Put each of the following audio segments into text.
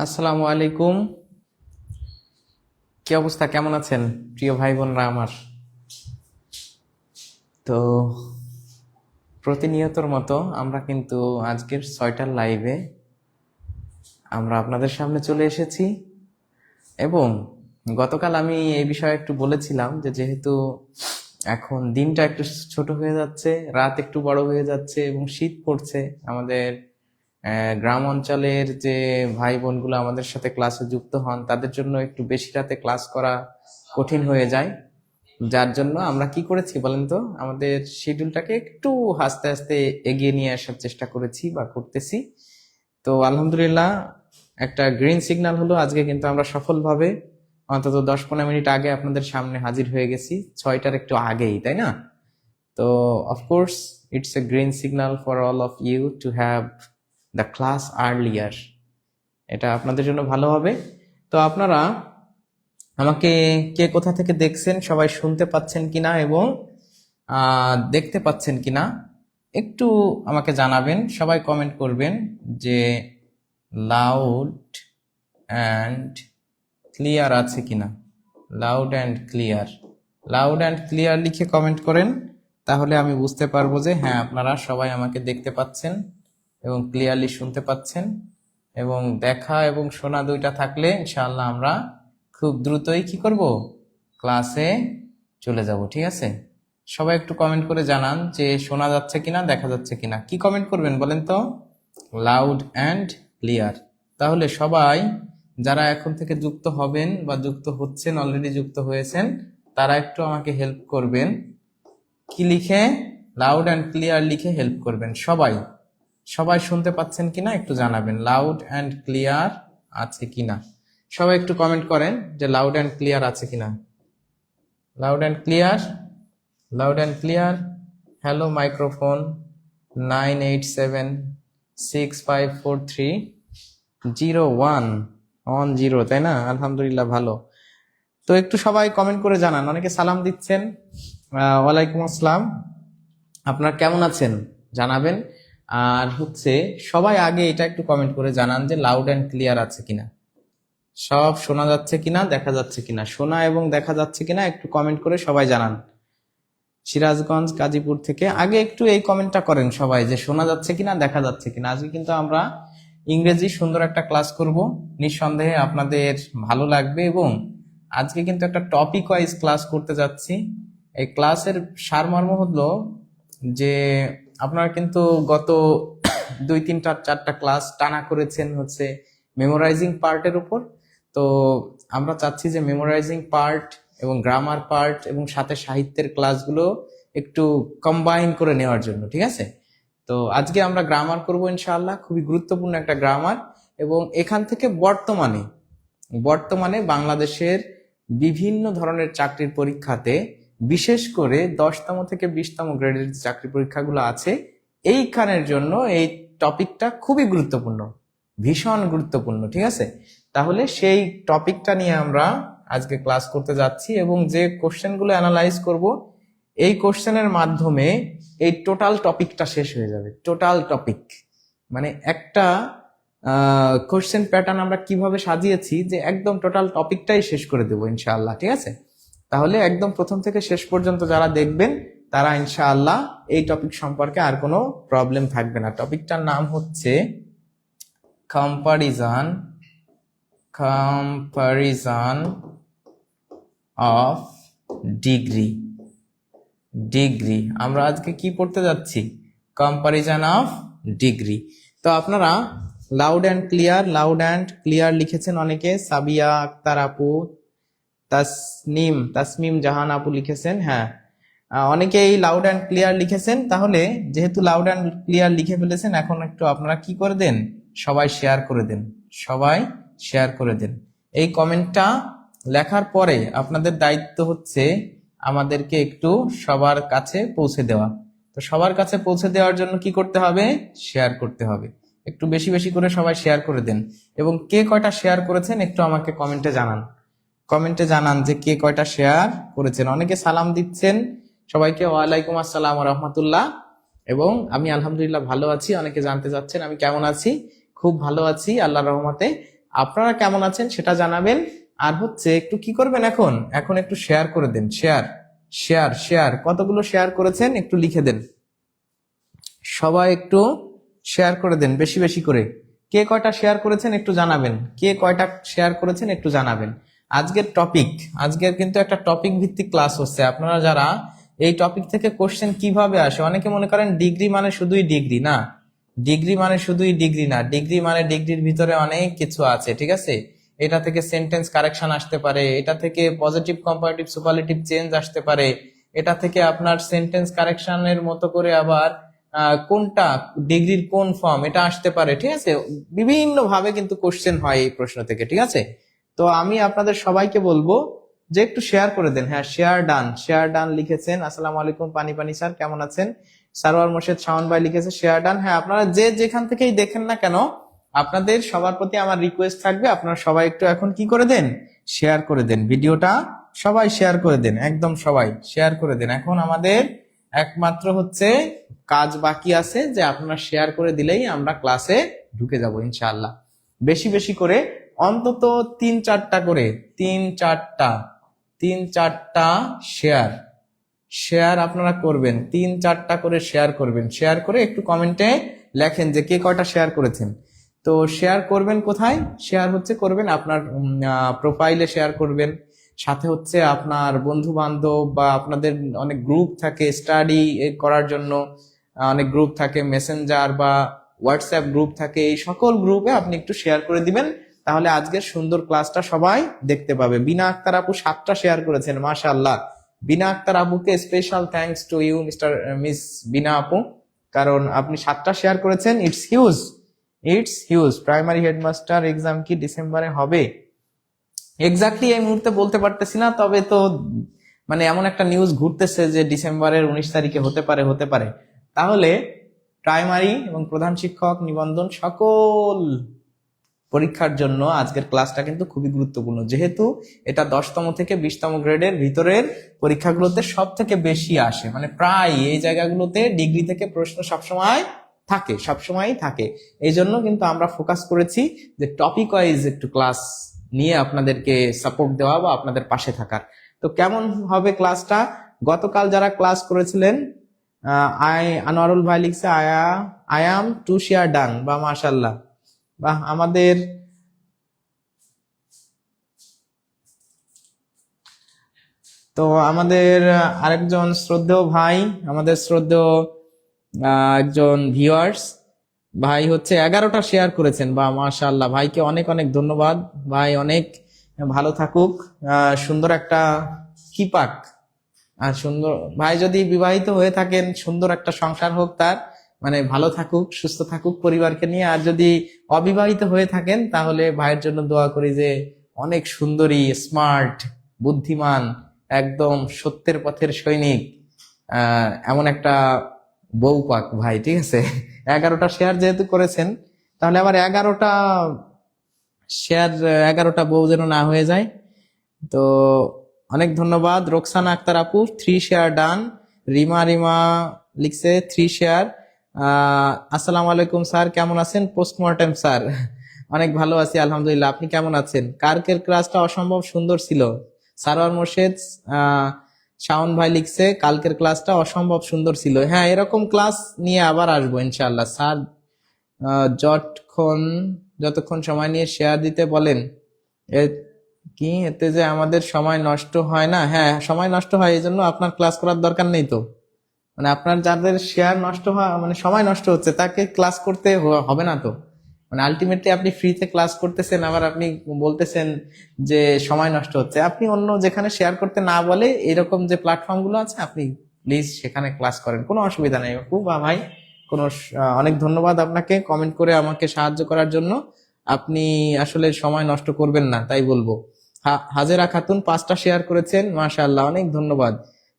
আসসালামু আলাইকুম। কি অবস্থা, কেমন আছেন প্রিয় ভাই বোনরা আমার? তো প্রতিনিয়তর মতো আমরা কিন্তু আজকের 6টার লাইভে আমরা আপনাদের সামনে চলে এসেছি। এবং গতকাল আমি এই বিষয়ে একটু বলেছিলাম যে যেহেতু এখন দিনটা একটু ছোট হয়ে যাচ্ছে, রাত একটু বড় হয়ে যাচ্ছে এবং শীত পড়ছে, আমাদের গ্রাম অঞ্চলের যে ভাই বোনগুলো আমাদের সাথে ক্লাসে যুক্ত হন তাদের জন্য একটু বেশি রাতে ক্লাস করা কঠিন হয়ে যায়। যার জন্য আমরা কি করেছি বলেন তো, আমাদের শিডিউলটাকে একটু আস্তে আস্তে এগিয়ে নিয়ে আসার চেষ্টা করেছি বা করতেছি। তো আলহামদুলিল্লাহ একটা গ্রিন সিগন্যাল হলো, আজকে কিন্তু আমরা সফলভাবে অন্তত 10-15 মিনিট আগে আপনাদের সামনে হাজির হয়ে গেছি, 6টার একটু আগেই, তাই না? তো of course it's a green signal for all of you to have the class earlier. এটা আপনাদের জন্য ভালো হবে। তো আপনারা আমাকে কে কোথা থেকে দেখছেন, সবাই শুনতে পাচ্ছেন কিনা এবং দেখতে পাচ্ছেন কিনা একটু আমাকে জানাবেন। সবাই কমেন্ট করবেন যে লাউড অ্যান্ড ক্লিয়ার আছে কিনা। Loud and clear, loud and clear লিখে কমেন্ট করেন, তাহলে আমি বুঝতে পারবো যে হ্যাঁ আপনারা সবাই আমাকে দেখতে পাচ্ছেন এবং ক্লিয়ারলি শুনতে পাচ্ছেন। এবং দেখা এবং শোনা দুইটা থাকলে ইনশাআল্লাহ আমরা খুব দ্রুতই কি করব, ক্লাসে চলে যাব। ঠিক আছে, সবাই একটু কমেন্ট করে জানান যে শোনা যাচ্ছে কিনা, দেখা যাচ্ছে কিনা। কি কমেন্ট করবেন বলেন তো? Loud and clear. তাহলে সবাই যারা এখন থেকে যুক্ত হবেন বা যুক্ত হচ্ছেন, অলরেডি যুক্ত হয়েছেন, তারা একটু আমাকে হেল্প করবেন। কি লিখে? লাউড অ্যান্ড ক্লিয়ার লিখে হেল্প করবেন। সবাই সবাই শুনতে পাচ্ছেন কিনা একটু জানাবেন, লাউড অ্যান্ড ক্লিয়ার আছে কিনা। সবাই একটু কমেন্ট করেন যে লাউড অ্যান্ড ক্লিয়ার আছে কিনা। Loud and clear, loud and clear. Hello microphone 98765430110, তাই না? আলহামদুলিল্লাহ ভালো। তো একটু সবাই কমেন্ট করে জানান। অনেকে সালাম দিচ্ছেন, ওয়ালাইকুম আসসালাম, আপনারা কেমন আছেন জানাবেন। আর হচ্ছে সবাই আগে এটা একটু কমেন্ট করে জানান যে লাউড অ্যান্ড ক্লিয়ার আছে কিনা, সব শোনা যাচ্ছে কিনা, দেখা যাচ্ছে কিনা। শোনা এবং দেখা যাচ্ছে কিনা একটু কমেন্ট করে সবাই জানান। সিরাজগঞ্জ গাজীপুর থেকে আগে একটু এই কমেন্টটা করেন সবাই যে শোনা যাচ্ছে কিনা, দেখা যাচ্ছে কিনা। আজকে কিন্তু আমরা ইংরেজি সুন্দর একটা ক্লাস করব, নিঃসন্দেহে আপনাদের ভালো লাগবে। এবং আজকে কিন্তু একটা টপিক ওয়াইজ ক্লাস করতে যাচ্ছি। এই ক্লাসের সারমর্ম হলো যে আপনারা কিন্তু গত 2-3-4টা ক্লাস টানা করেছেন হচ্ছে মেমোরাইজিং পার্টের উপর। তো আমরা চাচ্ছি যে মেমোরাইজিং পার্ট এবং গ্রামার পার্ট এবং সাথে সাহিত্যের ক্লাসগুলো একটু কম্বাইন করে নেওয়ার জন্য, ঠিক আছে? তো আজকে আমরা গ্রামার করব ইনশাআল্লাহ, খুবই গুরুত্বপূর্ণ একটা গ্রামার। এবং এখান থেকে বর্তমানে বর্তমানে বাংলাদেশের বিভিন্ন ধরনের চাকরির পরীক্ষাতে, বিশেষ করে 10তম থেকে 20তম গ্রেডের যে চাকরি পরীক্ষাগুলো আছে, এইখানের জন্য এই টপিকটা খুবই গুরুত্বপূর্ণ, ভীষণ গুরুত্বপূর্ণ। ঠিক আছে, তাহলে সেই টপিকটা নিয়ে আমরা আজকে ক্লাস করতে যাচ্ছি এবং যে কোশ্চেনগুলো অ্যানালাইজ করব, এই কোশ্চেনের মাধ্যমে এই টোটাল টপিকটা শেষ হয়ে যাবে। টোটাল টপিক মানে একটা কোশ্চেন প্যাটার্ন আমরা কিভাবে সাজিয়েছি যে একদম টোটাল টপিকটাই শেষ করে দেবো ইনশাআল্লাহ। ঠিক আছে, তাহলে একদম প্রথম থেকে শেষ পর্যন্ত যারা দেখবেন তারা ইনশাআল্লাহ এই টপিক সম্পর্কে আর কোনো প্রবলেম থাকবে না। টপিকটার নাম হচ্ছে comparison comparison of degree. Degree আমরা আজকে কি পড়তে যাচ্ছি? Comparison of degree. তো আপনারা loud and clear, loud and clear লিখেছেন অনেকে। সাবিয়া আক্তার আপু, তাসমিম জাহান আপু লিখেছেন। হ্যাঁ, অনেকে এই লাউড অ্যান্ড ক্লিয়ার লিখেছেন। তাহলে যেহেতু লাউড অ্যান্ড ক্লিয়ার লিখে ফেলেছেন, এখন একটু আপনারা কি করে দেন, সবাই শেয়ার করে দেন, সবাই শেয়ার করে দেন। এই কমেন্টটা লেখার পরে আপনাদের দায়িত্ব হচ্ছে আমাদেরকে একটু সবার কাছে পৌঁছে দেওয়া। তো সবার কাছে পৌঁছে দেওয়ার জন্য কি করতে হবে? শেয়ার করতে হবে। একটু বেশি বেশি করে সবাই শেয়ার করে দেন। এবং কে কয়টা শেয়ার করেছেন একটু আমাকে কমেন্টে জানান। কমেন্টে জানান যে কে কয়টা শেয়ার করেছেন। অনেকে সালাম দিচ্ছেন, সবাইকে ওয়ালাইকুম আসসালাম ওয়া রাহমাতুল্লাহ। এবং আমি আলহামদুলিল্লাহ ভালো আছি। অনেকে জানতে চাচ্ছেন আমি কেমন আছি। খুব ভালো আছি আল্লাহর রহমতে। আপনারা কেমন আছেন সেটা জানাবেন। আর হচ্ছে একটু কি করবেন, এখন এখন একটু শেয়ার করে দেন। শেয়ার শেয়ার শেয়ার কতগুলো শেয়ার করেছেন একটু লিখে দেন। সবাই একটু শেয়ার করে দেন বেশি বেশি করে। কে কয়টা শেয়ার করেছেন একটু জানাবেন, কে কয়টা শেয়ার করেছেন একটু জানাবেন। আজকের কিন্তু একটা টপিক ভিত্তিক ক্লাস হচ্ছে। আপনারা যারা এই টপিক থেকে কোশ্চেন কিভাবে আসে, অনেকে মনে করেন ডিগ্রি মানে শুধুই ডিগ্রি না, ডিগ্রি মানে শুধুই ডিগ্রি না, ডিগ্রি মানে ডিগ্রির ভিতরে অনেক কিছু আছে, ঠিক আছে। এটা থেকে সেন্টেন্স কারেকশন আসতে পারে, এটা থেকে পজিটিভ কম্পারেটিভ সুপারলেটিভ চেঞ্জ আসতে পারে, এটা থেকে আপনার সেন্টেন্স কারেকশনের মতো করে আবার কোনটা ডিগ্রির কোন ফর্ম এটা আসতে পারে, ঠিক আছে। বিভিন্ন ভাবে কিন্তু কোশ্চেন হয় এই প্রশ্ন থেকে, ঠিক আছে। তো আমি আপনাদের সবাইকে বলবো যে একটু শেয়ার করে দেন। হ্যাঁ, শেয়ার ডান লিখেছেন। আসসালামু আলাইকুম পানি পানি স্যার, কেমন আছেন? সারোয়ার মোর্শেদ শাওন ভাই লিখেছে শেয়ার ডান। হ্যাঁ, আপনারা যে যেখান থেকেই দেখেন না কেন, আপনাদের সবার প্রতি আমার রিকোয়েস্ট থাকবে, আপনারা সবাই একটু এখন কি করে দেন, শেয়ার করে দেন ভিডিওটা। সবাই শেয়ার করে দেন, একদম সবাই শেয়ার করে দেন। এখন আমাদের একমাত্র হচ্ছে কাজ বাকি আছে, যে আপনারা শেয়ার করে দিলেই আমরা ক্লাসে ঢুকে যাব ইনশাআল্লাহ। বেশি বেশি করে অন্তত 3-4টা করে, 3-4টা শেয়ার শেয়ার আপনারা করবেন। 3-4টা করে শেয়ার করবেন। শেয়ার করে একটু কমেন্টে লেখেন যে কে কয়টা শেয়ার করেছেন। তো শেয়ার করবেন কোথায়? শেয়ার হচ্ছে করবেন আপনার প্রোফাইলে শেয়ার করবেন, সাথে হচ্ছে আপনার বন্ধু বান্ধব বা আপনাদের অনেক গ্রুপ থাকে স্টাডি করার জন্য, অনেক গ্রুপ থাকে, মেসেঞ্জার বা হোয়াটসঅ্যাপ গ্রুপ থাকে, এই সকল গ্রুপে আপনি একটু শেয়ার করে দিবেন। তাহলে আজকের সুন্দর ক্লাসটা সবাই দেখতে পাবে। বিনা আক্তার আপু 7টা শেয়ার করেছেন, মাশাআল্লাহ। বিনা আক্তার আপুকে special thanks to you miss Bina আপু, কারণ আপনি 7টা শেয়ার করেছেন। It's huge. Primary headmaster exam কি ডিসেম্বরে হবে? এক্স্যাক্টলি এই মুহূর্তে বলতে পারতেছি না, তবে তো মানে এমন একটা নিউজ ঘুরতেছে যে ডিসেম্বরের 19 তারিখে হতে পারে। তাহলে প্রাইমারি এবং প্রধান শিক্ষক নিবন্ধন সকল পরীক্ষার জন্য আজকের ক্লাসটা কিন্তু খুবই গুরুত্বপূর্ণ, যেহেতু এটা 10তম থেকে 20তম গ্রেডের ভিতরের পরীক্ষাগুলোতে সব থেকে বেশি আসে। মানে প্রায় এই জায়গাগুলোতে ডিগ্রি থেকে প্রশ্ন সবসময়ই থাকে। এই জন্য কিন্তু আমরা ফোকাস করেছি যে টপিক ওয়াইজ একটু ক্লাস নিয়ে আপনাদেরকে সাপোর্ট দেওয়া বা আপনাদের পাশে থাকার। তো কেমন হবে ক্লাসটা? গতকাল যারা ক্লাস করেছিলেন, আনোয়ারুল ভাই লিখছে I am to share done, বা মাশাআল্লাহ, বা আমাদের আরেকজন শ্রদ্ধেয় ভাই, আমাদের শ্রদ্ধেয় একজন ভিউয়ার্স ভাই হচ্ছে 11টা শেয়ার করেছেন, বা মাশাআল্লাহ, ভাইকে অনেক অনেক ধন্যবাদ। ভাই অনেক ভালো থাকুক, সুন্দর একটা কি পাক। আর সুন্দর ভাই যদি বিবাহিত হয়ে থাকেন, সুন্দর একটা সংসার হোক তার, মানে ভালো থাকুক, সুস্থ থাকুক পরিবারকে নিয়ে। আর যদি অবিবাহিত হয়ে থাকেন, তাহলে ভাইয়ের জন্য দোয়া করি যে অনেক সুন্দরী, স্মার্ট, বুদ্ধিমান, একদম সত্যের পথের সৈনিক, এমন একটা বউ পাক ভাই, ঠিক আছে। 11টা শেয়ার যেহেতু করেছেন, তাহলে আবার 11টা শেয়ার, 11টা বউ যেন না হয়ে যায়। তো অনেক ধন্যবাদ। রোকসানা আক্তার আপু 3 শেয়ার ডান। রিমা লিখছে 3 শেয়ার। আসসালামু আলাইকুম স্যার, কেমন আছেন? পোস্টমর্টেম স্যার, অনেক ভালো আছি আলহামদুলিল্লাহ, আপনি কেমন আছেন? কালকের ক্লাসটা অসম্ভব সুন্দর ছিল। সারোয়ার মোর্শেদ শাওন ভাই লিখছে কালকের ক্লাসটা অসম্ভব সুন্দর ছিল। হ্যাঁ, এরকম ক্লাস নিয়ে আবার আসবো ইনশাআল্লাহ স্যার। যতক্ষণ সময় নিয়ে শেয়ার দিতে বলেন, এতে যে আমাদের সময় নষ্ট হয় না? হ্যাঁ, সময় নষ্ট হয়, এই জন্য আপনার ক্লাস করার দরকার নেই তো। মানে আপনার যাদের শেয়ার নষ্ট হয়, মানে সময় নষ্ট হচ্ছে, তাকে ক্লাস করতে হবে না তো। মানে আলটিমেটলি আপনি ফ্রিতে ক্লাস করতেছেন, আবার আপনি বলতেছেন যে সময় নষ্ট হচ্ছে। আপনি অন্য যেখানে শেয়ার করতে না বলে এরকম যে প্ল্যাটফর্ম গুলো আছে, আপনি প্লিজ সেখানে ক্লাস করেন, কোনো অসুবিধা নেই। খুব ভাই, অনেক ধন্যবাদ আপনাকে কমেন্ট করে আমাকে সাহায্য করার জন্য। আপনি আসলে সময় নষ্ট করবেন না, তাই বলবো। হাজেরা খাতুন 5টা শেয়ার করেছেন, মাশাআল্লাহ, অনেক ধন্যবাদ।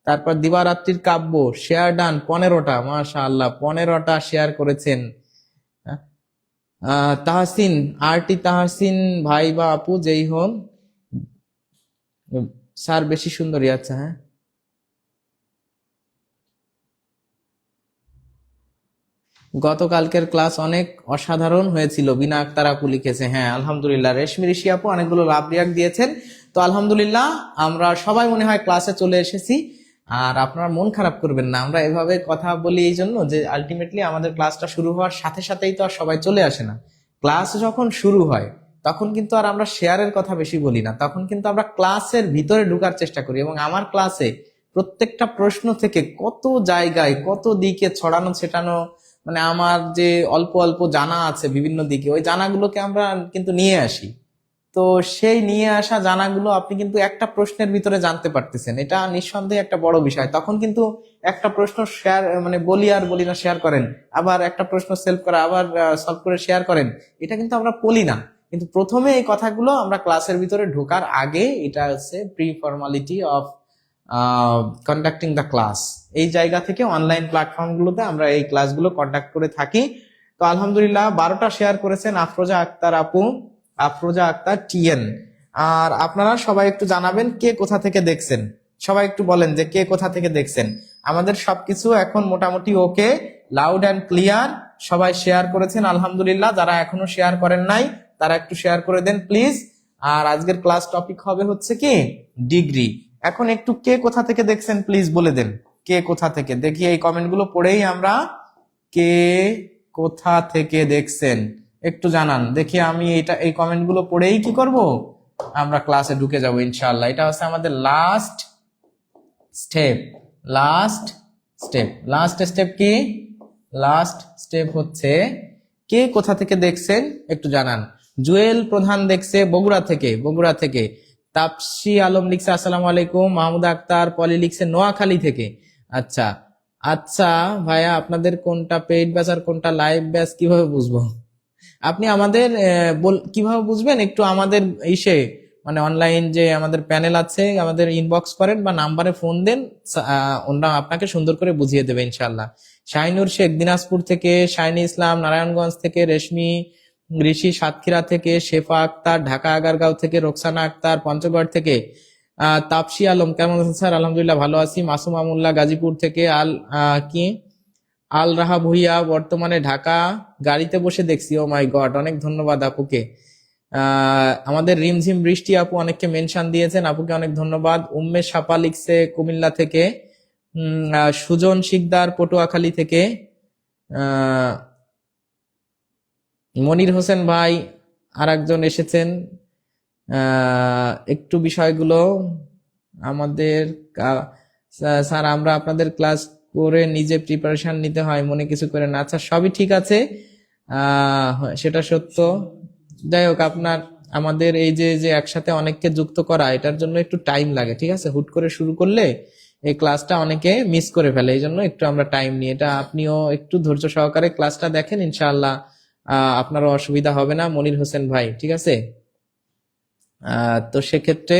তারপর দিবারাত্রির কাব্য শেয়ার ডান 15টা, মাশাআল্লাহ, 15টা শেয়ার করেছেন। তাহসিন তাহসিন ভাই বা আপু যেই হন, স্যার বেশি সুন্দরী। আচ্ছা, হ্যাঁ, গতকালকের ক্লাস অনেক অসাধারণ হয়েছিল, বিনা আক্তার আপু লিখেছে। হ্যাঁ আলহামদুলিল্লাহ। রেশমি ঋষি আপু অনেকগুলো লাভ রিয়াক্ট দিয়েছেন। তো আলহামদুলিল্লাহ আমরা সবাই মনে হয় ক্লাসে চলে এসেছি। আর আপনারা মন খারাপ করবেন না, আমরা এভাবে কথা বলি এই জন্য যে আলটিমেটলি আমাদের ক্লাসটা শুরু হওয়ার সাথে সাথেই তো আর সবাই চলে আসে না। ক্লাস যখন শুরু হয় তখন কিন্তু আর আমরা শেয়ারের কথা বেশি বলি না, তখন কিন্তু আমরা ক্লাসের ভিতরে ঢোকার চেষ্টা করি। এবং আমার ক্লাসে প্রত্যেকটা প্রশ্ন থেকে কত জায়গায় কত দিকে ছড়ানো ছেটানো, মানে আমার যে অল্প অল্প জানা আছে বিভিন্ন দিকে, ওই জানাগুলোকে আমরা কিন্তু নিয়ে আসি। তো সেই নিয়ে আসা জানাগুলো আপনি কিন্তু একটা প্রশ্নের ভিতরে জানতে পারতেছেন, এটা নিঃসন্দেহে একটা বড় বিষয়। তখন কিন্তু একটা প্রশ্ন শেয়ার মানে বলি আর বলি না শেয়ার করেন, আবার একটা প্রশ্ন সেলফ করে আবার সলভ করে শেয়ার করেন, এটা কিন্তু আমরা বলি না। কিন্তু প্রথমে এই কথাগুলো আমরা ক্লাসের ভিতরে ঢোকার আগে, এটা হচ্ছে pre formality of conducting the class. এই জায়গা থেকে অনলাইন প্ল্যাটফর্মগুলোতে আমরা এই ক্লাসগুলো কন্ডাক্ট করে থাকি। তো আলহামদুলিল্লাহ 12টা শেয়ার করেছেন আফরোজা আক্তার আপু, আফরোজা আক্তার টিএন। আর আপনারা সবাই একটু জানাবেন কে কোথা থেকে দেখছেন, সবাই একটু বলেন যে কে কোথা থেকে দেখছেন। আমাদের সবকিছু এখন মোটামুটি ওকে, লাউড অ্যান্ড ক্লিয়ার। সবাই শেয়ার করেছেন আলহামদুলিল্লাহ, যারা এখনো শেয়ার করেন নাই তারা একটু শেয়ার করে দেন প্লিজ। আর আজকের ক্লাস টপিক হবে হচ্ছে কি ডিগ্রি। এখন একটু কে কোথা থেকে দেখছেন প্লিজ বলে দেন, কে কোথা থেকে। দেখি এই কমেন্টগুলো পড়েই আমরা কে কোথা থেকে দেখছেন একটু জানান দেখি। আমি এই কমেন্টগুলো পড়েই কি করব, আমরা ক্লাসে ঢুকে যাব ইনশাআল্লাহ। এটা হচ্ছে আমাদের লাস্ট স্টেপ। লাস্ট স্টেপ কি? লাস্ট স্টেপ হচ্ছে কে কোথা থেকে দেখছেন একটু জানান। জুয়েল প্রধান দেখছে বগুড়া থেকে। তাপসি আলম লিখছে আসসালামু আলাইকুম। মাহমুদা আক্তার পলি লিখছে নোয়াখালী থেকে। আচ্ছা আচ্ছা ভাইয়া, আপনাদের কোনটা পেইড ব্যাচ আর কোনটা লাইভ ব্যাচ কিভাবে বুঝবো? আপনি আমাদের কিভাবে বুঝবেন, একটু আমাদের মানে অনলাইন যে আমাদের প্যানেল আছে, আমাদের ইনবক্স করেন বা নাম্বারে ফোন দেন, ওনারা আপনাকে সুন্দর করে বুঝিয়ে দেবে ইনশাল্লাহ। শাহিনুর শেখ দিনাজপুর থেকে, শাইনি ইসলাম নারায়ণগঞ্জ থেকে, রেশমি ঋষি সাতক্ষীরা থেকে, শেফা আক্তার ঢাকা আগারগাঁও থেকে, রোকসানা আক্তার পঞ্চগড় থেকে, তাপসি আলম কেমন আছেন স্যার? আলহামদুলিল্লাহ ভালো আছি। মাসুম আমুল্লাহ গাজীপুর থেকে, আল রাহা ভুইয়া বর্তমানে ঢাকা, গাড়িতে বসে দেখছি। ও মাই গড, অনেক ধন্যবাদ আপুকে। আমাদের রিমঝিম বৃষ্টি আপু অনেককে মেনশন দিয়েছেন, আপুকে অনেক ধন্যবাদ। উম্মে সাপা লিখছে কুমিল্লা থেকে। সুজন শিকদার পটুয়াখালী থেকে। মনির হোসেন ভাই আর একজন এসেছেন। একটু বিষয়গুলো আমাদের স্যার, আমরা আপনাদের ক্লাস করে নিজে প্রিপারেশন নিতে হয়, মনে কিছু করে না। আচ্ছা সবই ঠিক আছে, সেটা সত্য। যাই হোক, আপনার আমাদের এই যে একসাথে অনেককে যুক্ত করা, এটার জন্য একটু টাইম লাগে, ঠিক আছে? হুট করে শুরু করলে এই ক্লাসটা অনেকে মিস করে ফেলে, এই জন্য একটু আমরা টাইম নিই। এটা আপনিও একটু ধৈর্য সহকারে ক্লাসটা দেখেন, ইনশাআল্লাহ আপনারও অসুবিধা হবে না মনির হোসেন ভাই, ঠিক আছে? তো সেক্ষেত্রে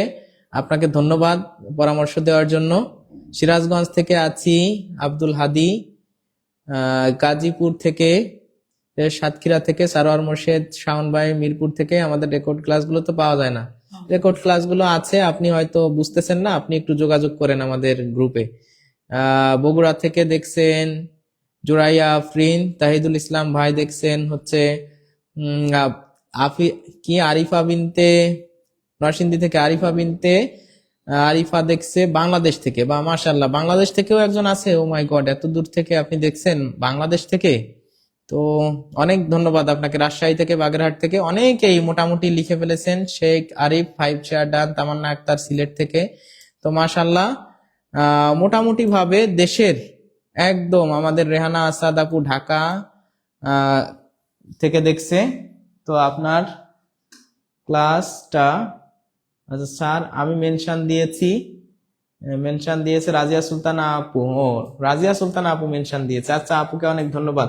আপনাকে ধন্যবাদ পরামর্শ দেওয়ার জন্য। সিরাজগঞ্জ থেকে আছি আব্দুল হাদি, গাজীপুর থেকে, সাতক্ষীরা থেকে সারোয়ার মোর্শেদ, শাওন ভাই মিরপুর থেকে। আমাদের রেকর্ড ক্লাসগুলো তো পাওয়া যায় না, রেকর্ড ক্লাসগুলো আছে, আপনি হয়তো বুঝতেছেন না, আপনি একটু যোগাযোগ করেন আমাদের গ্রুপে। বগুড়া থেকে দেখছেন জুরাইয়া আফরিন। তাহিদুল ইসলাম ভাই দেখছেন হচ্ছে আরিফা বিনতে নরসিংদী থেকে। আরিফা দেখছে বাংলাদেশ থেকে, বা মাশাআল্লাহ বাংলাদেশ থেকেও একজন আছে। ও মাই গড, এত দূর থেকে আপনি দেখছেন বাংলাদেশ থেকে, তো অনেক ধন্যবাদ আপনাকে। রাজশাহী থেকে, বাগেরহাট থেকে অনেকেই মোটামুটি লিখে ফেলেছেন। Sheikh Arif 5 share done. তামান্না আক্তার সিলেট থেকে। তো মাশাআল্লাহ মোটামুটি ভাবে দেশের একদম, আমাদের রেহানা আসাদ আপু ঢাকা থেকে দেখছে। তো আপনার ক্লাসটা, আচ্ছা স্যার আমি মেনশন দিয়েছে রাজিয়া সুলতানা আপু। রাজিয়া সুলতানা আপু মেনশন দিয়েছে। আচ্ছা আপুকে অনেক ধন্যবাদ।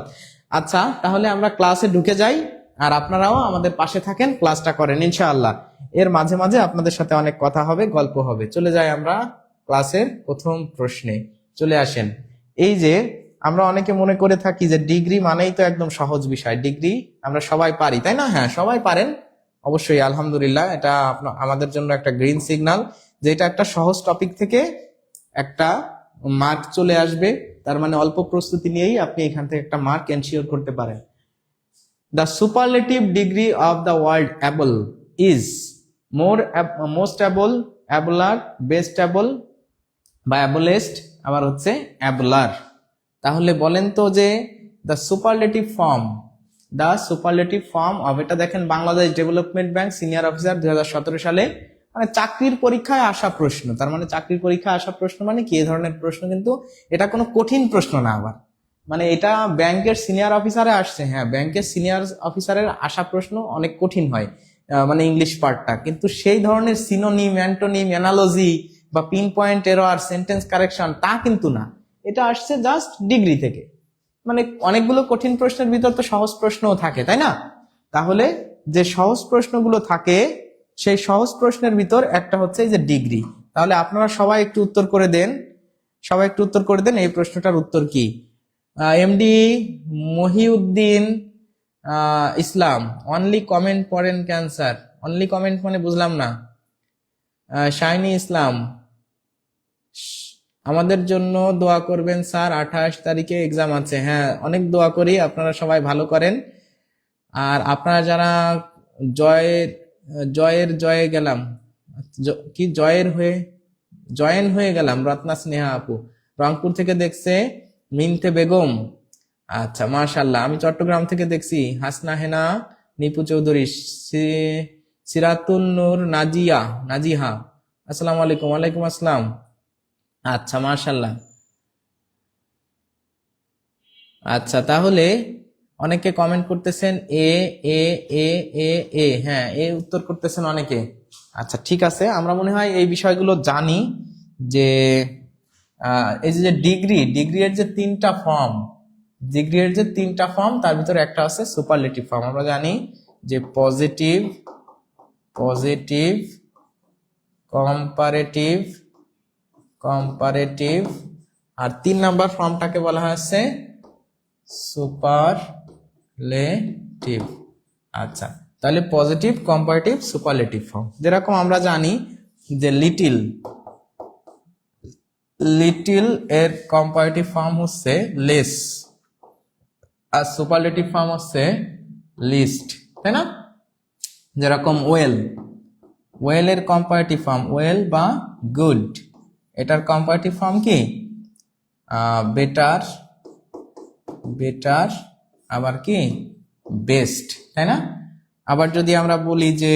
আচ্ছা তাহলে আমরা ক্লাসে ঢুকে যাই, আর আপনারাও আমাদের পাশে থাকেন, ক্লাসটা করেন ইনশাআল্লাহ। এর মাঝে মাঝে আপনাদের সাথে অনেক কথা হবে, গল্প হবে। চলে যাই আমরা ক্লাসের প্রথম প্রশ্নে, চলে আসেন। এই যে আমরা অনেকে মনে করে থাকি যে ডিগ্রি মানেই তো একদম সহজ বিষয়, ডিগ্রি আমরা সবাই পারি, তাই না? হ্যাঁ সবাই পারেন অবশ্যই, আলহামদুলিল্লাহ। এটা আমাদের জন্য একটা গ্রিন সিগন্যাল যে এটা একটা সহজ টপিক থেকে একটা মার্ক চলে আসবে, তার মানে অল্প প্রস্তুতি নিয়েই আপনি এখান থেকে একটা মার্ক এনশিওর করতে পারেন। The superlative degree of the word able is most able, abler, best able বা অ্যাবলেস্ট, আবার হচ্ছে অ্যাবলার। তাহলে বলেন তো যে দ্য সুপারলেটিভ ফর্ম অফ, এটা দেখেন Bangladesh development bank senior officer 2017 সালে, মানে চাকরির পরীক্ষায় আসা প্রশ্ন। তার মানে চাকরির পরীক্ষায় আসা প্রশ্ন মানে কি, এই ধরনের প্রশ্ন, কিন্তু এটা কোনো কঠিন প্রশ্ন না। আবার মানে এটা ব্যাংকের সিনিয়র অফিসারে আসছে, হ্যাঁ ব্যাংকের সিনিয়র অফিসারের আসা প্রশ্ন অনেক কঠিন হয়, মানে ইংলিশ পার্টটা, কিন্তু সেই ধরনের সিনোনিম, অ্যান্টোনিম, অ্যানালজি বা pin point error, sentence correction তা কিন্তু না। এটা আসছে জাস্ট ডিগ্রি থেকে। মানে অনেকগুলো কঠিন প্রশ্নের ভিতর তো সহজ প্রশ্নও থাকে, তাই না? তাহলে যে সহজ প্রশ্নগুলো থাকে সেই সহজ প্রশ্নের ভিতর একটা হচ্ছে এই যে ডিগ্রি। তাহলে আপনারা সবাই একটু উত্তর করে দেন, এই প্রশ্নটার উত্তর কি? এমডি মহিউদ্দিন ইসলাম, অনলি কমেন্ট পড়েন ক্যান্সার। অনলি কমেন্ট মানে বুঝলাম না। শাইনি ইসলাম, আমাদের জন্য দোয়া করবেন স্যার, 28 তারিখে এক্সাম আছে। হ্যাঁ অনেক দোয়া করি, আপনারা সবাই ভালো করেন। আর আপনারা যারা জয়ে গেলাম, কি জয়েন হয়ে গেলাম, রত্না স্নেহা আপু রংপুর থেকে দেখছে, মিনতে বেগম, আচ্ছা মাশাআল্লাহ। আমি চট্টগ্রাম থেকে দেখছি, হাসনা হেনা, নিপু চৌধুরী, সিরাতুন নূর, নাজিহা, আসসালামু আলাইকুম। ওয়ালাইকুম আসসালাম। আচ্ছা মাশাআল্লাহ। আচ্ছা তাহলে অনেকে কমেন্ট করতেছেন এ এ এ এ এ, হ্যাঁ এ উত্তর করতেছেন অনেকে। আচ্ছা ঠিক আছে, আমরা মনে হয় এই বিষয়গুলো জানি যে এই যে ডিগ্রি এর যে তিনটা ফর্ম, তার ভিতরে একটা আছে সুপারলেটিভ ফর্ম। আমরা জানি যে পজিটিভ, কম্পারেটিভ, আর 3 নাম্বার ফর্মটাকে বলা হয়েছে সুপারলেটিভ। আচ্ছা তাহলে পজিটিভ, কম্পারেটিভ, সুপারলেটিভ ফর্ম। যেরকম আমরা জানি যে লিটিল এর কম্পারেটিভ ফর্ম হচ্ছে লেস, আর সুপারলেটিভ ফর্ম হচ্ছে লিস্ট, তাই না? যেরকম ওয়েল এর কম্পারেটিভ ফর্ম ওয়েল বা গুড, এটার কম্পারেটিভ ফর্ম কি? বেটার, আবার কি বেস্ট, তাই না? আবার যদি আমরা বলি যে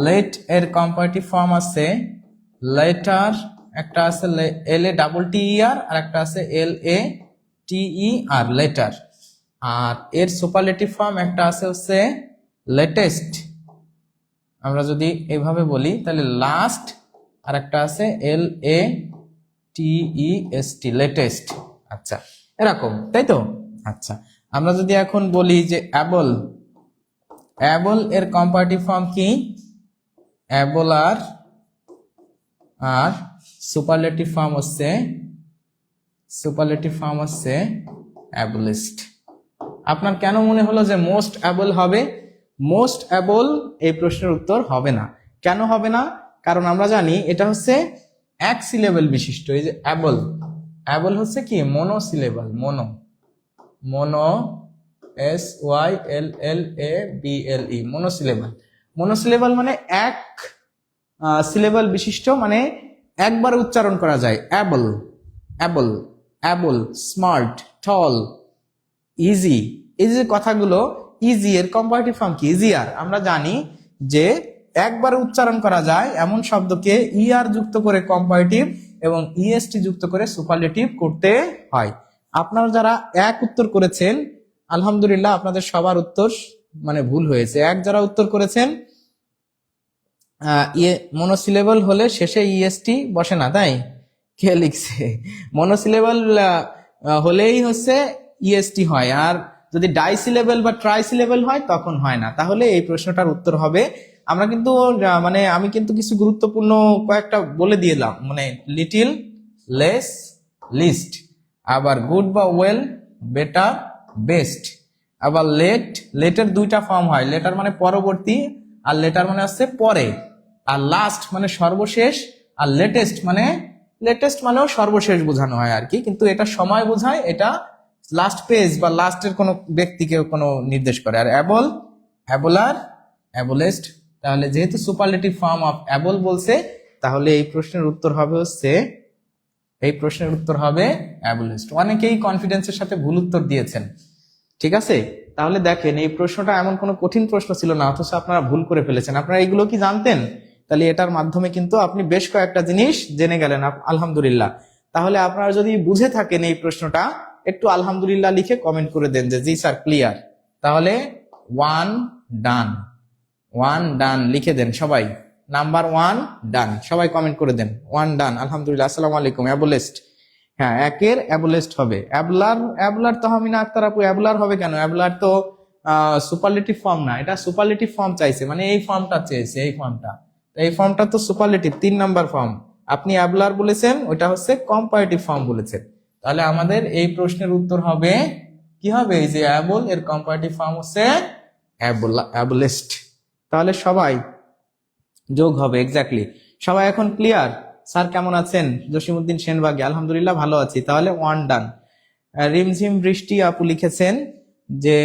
লেট এর কম্পারেটিভ ফর্ম আছে লেটার, একটা আছে LATTER আর একটা আছে LATER, লেটার। আর এর সুপারলেটিভ ফর্ম একটা আছে হচ্ছে লেটেস্ট। আমরা যদি এইভাবে বলি তাহলে লাস্ট, আর একটা আছে LATEST, লেটেস্ট। আচ্ছা এরকম, তাই তো? আচ্ছা আমরা যদি এখন বলি যে অ্যাবল এর কম্পারেটিভ ফর্ম কি? অ্যাবলার, আর সুপারলেটিভ ফর্ম হচ্ছে অ্যাবলিস্ট। আপনার কেন মনে হলো যে মোস্ট অ্যাবল হবে? মোস্ট অ্যাবল এই প্রশ্নের উত্তর হবে না। কেন হবে না? কারণ আমরা জানি এটা হচ্ছে এক সিলেবল বিশিষ্ট। এই যে অ্যাবল হচ্ছে কি মনোসিলেবল, মোনো SYLLABLE, মনোসিলেবল মানে এক সিলেবল বিশিষ্ট, মানে একবার উচ্চারণ করা যায়। অ্যাবল, স্মার্ট, টল, ইজি, এই যে কথাগুলো, ইজি এর কম্পারেটিভ ফর্ম কি? ইজিয়ার। আমরা জানি যে একবার উচ্চারণ করা যায় এমন শব্দকে ER যুক্ত করে কম্পারেটিভ এবং EST যুক্ত করে সুপারলেটিভ করতে হয়। আপনারা যারা এক উত্তর করেছেন, আলহামদুলিল্লাহ আপনাদের সবার উত্তর মানে ভুল হয়েছে। এক যারা উত্তর করেছেন, মনোসিলেবল হলে শেষে EST বসে না, তাই? কে লিখছে? মনোসিলেবল হলেই হচ্ছে EST হয়, আর যদি ডাইসিলেবল বা ট্রাইসিলেবল হয় তখন হয় না। তাহলে এই প্রশ্নটার উত্তর হবে, আমরা কিন্তু মানে আমি কিন্তু কিছু গুরুত্বপূর্ণ কয়েকটা বলে দিলাম, মানে লিটিল, লেস, লিস্ট, আবার গুড বা ওয়েল, বেটার, বেস্ট, আবার লেটের 2টা ফর্ম হয়। লেটার মানে পরবর্তী, আর লেটার মানে হচ্ছে পরে, আর লাস্ট মানে সর্বশেষ, আর লেটেস্ট মানে লেটেস্ট মানেও সর্বশেষ বোঝানো হয় আর কি, কিন্তু এটা সময় বোঝায়, এটা লাস্ট পেজ বা লাস্টের কোনো ব্যক্তিকে কোনো নির্দেশ করে। আর অ্যাবল, অ্যাবলার, অ্যাবলেস্ট, তাহলে যেহেতু সুপারলেটিভ ফর্ম অফ অ্যাবল বলছে, তাহলে এই প্রশ্নের উত্তর হবে হচ্ছে, এই প্রশ্নের উত্তর হবে অ্যাবলেস্ট। অনেকেই কনফিডেন্সের সাথে ভুল উত্তর দিয়েছেন, ঠিক আছে। তাহলে দেখেন এই প্রশ্নটা এমন কোনো কঠিন প্রশ্ন ছিল না, অথচ আপনারা ভুল করে ফেলেছেন। আপনারা এগুলো কি জানতেন? তাহলে এটার মাধ্যমে কিন্তু আপনি বেশ কয়েকটা জিনিস জেনে গেলেন, আলহামদুলিল্লাহ। তাহলে আপনারা যদি বুঝে থাকেন এই প্রশ্নটা, একটু আলহামদুলিল্লাহ লিখে কমেন্ট করে দেন যে জি স্যার ক্লিয়ার। তাহলে 1 ডান, 1 ডান লিখে দেন সবাই। নাম্বার 1 ডান, সবাই কমেন্ট করে দেন 1 ডান, আলহামদুলিল্লাহ। আসসালামু আলাইকুম। অ্যাবলেস্ট, হ্যাঁ একের অ্যাবলেস্ট হবে। অ্যাবলার, অ্যাবলার তো হামিনা আক্তার আপু অ্যাবলার হবে কেন? অ্যাবলার তো সুপারলেটিভ ফর্ম না, এটা সুপারলেটিভ ফর্ম চাইছে, মানে এই ফর্মটা চেয়েছে, এই ফর্মটা। এই ফর্মটা তো সুপারলেটিভ 3 নাম্বার ফর্ম। আপনি অ্যাবলার বলেছেন, ওটা হচ্ছে কম্পারেটিভ ফর্ম বলেছেন। তাহলে আমাদের এই প্রশ্নের উত্তর হবে কি হবে? এই যে অ্যাবল, এর কম্পারেটিভ ফর্ম হচ্ছে অ্যাবলেস্ট। তাহলে সবাই যোগ হবে, এক্স্যাক্টলি। সবাই এখন ক্লিয়ার? স্যার কেমন আছেন? জসিমউদ্দিন সেনবাগী, আলহামদুলিল্লাহ ভালো আছি। তাহলে 1 ডান। রিমঝিম বৃষ্টি আপু লিখেছেন যে,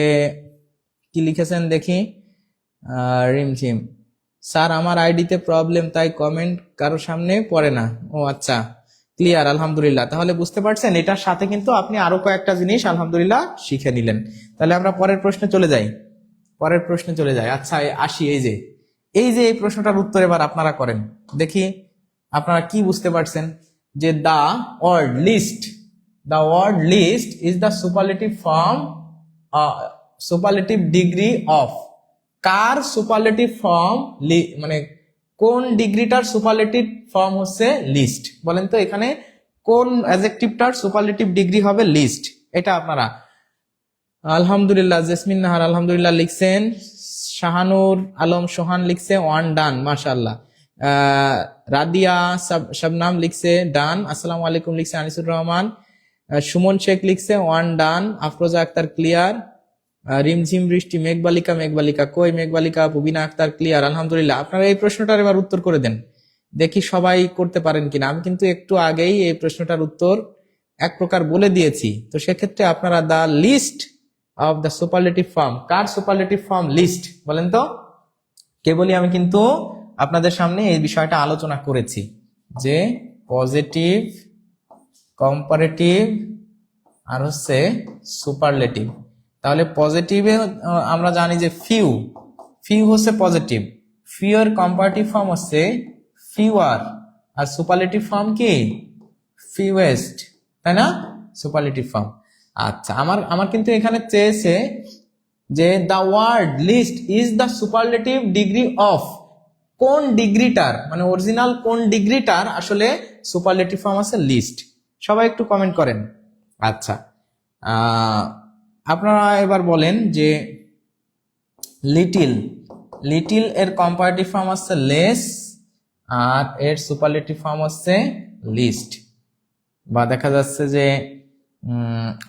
কি লিখেছেন দেখি, রিমঝিম, স্যার আমার আইডিতে প্রবলেম, তাই কমেন্ট কারো সামনে পড়ে না। ও আচ্ছা, ক্লিয়ার, আলহামদুলিল্লাহ। তাহলে বুঝতে পারছেন, এটার সাথে কিন্তু আপনি আরো কয়েকটা জিনিস আলহামদুলিল্লাহ শিখে নিলেন। তাহলে আমরা পরের প্রশ্নে চলে যাই, পরের প্রশ্নে চলে যাই। আচ্ছা আসি, এই যে এই প্রশ্নটার উত্তর এবার আপনারা করেন দেখি আপনারা কি বুঝতে পারছেন। যে the word least, the word list is the superlative form, superlative degree of, car superlative form, মানে কোন ডিগ্রিটার সুপারলেটিভ ফর্ম হচ্ছে লিস্ট? বলেন তো এখানে কোন অ্যাডজেক্টিভটার সুপারলেটিভ ডিগ্রি হবে লিস্ট? এটা আপনারা আলহামদুলিল্লাহ। জেসমিন নাহার আলহামদুলিল্লাহ লিখছেন। শাহানুর আলম সোহান লিখছে 1 ডান, মাশাআল্লাহ। রাদিয়া শবনাম লিখছে ডান, আসসালামু আলাইকুম লিখছে আনিসুর রহমান। সুমন শেখ লিখছে 1 ডান। আফরোজা আক্তার ক্লিয়ার। রিমঝিম বৃষ্টি, মেঘবালিকা, মেঘবালিকা কই? মেঘবালিকা, পুবিনা আক্তার ক্লিয়ার, আলহামদুলিল্লাহ। আপনারা এই প্রশ্নটার এবার উত্তর করে দেন দেখি সবাই করতে পারেন কিনা। আমি কিন্তু একটু আগেই এই প্রশ্নটার উত্তর এক প্রকার বলে দিয়েছি, তো সেক্ষেত্রে আপনারা the list of the superlative form, কার সুপারলেটিভ ফর্ম লিস্ট বলেন তো? কেবলই আমি কিন্তু আপনাদের সামনে এই বিষয়টা আলোচনা করেছি যে পজিটিভ, কম্পারেটিভ আর হচ্ছে সুপারলেটিভ। তাহলে পজিটিভে আমরা জানি যে ফিউ, ফিউ হচ্ছে পজিটিভ, ফিউ এর কম্পারেটিভ ফর্ম হচ্ছে ফিউয়ার, আর সুপারলেটিভ ফর্ম কি? ফিউয়েস্ট, তাই না? Superlative form. আচ্ছা আমার কিন্তু এখানে চেয়েছে যে the word least is the superlative degree of, কোন ডিগ্রিটার, মানে অরিজিনাল কোন ডিগ্রিটার আসলে সুপারলেটিভ ফর্ম আছে লিস্ট। সবাই একটু কমেন্ট করেন। আচ্ছা আপনারা এবার বলেন যে লিটিল, লিটিল এর কম্পারেটিভ ফর্ম হচ্ছে লেস, আর এর সুপারলেটিভ ফর্ম হচ্ছে লিস্ট। বা দেখা যাচ্ছে যে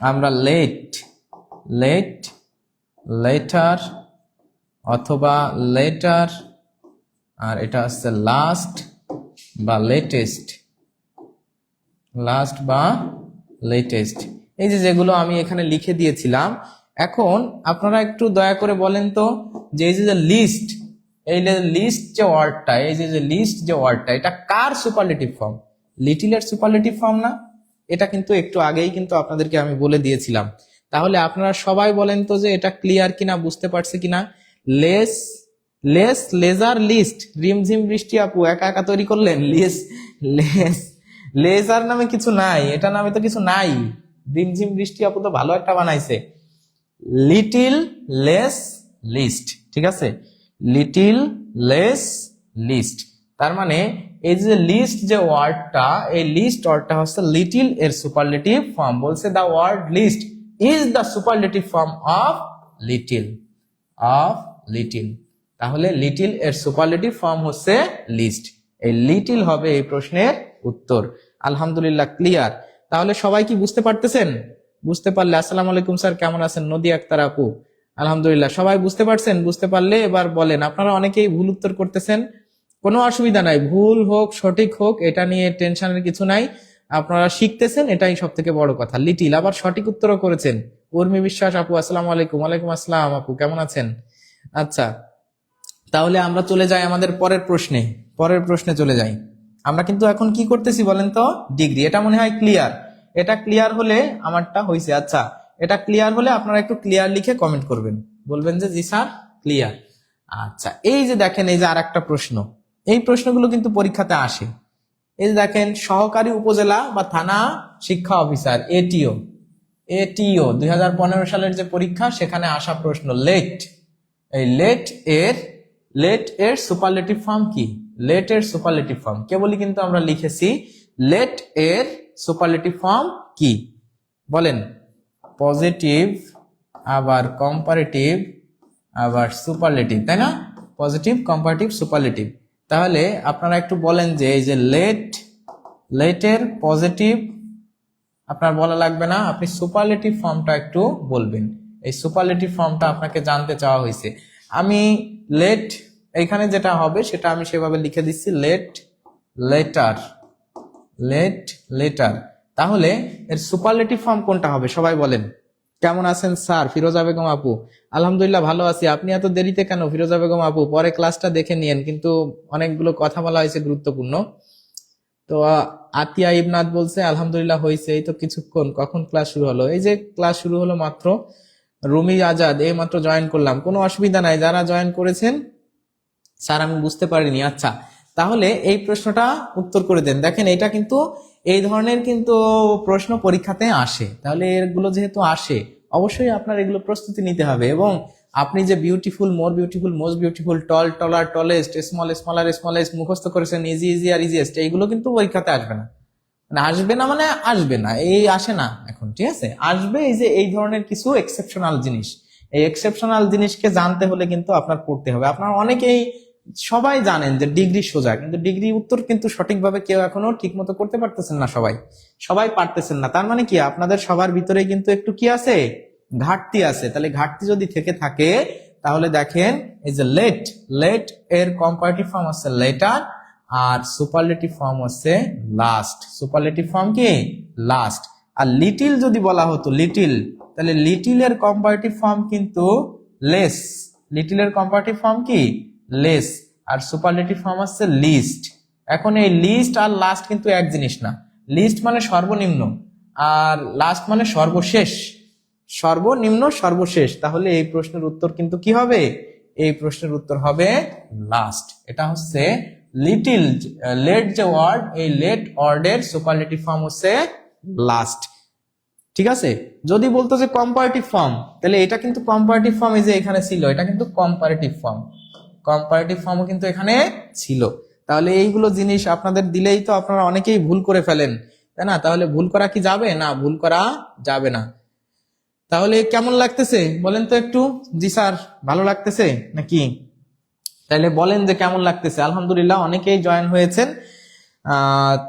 আমরা লেট, লেট, লেটার অথবা লেটার, আর এটা হচ্ছে লাস্ট বা লেটেস্ট, লাস্ট বা লেটেস্ট। এই যে যেগুলো আমি এখানে লিখে দিয়েছিলাম, এখন আপনারা একটু দয়া করে বলেন তো যে এই যে লিস্ট, এই লিস্ট যে ওয়ার্ডটা, এই যে লিস্ট যে ওয়ার্ডটা, এটা কার সুপারলেটিভ ফর্ম? লিটিলের সুপারলেটিভ ফর্ম না? এটা কিন্তু একটু আগেই কিন্তু আপনাদেরকে আমি বলে দিয়েছিলাম। তাহলে আপনারা সবাই বলেন তো যে এটা ক্লিয়ার কিনা, বুঝতে পারছে কিনা। Less, less, lesser, least. Rimjhim Brishti আপু একা একা তৈরি করলেন লেস, লেস, লেজার নামে কিছু নাই, এটা নামে তো কিছু নাই। রিমঝিম বৃষ্টি আপু তো ভালো একটা বানাইছে। লিটিল, লেস, লিস্ট, ঠিক আছে? Little, less, least. তার মানে এই যে লিস্ট যে ওয়ার্ডটা, এই লিস্ট ওয়ার্ডটা হচ্ছে লিটিল এর সুপারলেটিভ ফর্ম। বলছে the word least is the superlative form of little, of little. তাহলে লিটিল এর সুপারলেটিভ ফর্ম হচ্ছে লিস্ট। এই লিটিল হবে এই প্রশ্নের উত্তর। আলহামদুলিল্লাহ ক্লিয়ার। তাহলে সবাই কি বুঝতে পারতেছেন? বুঝতে পারলে আসসালামু আলাইকুম স্যার কেমন আছেন? নদী আক্তার আপু আলহামদুলিল্লাহ। সবাই বুঝতে পারছেন? বুঝতে পারলে এবার বলেন। আপনারা অনেকেই ভুল উত্তর করতেছেন, কোনো অসুবিধা নাই, ভুল হোক সঠিক হোক এটা নিয়ে টেনশনের কিছু নাই। আপনারা শিখতেছেন, এটাই সব থেকে বড় কথা। লিটিল আবার সঠিক উত্তরও করেছেন। উর্মি বিশ্বাস আপু, আসসালামু আলাইকুম। ওয়ালাইকুম আসসালাম আপু, কেমন আছেন? আচ্ছা, তাহলে আমরা চলে যাই আমাদের পরের প্রশ্নে চলে যাই। আমরা কিন্তু এখন কি করতেছি বলেন তো? ডিগ্রি। এটা মনে হয় ক্লিয়ার। এটা ক্লিয়ার হলে আমারটা হয়েছে। আচ্ছা, এটা ক্লিয়ার হলে আপনারা একটু ক্লিয়ার লিখে কমেন্ট করবেন, বলবেন যে জি স্যার ক্লিয়ার। আচ্ছা, এই যে দেখেন, এই যে আর একটা প্রশ্ন, এই প্রশ্নগুলো কিন্তু পরীক্ষাতে আসে। এই যে দেখেন, সহকারী উপজেলা বা থানা শিক্ষা অফিসার, এটিও 2015 সালের যে পরীক্ষা, সেখানে আসা প্রশ্ন। এই লেট এর সুপারলেটিভ ফর্ম কি? লেট এর সুপারলেটিভ ফর্ম কেবলই কিন্তু আমরা লিখেছি। লেট এর সুপারলেটিভ ফর্ম কি বলেন? পজিটিভ, আবার কম্পারেটিভ, আবার সুপারলেটিভ, তাই না? Positive, comparative, superlative. তাহলে আপনারা একটু বলেন যে এই যে লেটের পজিটিভ আপনার বলা লাগবে না, আপনি সুপারলেটিভ ফর্মটা একটু বলবেন। এই সুপারলেটিভ ফর্মটা আপনাকে জানতে চাওয়া হয়েছে। আমি লেট, এখানে যেটা হবে সেটা আমি সেভাবে লিখে দিচ্ছি, লেটার। তাহলে এর সুপারলেটিভ ফর্ম কোনটা হবে সবাই বলেন। কেমন আছেন স্যার? ফিরোজা বেগম আপু, আলহামদুলিল্লাহ ভালো আছি। আপনি এত দেরিতে কেন ফিরোজা বেগম আপু? পরে ক্লাসটা দেখে নিয়েন, কিন্তু অনেকগুলো কথা বলা হয়েছে গুরুত্বপূর্ণ। তো আতিয়া ইবনাথ বলছে আলহামদুলিল্লাহ হয়েছে, এই তো কিছুক্ষণ। কখন ক্লাস শুরু হলো? এই যে ক্লাস শুরু হলো মাত্র। রুমি আজাদ, এই মাত্র জয়েন করলাম। কোনো অসুবিধা নাই, যারা জয়েন করেছেন স্যার আমি বুঝতে পারিনি। আচ্ছা, তাহলে এই প্রশ্নটা উত্তর করে দেন। দেখেন, এটা কিন্তু এই ধরনের কিন্তু প্রশ্ন পরীক্ষাতে আসে। তাহলে এগুলো যেহেতু আসে, অবশ্যই আপনার এগুলো প্রস্তুতি নিতে হবে। এবং আপনি যে beautiful, more beautiful, most beautiful, tall, taller, tallest, small, smaller, smallest মুখস্থ করেছেন, ইজি, ইজি আর ইজিয়েস্ট, এইগুলো কিন্তু পরীক্ষাতে আসবে না। মানে আসবে না, এই আসে না এখন, ঠিক আছে? আসবে এই যে এই ধরনের কিছু এক্সেপশনাল জিনিস। এই এক্সেপশনাল জিনিসকে জানতে হলে কিন্তু আপনার পড়তে হবে। আপনার অনেকেই সবাই জানেন যে ডিগ্রি সোজা, কিন্তু ডিগ্রি উত্তর কিন্তু সঠিকভাবে কেউ এখনো ঠিক মতো করতে পারতেছেন না। সবাই পারতেছেন না। তার মানে কি, আপনাদের সবার ভিতরে কিন্তু একটু কি আছে? ঘাটতি আছে। তাহলে ঘাটতি যদি থেকে থাকে, তাহলে দেখেন এই যে লেট এর কম্পারেটিভ ফর্ম হচ্ছে লেটার, আর সুপারলেটিভ ফর্ম হচ্ছে লাস্ট। সুপারলেটিভ ফর্ম কি? লাস্ট। আর লিটিল যদি বলা হতো তাহলে লিটিলের কম্পারেটিভ ফর্ম কিন্তু লেস। লিটিলের কম্পারেটিভ ফর্ম কি? লেস। আর সুপারলেটিভ ফর্ম হচ্ছে লিস্ট। এখন এই লিস্ট আর লাস্ট কিন্তু এক জিনিস না। লিস্ট মানে সর্বনিম্ন, আর লাস্ট মানে সর্বশেষ। সর্বনিম্ন, সর্বশেষ। তাহলে এই প্রশ্নের উত্তর কিন্তু কি হবে? এই প্রশ্নের উত্তর হবে লাস্ট। এটা হচ্ছে লিটিল। লেট যে ওয়ার্ড, এই লেট ওয়ার্ডের সুপারলেটিভ ফর্ম হচ্ছে লাস্ট। ঠিক আছে? যদি বলতো যে কম্পারেটিভ ফর্ম, তাহলে এটা কিন্তু কম্পারেটিভ ফর্ম, এই যে এখানে ছিল, এটা কিন্তু কম্পারেটিভ ফর্মও কিন্তু এখানে ছিল। তাহলে এইগুলো জিনিস আপনাদের দিলেই তো আপনারা অনেকেই ভুল করে ফেলেন, তাই না? তাহলে ভুল করা কি যাবে? না, ভুল করা যাবে না। তাহলে কেমন লাগতেছে বলেন তো একটু। জি স্যার, ভালো লাগতেছে নাকি? তাহলে বলেন যে কেমন লাগতেছে। আলহামদুলিল্লাহ, অনেকেই জয়েন হয়েছেন।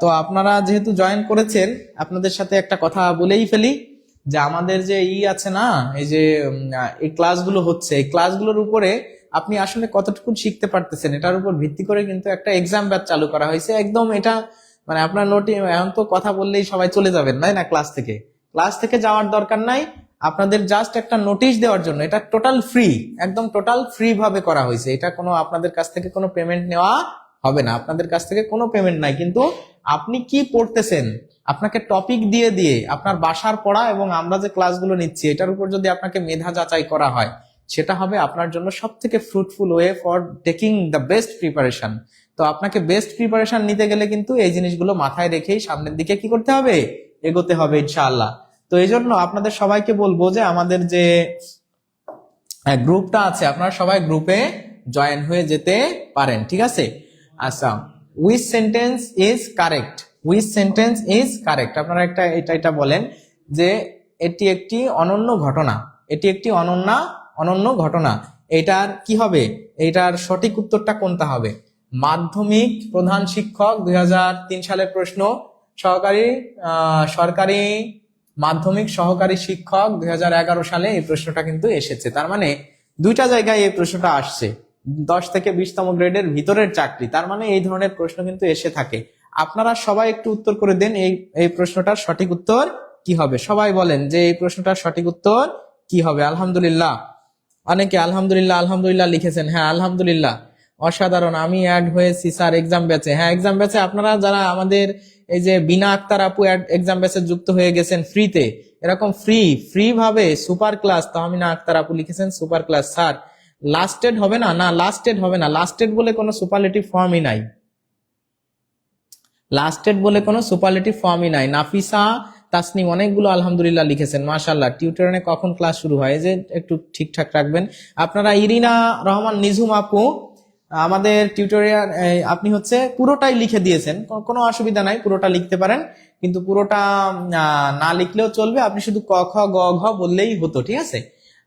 তো আপনারা যেহেতু জয়েন করেছেন, আপনাদের সাথে একটা কথা বলেই ফেলি, যে আমাদের যে আছে না, এই যে এই ক্লাসগুলো হচ্ছে, এই ক্লাসগুলোর উপরে আপনি আসলে কতটুকু শিখতে পারতেছেন, এটার উপর ভিত্তি করে কিন্তু একটা এক্সাম ব্যাচ চালু করা হয়েছে। একদম এটা মানে আপনার এখন তো কথা বললেই সবাই চলে যাবেন, তাই না? ক্লাস থেকে যাওয়ার দরকার নাই। আপনাদের জাস্ট একটা নোটিশ দেওয়ার জন্য, এটা টোটাল ফ্রি, একদম টোটাল ফ্রি ভাবে করা হয়েছে। এটা কোনো আপনাদের কাছ থেকে কোনো পেমেন্ট নেওয়া হবে না। আপনাদের কাছ থেকে কোনো পেমেন্ট নাই। কিন্তু আপনি কি পড়তেছেন, আপনাকে টপিক দিয়ে দিয়ে আপনার বাসার পড়া এবং আমরা যে ক্লাসগুলো নিচ্ছি, এটার উপর যদি আপনাকে মেধা যাচাই করা হয়, সেটা হবে আপনার জন্য সব থেকে fruitful way for taking the best preparation. তো আপনাকে বেস্ট প্রিপারেশন নিতে গেলে কিন্তু এই জিনিসগুলো মাথায় রেখেই সামনের দিকে কি করতে হবে? এগোতে হবে ইনশাআল্লাহ। তো এই জন্য আপনাদের সবাইকে বলবো যে আমাদের যে গ্রুপটা আছে, আপনারা সবাই গ্রুপে জয়েন হয়ে যেতে পারেন, ঠিক আছে? আচ্ছা, উইচ সেন্টেন্স ইজ কারেক্ট, আপনারা এটা বলেন যে এটি একটি অনন্য ঘটনা। এটার কি হবে? এটার সঠিক উত্তরটা কোনটা হবে? মাধ্যমিক প্রধান শিক্ষক 2003 সালের প্রশ্ন, সরকারি মাধ্যমিক সহকারী শিক্ষক 2011 সালে এই প্রশ্নটা কিন্তু এসেছে। তার মানে দুইটা জায়গায় এই প্রশ্নটা আসছে। 10 থেকে 20তম গ্রেডের ভিতরের চাকরি, তার মানে এই ধরনের প্রশ্ন কিন্তু এসে থাকে। আপনারা সবাই একটু উত্তর করে দেন, এই প্রশ্নটার সঠিক উত্তর কি হবে? সবাই বলেন যে এই প্রশ্নটার সঠিক উত্তর কি হবে। আলহামদুলিল্লাহ, অনেকে আলহামদুলিল্লাহ আলহামদুলিল্লাহ লিখেছেন। হ্যাঁ আলহামদুলিল্লাহ, অসাধারণ, আমি অ্যাড হয়েছি স্যার এক্সাম ব্যাচে। হ্যাঁ এক্সাম ব্যাচে আপনারা যারা আমাদের এই যে বিনা আক্তার আপু এক্সাম ব্যাচে যুক্ত হয়ে গেছেন ফ্রিতে, এরকম ফ্রি ভাবে সুপার ক্লাস, তাহমিনা আক্তার আপু লিখেছেন সুপার ক্লাস। স্যার লাস্টেড হবে না? না লাস্টেড হবে না, লাস্টেড বলে কোনো সুপারলেটিভ ফর্মই নাই, লাস্টেড বলে কোনো সুপারলেটিভ ফর্মই নাই। নাফিসা তাসনিম অনেকগুলো আলহামদুলিল্লাহ লিখেছেন, মাশাআল্লাহ। টিউটরিয়ালে কখন ক্লাস শুরু হয় এই যে একটু ঠিকঠাক রাখবেন আপনারা। ইরিনা রহমান নিঝুম আপু আমাদের টিউটোরিয়াল আপনি হচ্ছে পুরোটাই লিখে দিয়েছেন, কোনো অসুবিধা নাই, পুরোটা লিখতে পারেন, কিন্তু পুরোটা না লিখলেও চলবে, আপনি শুধু ক খ গ ঘ বললেই হতো, ঠিক আছে।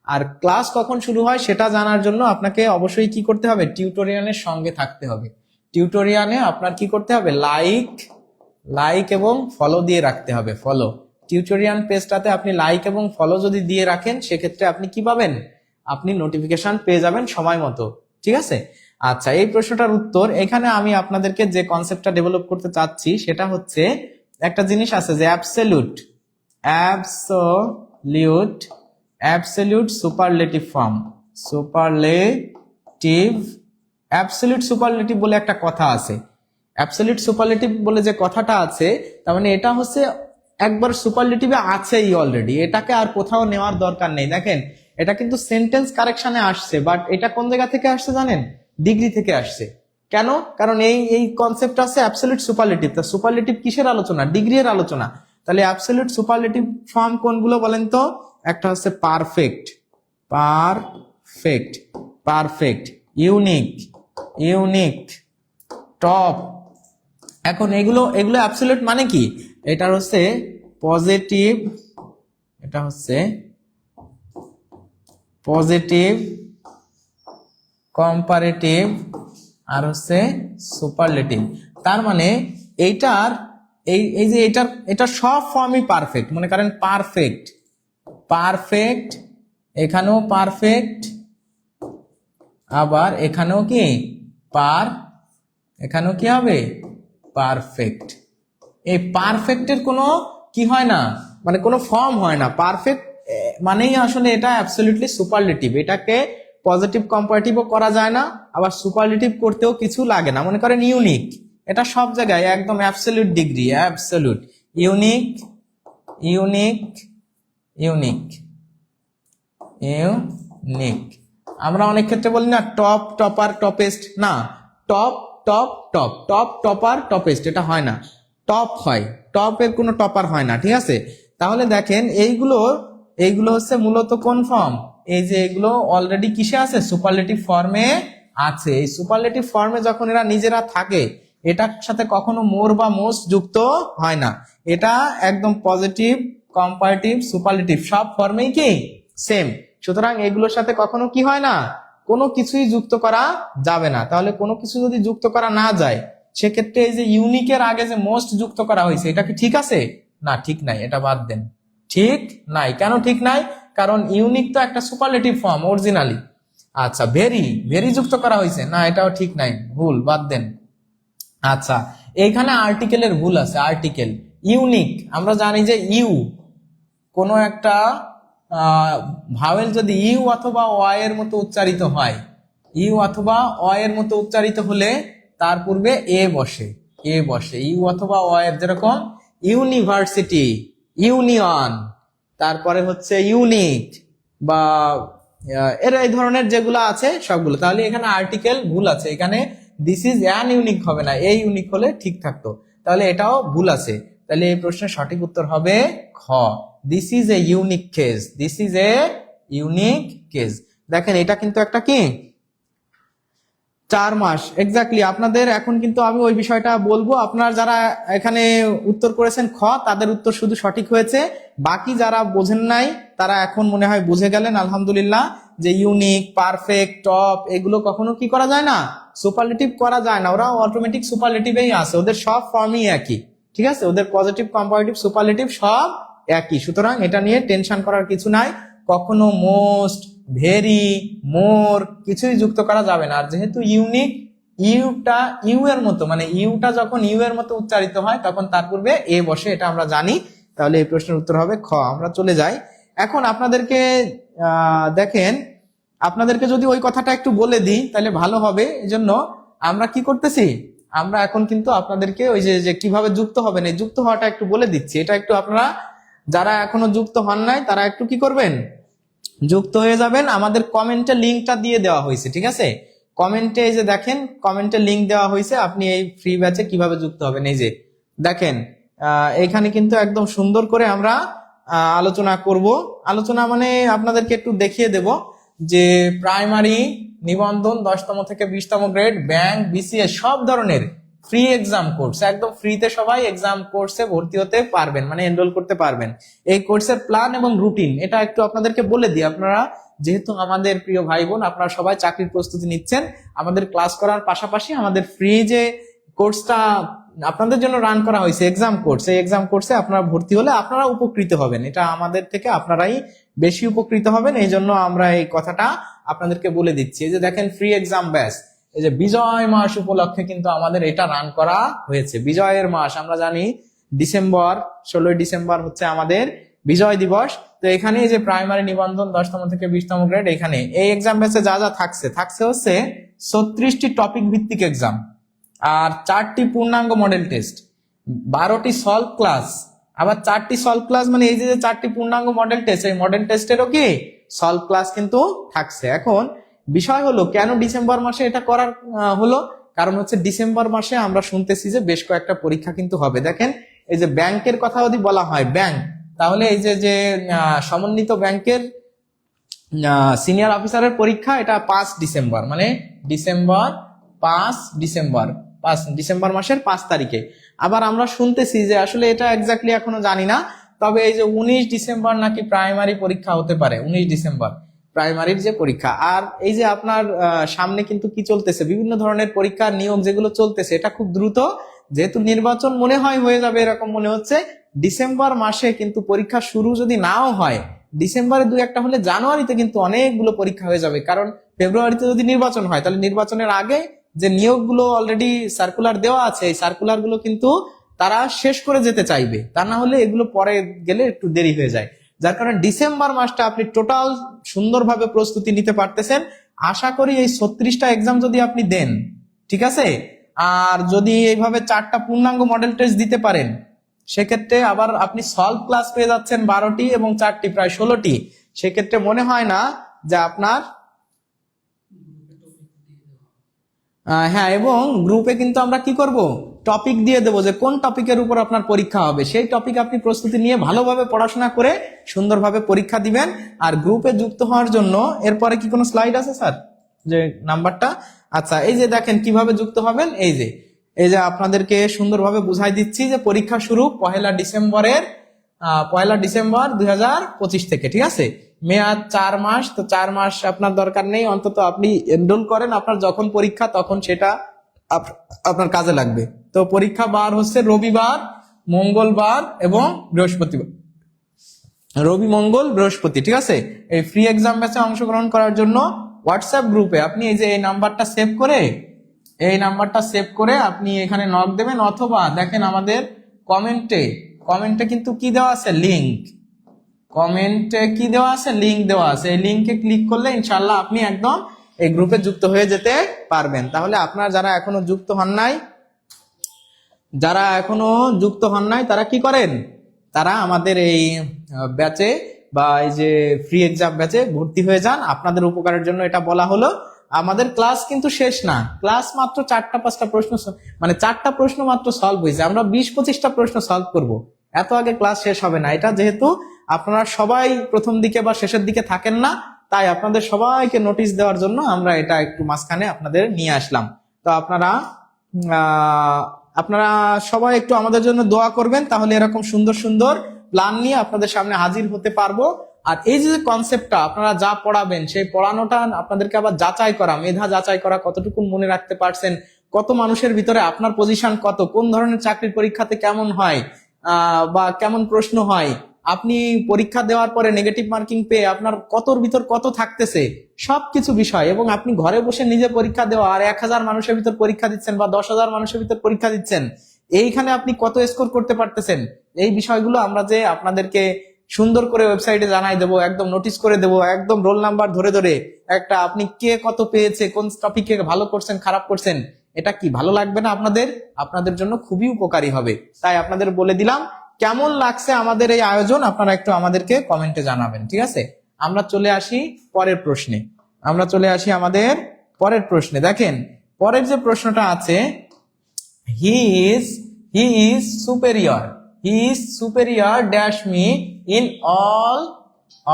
আর ক্লাস কখন শুরু হয় সেটা জানার জন্য আপনাকে অবশ্যই কি করতে হবে? টিউটোরিয়ালের সঙ্গে থাকতে হবে। টিউটোরিয়ালে আপনার কি করতে হবে? লাইক এবং ফলো দিয়ে রাখতে হবে, ফলো। টিউটোরিয়াল পেজটাতে আপনি লাইক এবং ফলো যদি দিয়ে রাখেন সেক্ষেত্রে আপনি কি পাবেন? আপনি নোটিফিকেশন পেয়ে যাবেন সময় মতো, ঠিক আছে। আচ্ছা, এই প্রশ্নটার উত্তর, এখানে আমি আপনাদেরকে যে কনসেপ্টটা ডেভেলপ করতে চাচ্ছি সেটা হচ্ছে, একটা জিনিস আছে যে absolute superlative form, absolute superlative বলে একটা কথা আছে। অ্যাবসলিউট সুপারলেটিভ বলে যে কথাটা আছে, তার মানে এটা হচ্ছে একবার সুপারলেটিভে আছেই অলরেডি, এটাকে আর কোথাও নেওয়ার দরকার নেই। দেখেন এটা কিন্তু সেন্টেন্স কারেকশনে আসছে, বাট এটা কোন জায়গা থেকে আসছে জানেন? ডিগ্রি থেকে আসছে। কেন? কারণ এই কনসেপ্ট আছে অ্যাবসলিউট সুপারলেটিভ। তা সুপারলেটিভ কিসের আলোচনা? ডিগ্রি এর আলোচনা। তাহলে অ্যাবসলিউট সুপারলেটিভ ফর্ম কোনগুলো বলেন তো? একটা হচ্ছে পারফেক্ট, ইউনিক, টপ। এখন এগুলো অ্যাবসলিউট মানে কি? এটা হচ্ছে পজিটিভ, কম্পারেটিভ, আর হচ্ছে সুপারলেটিভ। তার মানে এইটার এই যে এটার সব ফর্মই পারফেক্ট। মনে করেন পারফেক্ট, এখানেও পারফেক্ট, আবার এখানেও কি হবে? পারফেক্ট। এই পারফেক্টের কোনো কি হয় না, মানে কোনো ফর্ম হয় না। পারফেক্ট মানেই আসলে এটা অ্যাবসলিউটলি সুপারলেটিভ। এটাকে পজিটিভ কম্পারেটিভও করা যায় না, আবার সুপারলেটিভ করতেও কিছু লাগে না। মনে করেন ইউনিক, এটা সব জায়গায় একদম অ্যাবসলিউট ডিগ্রি, অ্যাবসলিউট। ইউনিক। আমরা অনেক ক্ষেত্রে বলি না টপার, টপেস্ট, না, টপার, টপেস্ট, এটা হয় না। টপ হয়, টপের কোনো টপার হয় না, ঠিক আছে। তাহলে দেখেন এইগুলো হচ্ছে মূলত কোন ফর্ম? এই যে এগুলো অলরেডি কিসে আছে? সুপারলেটিভ ফর্মে আছে। এই সুপারলেটিভ ফর্মে যখন এরা নিজেরা থাকে, এটার সাথে কখনো মোর বা মোস্ট যুক্ত হয় না। এটা একদম পজিটিভ, কম্পারেটিভ, সুপারলেটিভ সব ফর্মেই কি সেম। সুতরাং এগুলোর সাথে কখনো কি হয় না? কোনো কিছুই যুক্ত করা যাবে না। তাহলে কোনো কিছু যদি যুক্ত করা না যায়, সেক্ষেত্রে এই যে ইউনিকের আগে যে মোস্ট যুক্ত করা হয়েছে, এটা কি ঠিক আছে? না, ঠিক নাই, এটা বাদ দেন। ঠিক নাই, কেন ঠিক নাই? কারণ ইউনিক তো একটা সুপারলেটিভ ফর্ম অরিজিনালি। আচ্ছা, ভেরি যুক্ত করা হয়েছে, না, এটাও ঠিক নাই, ভুল, বাদ দেন। আচ্ছা, এইখানে আর্টিকেলের ভুল আছে। আর্টিকেল ইউনিক, আমরা জানি যে কোনো একটা ভাওয়েল যদি ইউ অথবা অ এর মতো উচ্চারিত হয়, ইউ অথবা অ এর মতো উচ্চারিত হলে তার পূর্বে এ বসে। ইউ অথবা অ এর, যেরকম ইউনিভার্সিটি, ইউনিয়ন, তারপরে হচ্ছে ইউনিক, বা এর এই ধরনের যেগুলো আছে সবগুলো। তাহলে এখানে আর্টিকেল ভুল আছে, এখানে দিস ইজ অ্যান ইউনিক হবে না, এই ইউনিক হলে ঠিক থাকতো। তাহলে এটাও ভুল আছে। তাহলে এই প্রশ্নের সঠিক উত্তর হবে খ, this is a unique case. দেখেন এটা কিন্তু একটা কি 4 মাস এক্স্যাক্টলি। আপনাদের এখন কিন্তু আমি ওই বিষয়টা বলবো। আপনারা যারা এখানে উত্তর করেছেন খ, তাদের উত্তর শুধু সঠিক হয়েছে। বাকি যারা বোঝেন নাই তারা এখন মনে হয় বুঝে গেলেন আলহামদুলিল্লাহ, যে ইউনিক, পারফেক্ট, টপ এগুলো কখনো কি করা যায় না? সুপারলেটিভ করা যায় না। ওরা অটোমেটিক সুপারলেটিভেই আছে, ওদের সব ফর্মই একই, ঠিক আছে। ওদের পজিটিভ, কম্পারেটিভ, সুপারলেটিভ সব একই। সুতরাং এটা নিয়ে টেনশন করার কিছু নাই। কখনো মোস্ট, ভেরি, মোর কিছুই যুক্ত করা যাবে না। আর যেহেতু ইউনিক, ইউটা ইউ এর মতো, মানে ইউটা যখন ইউ এর মতো উচ্চারিত হয় তখন তার পূর্বে এ বসে, এটা আমরা জানি। তাহলে এই প্রশ্নের উত্তর হবে খ। আমরা চলে যাই এখন আপনাদেরকে। দেখেন, আপনাদেরকে যদি ওই কথাটা একটু বলে দিই তাহলে ভালো হবে। এই জন্য আমরা কি করতেছি, আমরা এখন কিন্তু আপনাদেরকে ওই যে কিভাবে যুক্ত হবেন, এই যুক্ত হওয়াটা একটু বলে দিচ্ছি। এটা একটু আপনারা যারা এখনো যুক্ত হন নাই তারা একটু কি করবেন, যুক্ত হয়ে যাবেন। আমাদের কমেন্টে লিঙ্কটা দিয়ে দেওয়া হয়েছে, ঠিক আছে? কমেন্টে এই যে দেখেন, কমেন্টে লিঙ্ক দেওয়া হয়েছে, আপনি এই ফ্রি ব্যাচে কিভাবে যুক্ত হবেন। এই যে দেখেন, এখানে কিন্তু একদম সুন্দর করে আমরা আলোচনা করব। আলোচনা মানে আপনাদেরকে একটু দেখিয়ে দেব যে প্রাইমারি, নিবন্ধন 10তম থেকে 20তম গ্রেড, ব্যাংক, বিসিএস সব ধরনের ফ্রি এক্সাম কোর্স, একদম ফ্রিতে সবাই এক্সাম কোর্সে ভর্তি হতে পারবেন, মানে এনরোল করতে পারবেন। এই কোর্সের প্ল্যান এবং রুটিন এটা একটু আপনাদেরকে বলে দিই। আপনারা যেহেতু আমাদের প্রিয় ভাই বোন, আপনারা সবাই চাকরির প্রস্তুতি নিচ্ছেন, আমাদের ক্লাস করার পাশাপাশি আমাদের ফ্রি যে কোর্সটা আপনাদের জন্য রান করা হয়েছে এক্সাম কোর্স, এই এক্সাম কোর্সে আপনারা ভর্তি হলে আপনারা উপকৃত হবেন। এটা আমাদের থেকে আপনারাই বেশি উপকৃত হবেন, এই জন্য আমরা এই কথাটা আপনাদেরকে বলে দিচ্ছি। এই যে দেখেন, ফ্রি এক্সাম ব্যাচ, এই যে বিজয় মাস উপলক্ষে কিন্তু আমাদের এটা রান করা হয়েছে। বিজয়ের মাস আমরা জানি ডিসেম্বর, 16ই ডিসেম্বর হচ্ছে আমাদের বিজয় দিবস। তো এখানে যে প্রাইমারি, নিবন্ধন 10তম থেকে 20তম গ্রেড, এখানে এই এক্সাম ব্যাচে যা যা থাকছে হচ্ছে 36টি টপিক ভিত্তিক এক্সাম, আর 4টি পূর্ণাঙ্গ মডেল টেস্ট, 12টি সলভ ক্লাস, আবার 4টি সলভ ক্লাস, মানে এই যে 4টি পূর্ণাঙ্গ মডেল টেস্ট, এই মডেল টেস্টেরও কি সলভ ক্লাস কিন্তু থাকছে। এখন বিষয় হলো কেন ডিসেম্বর মাসে এটা করার হলো, কারণ হচ্ছে ডিসেম্বর মাসে আমরা শুনতেছি যে বেশ কয়েকটা পরীক্ষা কিন্তু হবে। দেখেন, এই যে ব্যাংকের কথা যদি বলা হয়, ব্যাংক, তাহলে এই যে সমন্বিত ব্যাংকের সিনিয়র অফিসারের পরীক্ষা, এটা 5 ডিসেম্বর, মানে ডিসেম্বর 5 ডিসেম্বর মাসের 5 তারিখে। আবার আমরা শুনতেছি যে আসলে এটা এক্স্যাক্টলি এখনো জানি না, তবে এই যে 19 ডিসেম্বর নাকি প্রাইমারি পরীক্ষা হতে পারে, 19 ডিসেম্বর প্রাইমারির যে পরীক্ষা। আর এই যে আপনার সামনে কিন্তু কি চলতেছে, বিভিন্ন ধরনের পরীক্ষার নিয়োগ যেগুলো চলতেছে, এটা খুব দ্রুত, যেহেতু নির্বাচন মনে হয় হয়ে যাবে এরকম মনে হচ্ছে, ডিসেম্বর মাসে কিন্তু পরীক্ষা শুরু যদি নাও হয়, ডিসেম্বরে 2-1টা হলে জানুয়ারিতে কিন্তু অনেকগুলো পরীক্ষা হয়ে যাবে। কারণ ফেব্রুয়ারিতে যদি নির্বাচন হয়, তাহলে নির্বাচনের আগে যে নিয়োগগুলো অলরেডি সার্কুলার দেওয়া আছে, এই সার্কুলার গুলো কিন্তু তারা শেষ করে যেতে চাইবে, তা না হলে এগুলো পরে গেলে একটু দেরি হয়ে যায়। যার কারণে ডিসেম্বর মাসটা আপনি টোটাল সুন্দরভাবে প্রস্তুতি নিতে পারতেছেন। আশা করি এই 36টা এক্সাম যদি আপনি দেন, ঠিক আছে, আর যদি এইভাবে 4টা পূর্ণাঙ্গ মডেল টেস্ট দিতে পারেন, সেক্ষেত্রে আবার আপনি সলভ ক্লাস পেয়ে যাচ্ছেন 12টি এবং 4টি, প্রায় 16টি। সেক্ষেত্রে মনে হয় না যে আপনার হ্যাঁ, এবং গ্রুপে কিন্তু আমরা কি করব, টপিক দিয়ে দেবো যে কোন টপিকের উপর আপনার পরীক্ষা হবে, সেই টপিক আপনি প্রস্তুতি নিয়ে ভালোভাবে পড়াশোনা করে সুন্দরভাবে পরীক্ষা দিবেন। আর গ্রুপে যুক্ত হওয়ার জন্য এরপরে কি কোনো স্লাইড আছে স্যার, যে নাম্বারটা? আচ্ছা, এই যে দেখেন কিভাবে যুক্ত হবেন। এই যে আপনাদেরকে সুন্দরভাবে বুঝাই দিচ্ছি যে পরীক্ষা শুরু 1 ডিসেম্বর 2025 থেকে, ঠিক আছে? মেয়াদ 4 মাস। তো 4 মাস আপনার দরকার নেই, অন্তত আপনি এনরোল করেন, আপনার যখন পরীক্ষা তখন সেটা আপনার কাজে লাগবে। তো পরীক্ষা বার হচ্ছে রবিবার, মঙ্গলবার এবং বৃহস্পতিবার, রবি, মঙ্গল, বৃহস্পতি, ঠিক আছে? এই ফ্রি এক্সাম ব্যাচে অংশগ্রহণ করার জন্য হোয়াটসঅ্যাপ গ্রুপে আপনি এই যে এই নাম্বারটা সেভ করে আপনি এখানে নক দেবেন, অথবা দেখেন আমাদের কমেন্টে কিন্তু কি দেওয়া আছে, লিংক দেওয়া আছে। এই লিংকে ক্লিক করলে ইনশাআল্লাহ আপনি একদম এই গ্রুপে যুক্ত হয়ে যেতে পারবেন। তাহলে আপনারা যারা এখনো যুক্ত হন নাই তারা কি করেন, তারা আমাদের এই ব্যাচে বা এই যে ফ্রি এক্সাম ব্যাচে ভর্তি হয়ে যান। আপনাদের উপকারের জন্য এটা বলা হলো। আমাদের ক্লাস কিন্তু শেষ না, ক্লাস মাত্র 4-5টা প্রশ্ন, মানে 4টা প্রশ্ন মাত্র সলভ হয়েছে। আমরা 20-25টা প্রশ্ন সলভ করব, এত আগে ক্লাস শেষ হবে না। এটা যেহেতু আপনারা সবাই প্রথম দিকে বা শেষের দিকে থাকেন না, তাই আপনাদের সবাইকে নোটিশ দেওয়ার জন্য আমরা এটা একটু মাঝখানে আপনাদের নিয়ে আসলাম। তো আপনারা সবাই একটু আমাদের জন্য দোয়া করবেন, তাহলে এরকম সুন্দর সুন্দর প্ল্যান নিয়ে আপনাদের সামনে হাজির হতে পারবো। আর এই যে কনসেপ্টটা আপনারা যা পড়াবেন, সেই পড়ানোটা আপনাদেরকে আবার যাচাই করা, মেধা যাচাই করা, কতটুকু মনে রাখতে পারছেন, কত মানুষের ভিতরে আপনার পজিশন কত, কোন ধরনের চাকরির পরীক্ষাতে কেমন হয় বা কেমন প্রশ্ন হয়, আপনি পরীক্ষা দেওয়ার পরে নেগেটিভ মার্কিং পেয়ে আপনার কতর ভিতর কত থাকতেছে সবকিছু বিষয়, এবং আপনি ঘরে বসে নিজে পরীক্ষা দেওয়া আর 1000 মানুষের ভিতর পরীক্ষা দিচ্ছেন বা 10,000 মানুষের ভিতর পরীক্ষা দিচ্ছেন, এইখানে আপনি কত স্কোর করতে পারতেছেন, এই বিষয়গুলো আমরা যে আপনাদেরকে সুন্দর করে ওয়েবসাইটে জানাই দেবো, একদম নোটিশ করে দেবো, একদম রোল নাম্বার ধরে ধরে একটা আপনি কে কত পেয়েছে, কোন টপিকে ভালো করছেন খারাপ করছেন, এটা কি ভালো লাগবে না আপনাদের? আপনাদের জন্য খুবই উপকারী হবে। তাই আপনাদের বলে দিলাম, কেমন লাগছে আমাদের এই আয়োজন আপনারা একটু আমাদেরকে কমেন্টে জানাবেন, ঠিক আছে? আমরা চলে আসি পরের প্রশ্নে। আমাদের পরের প্রশ্নে দেখেন, পরের যে প্রশ্নটা আছে, he is superior dash me in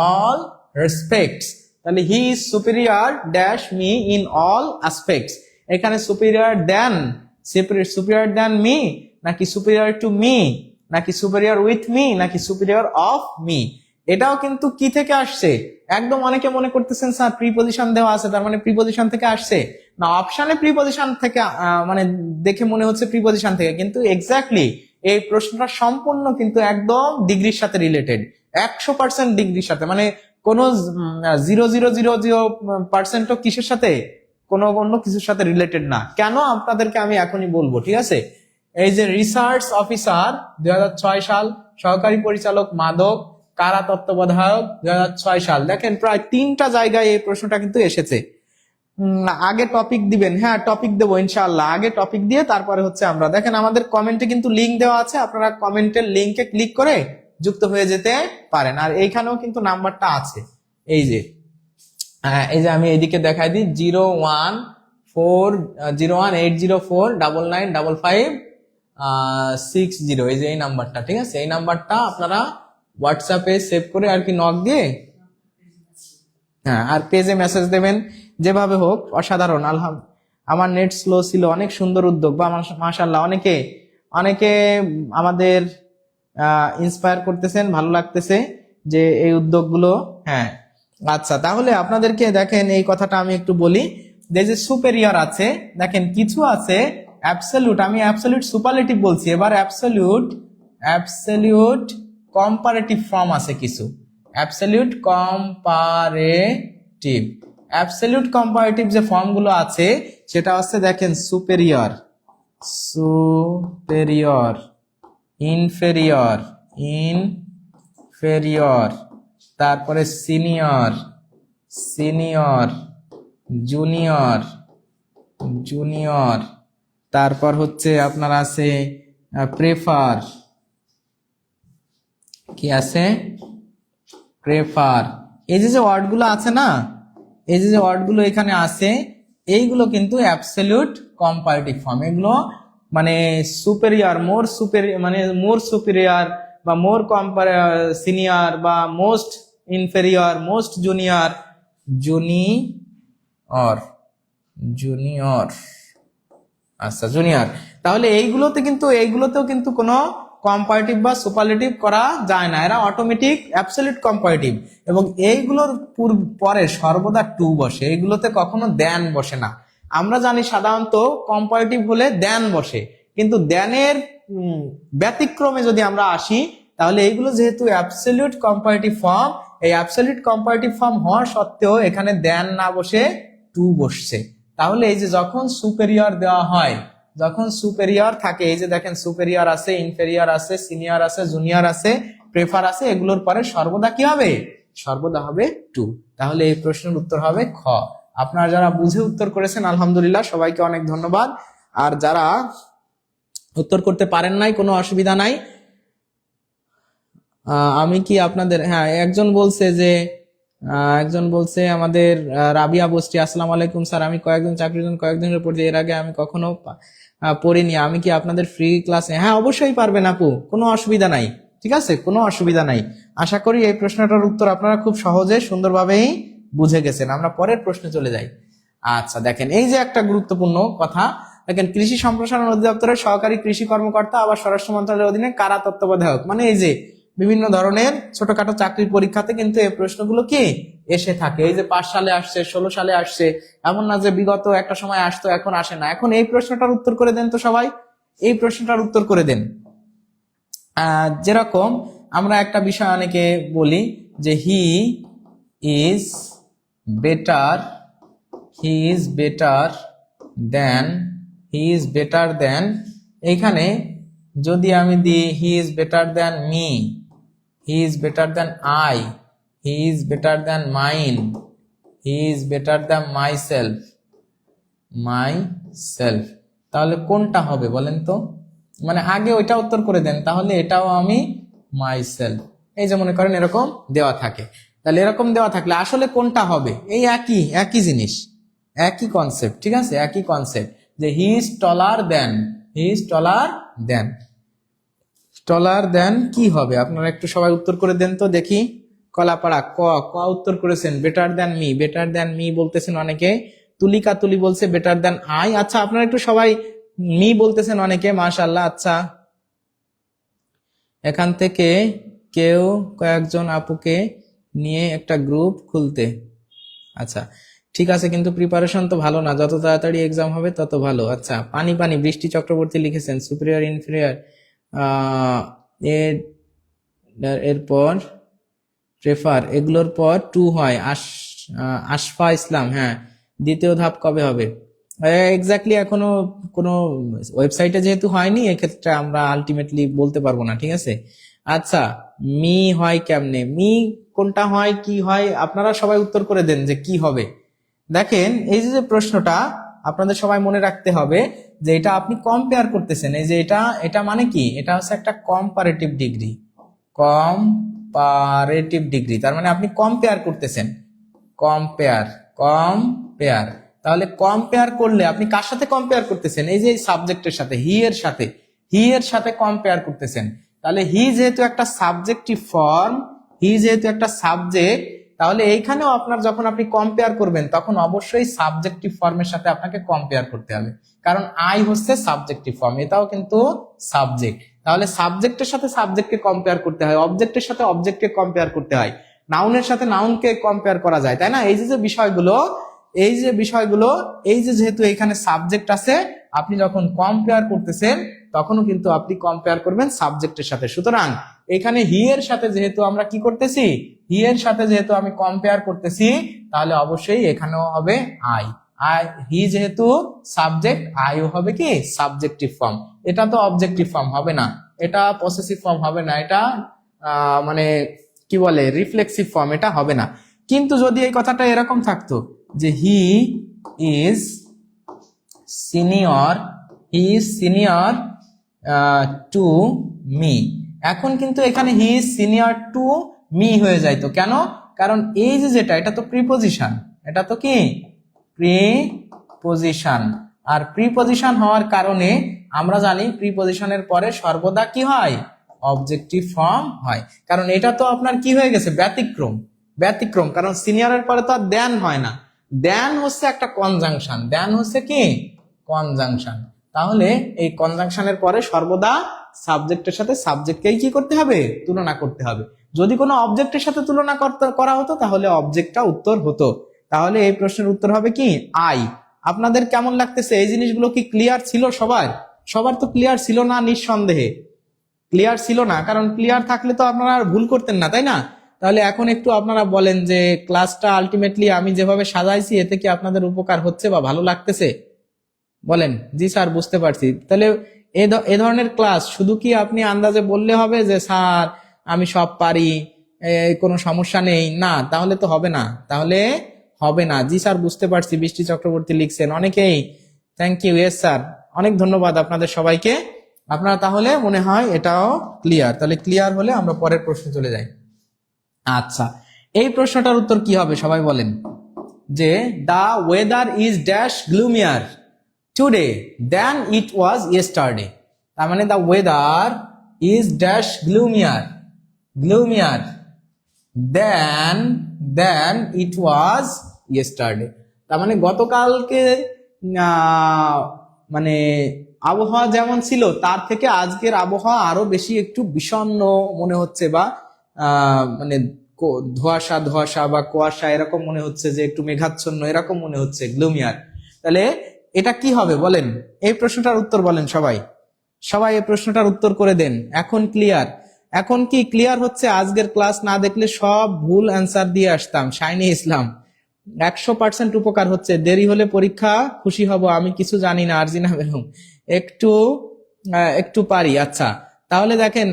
all respects. তাহলে he is superior dash me in all aspects. এখানে সুপেরিয়র দ্যান মি, নাকি সুপেরিয়র টু মি, নাকি সুপেরিয়র উইথ মি, নাকি সুপেরিয়র অফ মি, এটাও কিন্তু কি থেকে আসছে? একদম অনেকে মনে করতেছেন স্যার প্রিপজিশন দেওয়া আছে তার মানে প্রিপজিশন থেকে আসছে না, অপশনে প্রিপজিশন থেকে মানে দেখে মনে হচ্ছে প্রিপজিশন থেকে, কিন্তু এক্স্যাক্টলি এই প্রশ্নটা সম্পূর্ণ কিন্তু একদম ডিগ্রির সাথে রিলেটেড, 100% ডিগ্রির সাথে, মানে কোনো 0.000% কিসের সাথে, কোনো অন্য কিছুর সাথে রিলেটেড না। কেন আপনাদেরকে আমি এখনই বলবো, ঠিক আছে? এই যে রিসার্চ অফিসার 2006 সাল, সহকারী পরিচালক মাদক, কারা তত্ত্বাবধায়ক 2006 সাল, দেখেন প্রায় 3টা জায়গায় এই প্রশ্নটা কিন্তু এসেছে। আগে টপিক দিবেন, হ্যাঁ টপিক দেবো ইনশাআল্লাহ, আগে টপিক দিয়ে তারপরে হচ্ছে আমরা, দেখেন আমাদের কমেন্টে কিন্তু লিঙ্ক দেওয়া আছে, আপনারা কমেন্টের লিঙ্কে ক্লিক করে যুক্ত হয়ে যেতে পারেন। আর এইখানেও কিন্তু নাম্বারটা আছে, এই যে আমি এদিকে দেখাই দিই, 01804995560, এই যে এই নাম্বারটা, ঠিক আছে? এই নাম্বারটা আপনারা হোয়াটসঅ্যাপে সেভ করে আর কি নক দিয়ে, হ্যাঁ, আর পেজে মেসেজ দেবেন, যেভাবে হোক। অসাধারণ, আমার নেট স্লো ছিল, অনেক সুন্দর উদ্যোগ, বা মাশাআল্লাহ, অনেকে আমাদের ইন্সপায়ার করতেছেন, ভালো লাগতেছে যে এই উদ্যোগগুলো। হ্যাঁ আচ্ছা, তাহলে আপনাদেরকে দেখেন এই কথাটা আমি একটু বলি, যে সুপেরিয়র আছে, দেখেন কিছু আছে অ্যাবসলিউট, আমি অ্যাবসলিউট সুপারলেটিভ বলছি, এবার অ্যাবসলিউট কম্পারেটিভ ফর্ম আছে কিছু, অ্যাবসলিউট কম্পারেটিভ যে ফর্মগুলো আছে সেটা হচ্ছে, দেখেন সুপেরিয়র, ইনফেরিয়র, তারপরে সিনিয়র, জুনিয়র, তারপর হচ্ছে আপনার আছে প্রেফার, কি আছে, প্রেফার। এই যে ওয়ার্ডগুলো আছে না, এই যে ওয়ার্ডগুলো এখানে আছে, এইগুলো কিন্তু অ্যাবসলিউট কম্পারেটিভ ফর্ম। এগুলো মানে সুপেরিয়র, মোর সুপেরিয়র বা মোর সিনিয়র বা মোস্ট ইনফেরিয়র, মোস্ট জুনিয়র, আচ্ছা জুনিয়র। তাহলে এইগুলোতেও কিন্তু কোনো কম্পারেটিভ বা সুপারলেটিভ করা যায় না, এরা অটোমেটিক অ্যাবসলিউট কম্পারেটিভ, এবং এইগুলোর পরে সর্বদা টু বসে, এইগুলোতে কখনো দেন বসে না। আমরা জানি সাধারণত কম্পারেটিভ হলে দেন বসে, কিন্তু দেনের ব্যতিক্রমে যদি আমরা আসি, তাহলে এইগুলো যেহেতু অ্যাবসলিউট কম্পারেটিভ ফর্ম, এই অ্যাবসলিউট কম্পারেটিভ ফর্ম হওয়ার সত্ত্বেও এখানে দেন না বসে টু বসছে। তাহলে এই যে যখন সুপেরিয়র দেওয়া হয়, যখন সুপেরিয়র থাকে, এই যে দেখেন সুপেরিয়র আছে, ইনফেরিয়র আছে, সিনিয়র আছে, জুনিয়র আছে, প্রেফার আছে, এগুলোর পরে সর্বদা কি হবে? সর্বদা হবে টু। তাহলে এই প্রশ্নের উত্তর হবে খ। আপনারা যারা বুঝে উত্তর করেছেন আলহামদুলিল্লাহ, সবাইকে অনেক ধন্যবাদ। আর যারা উত্তর করতে পারেন নাই, কোনো অসুবিধা নাই। আমি কি আপনাদের, হ্যাঁ একজন বলছে আমাদের রাবিয়া বস্তি, আসসালামু আলাইকুম স্যার, আমি কয়েকদিনের উপর এর আগে আমি কখনো পড়িনি, আমি কি আপনাদের ফ্রি ক্লাসে? হ্যাঁ অবশ্যই পারবেন আপু, কোনো অসুবিধা নাই, ঠিক আছে, কোনো অসুবিধা নাই। আশা করি এই প্রশ্নটার উত্তর আপনারা খুব সহজে সুন্দরভাবেই বুঝে গেছেন। আমরা পরের প্রশ্নে চলে যাই। আচ্ছা দেখেন, এই যে একটা গুরুত্বপূর্ণ কথা, দেখেন কৃষি সম্প্রসারণ অধিদপ্তরের সহকারী কৃষি কর্মকর্তা আবার স্বরাষ্ট্র মন্ত্রণালয়ের অধীনে কারা তত্ত্বাবধায়ক, মানে এই যে বিভিন্ন ধরনের ছোটখাটো চাকরির পরীক্ষাতে কিন্তু এই প্রশ্নগুলো কি এসে থাকে। এই যে 5 সালে আসছে, 16 সালে আসছে, এমন না যে বিগত একটা সময় আসতো এখন আসে না। এখন এই প্রশ্নটার উত্তর করে দেন তো সবাই, এই প্রশ্নটার উত্তর করে দেন। যেরকম আমরা একটা বিষয় অনেকে বলি যে he is better, he is better than, he is better than. এইখানে যদি আমি দিই he is better than me, he is better than I, he is better than mine, he is better than myself, myself, তাহলে কোনটা হবে বলেন তো? মানে আগে ওইটা উত্তর করে দেন, তাহলে এটাও আমি মাই সেলফ। এই যে মনে করেন এরকম দেওয়া থাকে, তাহলে এরকম দেওয়া থাকলে আসলে কোনটা হবে? এই একই একই জিনিস, একই কনসেপ্ট, ঠিক আছে, একই কনসেপ্ট যে he is taller then, he is taller দেন, টলার দেন কি হবে? আপনারা একটু সবাই উত্তর করে দেন তো দেখি। কলাপাড়া ক, ক উত্তর করেছেন better than me, better than me বলতেছেন অনেকে। তুলিকা তুলি বলছে বেটার দেন আই। আচ্ছা আপনারা একটু সবাই মি বলতেছেন অনেকে, মাশাআল্লাহ। আচ্ছা এখান থেকে কেউ কয়েকজন আপুকে নিয়ে একটা গ্রুপ খুলতে, আচ্ছা ঠিক আছে, কিন্তু প্রিপারেশন তো ভালো না, যত তাড়াতাড়ি এক্সাম হবে তত ভালো। আচ্ছা পানি পানি, বৃষ্টি চক্রবর্তী লিখেছেন সুপিরিয়র ইনফিরিয়র, এরপর প্রেফার, এগুলোর পর টু হয়। আশফা ইসলাম, হ্যাঁ দ্বিতীয় ধাপ কবে হবে? এক্স্যাক্টলি এখনো কোনো ওয়েবসাইটে যেহেতু হয়নি, এক্ষেত্রে আমরা আলটিমেটলি বলতে পারবো না, ঠিক আছে। আচ্ছা মি হয় কেমনে, মি কোনটা হয়, কি হয়? আপনারা সবাই উত্তর করে দেন যে কি হবে। দেখেন এই যে প্রশ্নটা আপনাদের সবাই মনে রাখতে হবে যে এটা আপনি কম্পেয়ার করতেছেন, এই যে এটা, এটা মানে কি? এটা হচ্ছে একটা কম্পারেটিভ ডিগ্রি, কম্পারেটিভ ডিগ্রি, তার মানে আপনি কম্পেয়ার করতেছেন, কম্পেয়ার, কম্পেয়ার। তাহলে কম্পেয়ার করলে আপনি কার সাথে কম্পেয়ার করতেছেন? এই যে সাবজেক্টের সাথে, হি এর সাথে, হি এর সাথে কম্পেয়ার করতেছেন। তাহলে হি যেহেতু একটা সাবজেক্টিভ ফর্ম, হি যেহেতু একটা সাবজেক্ট, তাহলে এইখানেও আপনার যখন আপনি কম্পেয়ার করবেন তখন অবশ্যই সাবজেক্টিভ ফর্মের সাথে আপনাকে কম্পেয়ার করতে হবে, কারণ আই হচ্ছে সাবজেক্টিভ ফর্ম, এটাও কিন্তু সাবজেক্ট। তাহলে সাবজেক্টের সাথে সাবজেক্টকে কম্পেয়ার করতে হয়, অবজেক্টের সাথে অবজেক্টকে কম্পেয়ার করতে হয়, নাউনের সাথে নাউনকে কম্পেয়ার করা যায়, তাই না? এই যে বিষয়গুলো, এই যে বিষয়গুলো, এই যে যেহেতু এখানে সাবজেক্ট আছে, আপনি যখন কম্পেয়ার করতেছেন তখনও কিন্তু আপনি কম্পেয়ার করবেন সাবজেক্টের সাথে। সুতরাং এখানে হি এর সাথে যেহেতু আমরা কি করতেছি, হি এর সাথে যেহেতু আমি কম্পেয়ার করতেছি, তাহলে অবশ্যই এখানেও হবে আই। আই, হি যেহেতু সাবজেক্ট, আইও হবে কি সাবজেক্টিভ ফর্ম। এটা তো অবজেক্টিভ ফর্ম হবে না, এটা পসেসিভ ফর্ম হবে না, এটা মানে কি বলে রিফ্লেক্সিভ ফর্ম, এটা হবে না। কিন্তু যদি এই কথাটা এরকম থাকতো যে he is senior, he is senior to me, এখন কিন্তু এখানে he is senior to me হয়ে যাইতো। কেন? কারণ এই যে যেটা, এটা তো প্রিপজিশন, এটা তো কি প্রিপজিশন, আর প্রিপজিশন হওয়ার কারণে আমরা জানি প্রিপজিশনের পরে সর্বদা কি হয়, অবজেক্টিভ ফর্ম হয়। কারণ এটা তো আপনার কি হয়ে গেছে, ব্যতিক্রম, ব্যতিক্রম, কারণ সিনিয়রের পরে তো আর দেন হয় না, দেন হচ্ছে একটা কনজাংশন, দেন হচ্ছে কি কনজাংশন। তাহলে এই কনজাংশনের পরে সর্বদা সাবজেক্টের সাথে সাবজেক্টকেই কি করতে হবে, তুলনা করতে হবে। যদি কোনো অবজেক্টের সাথে তুলনা করা হতো তাহলে অবজেক্টটা উত্তর হতো। তাহলে এই প্রশ্নের উত্তর হবে কি আই। আপনাদের কেমন লাগতেছে? এই জিনিসগুলো কি ক্লিয়ার ছিল সবার? সবার তো ক্লিয়ার ছিল না, নিঃসন্দেহে ক্লিয়ার ছিল না, কারণ ক্লিয়ার থাকলে তো আপনারা আর ভুল করতেন না, তাই না? তাহলে এখন একটু আপনারা বলেন যে ক্লাসটা আলটিমেটলি আমি যেভাবে সাজাইছি এতে কি আপনাদের উপকার হচ্ছে বা ভালো লাগতেছে? বলেন জি স্যার বুঝতে পারছি। তাহলে এ ধরনের ক্লাস শুধু কি আপনি আন্দাজে বললে হবে যে স্যার আমি সব পারি, কোনো সমস্যা নেই, না, তাহলে তো হবে না, তাহলে হবে না। জি স্যার বুঝতে পারছি, বৃষ্টি চক্রবর্তী লিখছেন অনেকেই, থ্যাংক ইউ। ইয়েস স্যার, অনেক ধন্যবাদ আপনাদের সবাইকে। আপনারা তাহলে মনে হয় এটাও ক্লিয়ার। তাহলে ক্লিয়ার হলে আমরা পরের প্রশ্নে চলে যাই। আচ্ছা এই প্রশ্নটার উত্তর কি হবে সবাই বলেন? যে the weather is dash gloomier today than it was yesterday. তার মানে the weather is dash gloomier, gloomier than it was yesterday. তার মানে গতকালকে মানে আবহাওয়া যেমন ছিল তার থেকে আজকের আবহাওয়া আরো বেশি একটু বিষণ্ণ মনে হচ্ছে, বা মানে ধোঁয়াশা ধোঁয়াশা বা কুয়াশা এরকম মনে হচ্ছে, যে একটু মেঘাচ্ছন্ন এরকম মনে হচ্ছে, গ্লুমিয়ার। তাহলে এটা কি হবে বলেন? এই প্রশ্নটার উত্তর বলেন সবাই, সবাই এই প্রশ্নটার উত্তর করে দেন। এখন ক্লিয়ার? এখন কি ক্লিয়ার হচ্ছে? আজকের ক্লাস না দেখলে সব ভুল অ্যান্সার দিয়ে আসতাম। শাইনি ইসলাম 100% উপকার হচ্ছে। দেরি হলে পরীক্ষা খুশি হব, আমি কিছু জানি না। আরজিনা বেগম একটু একটু পারি। আচ্ছা তাহলে দেখেন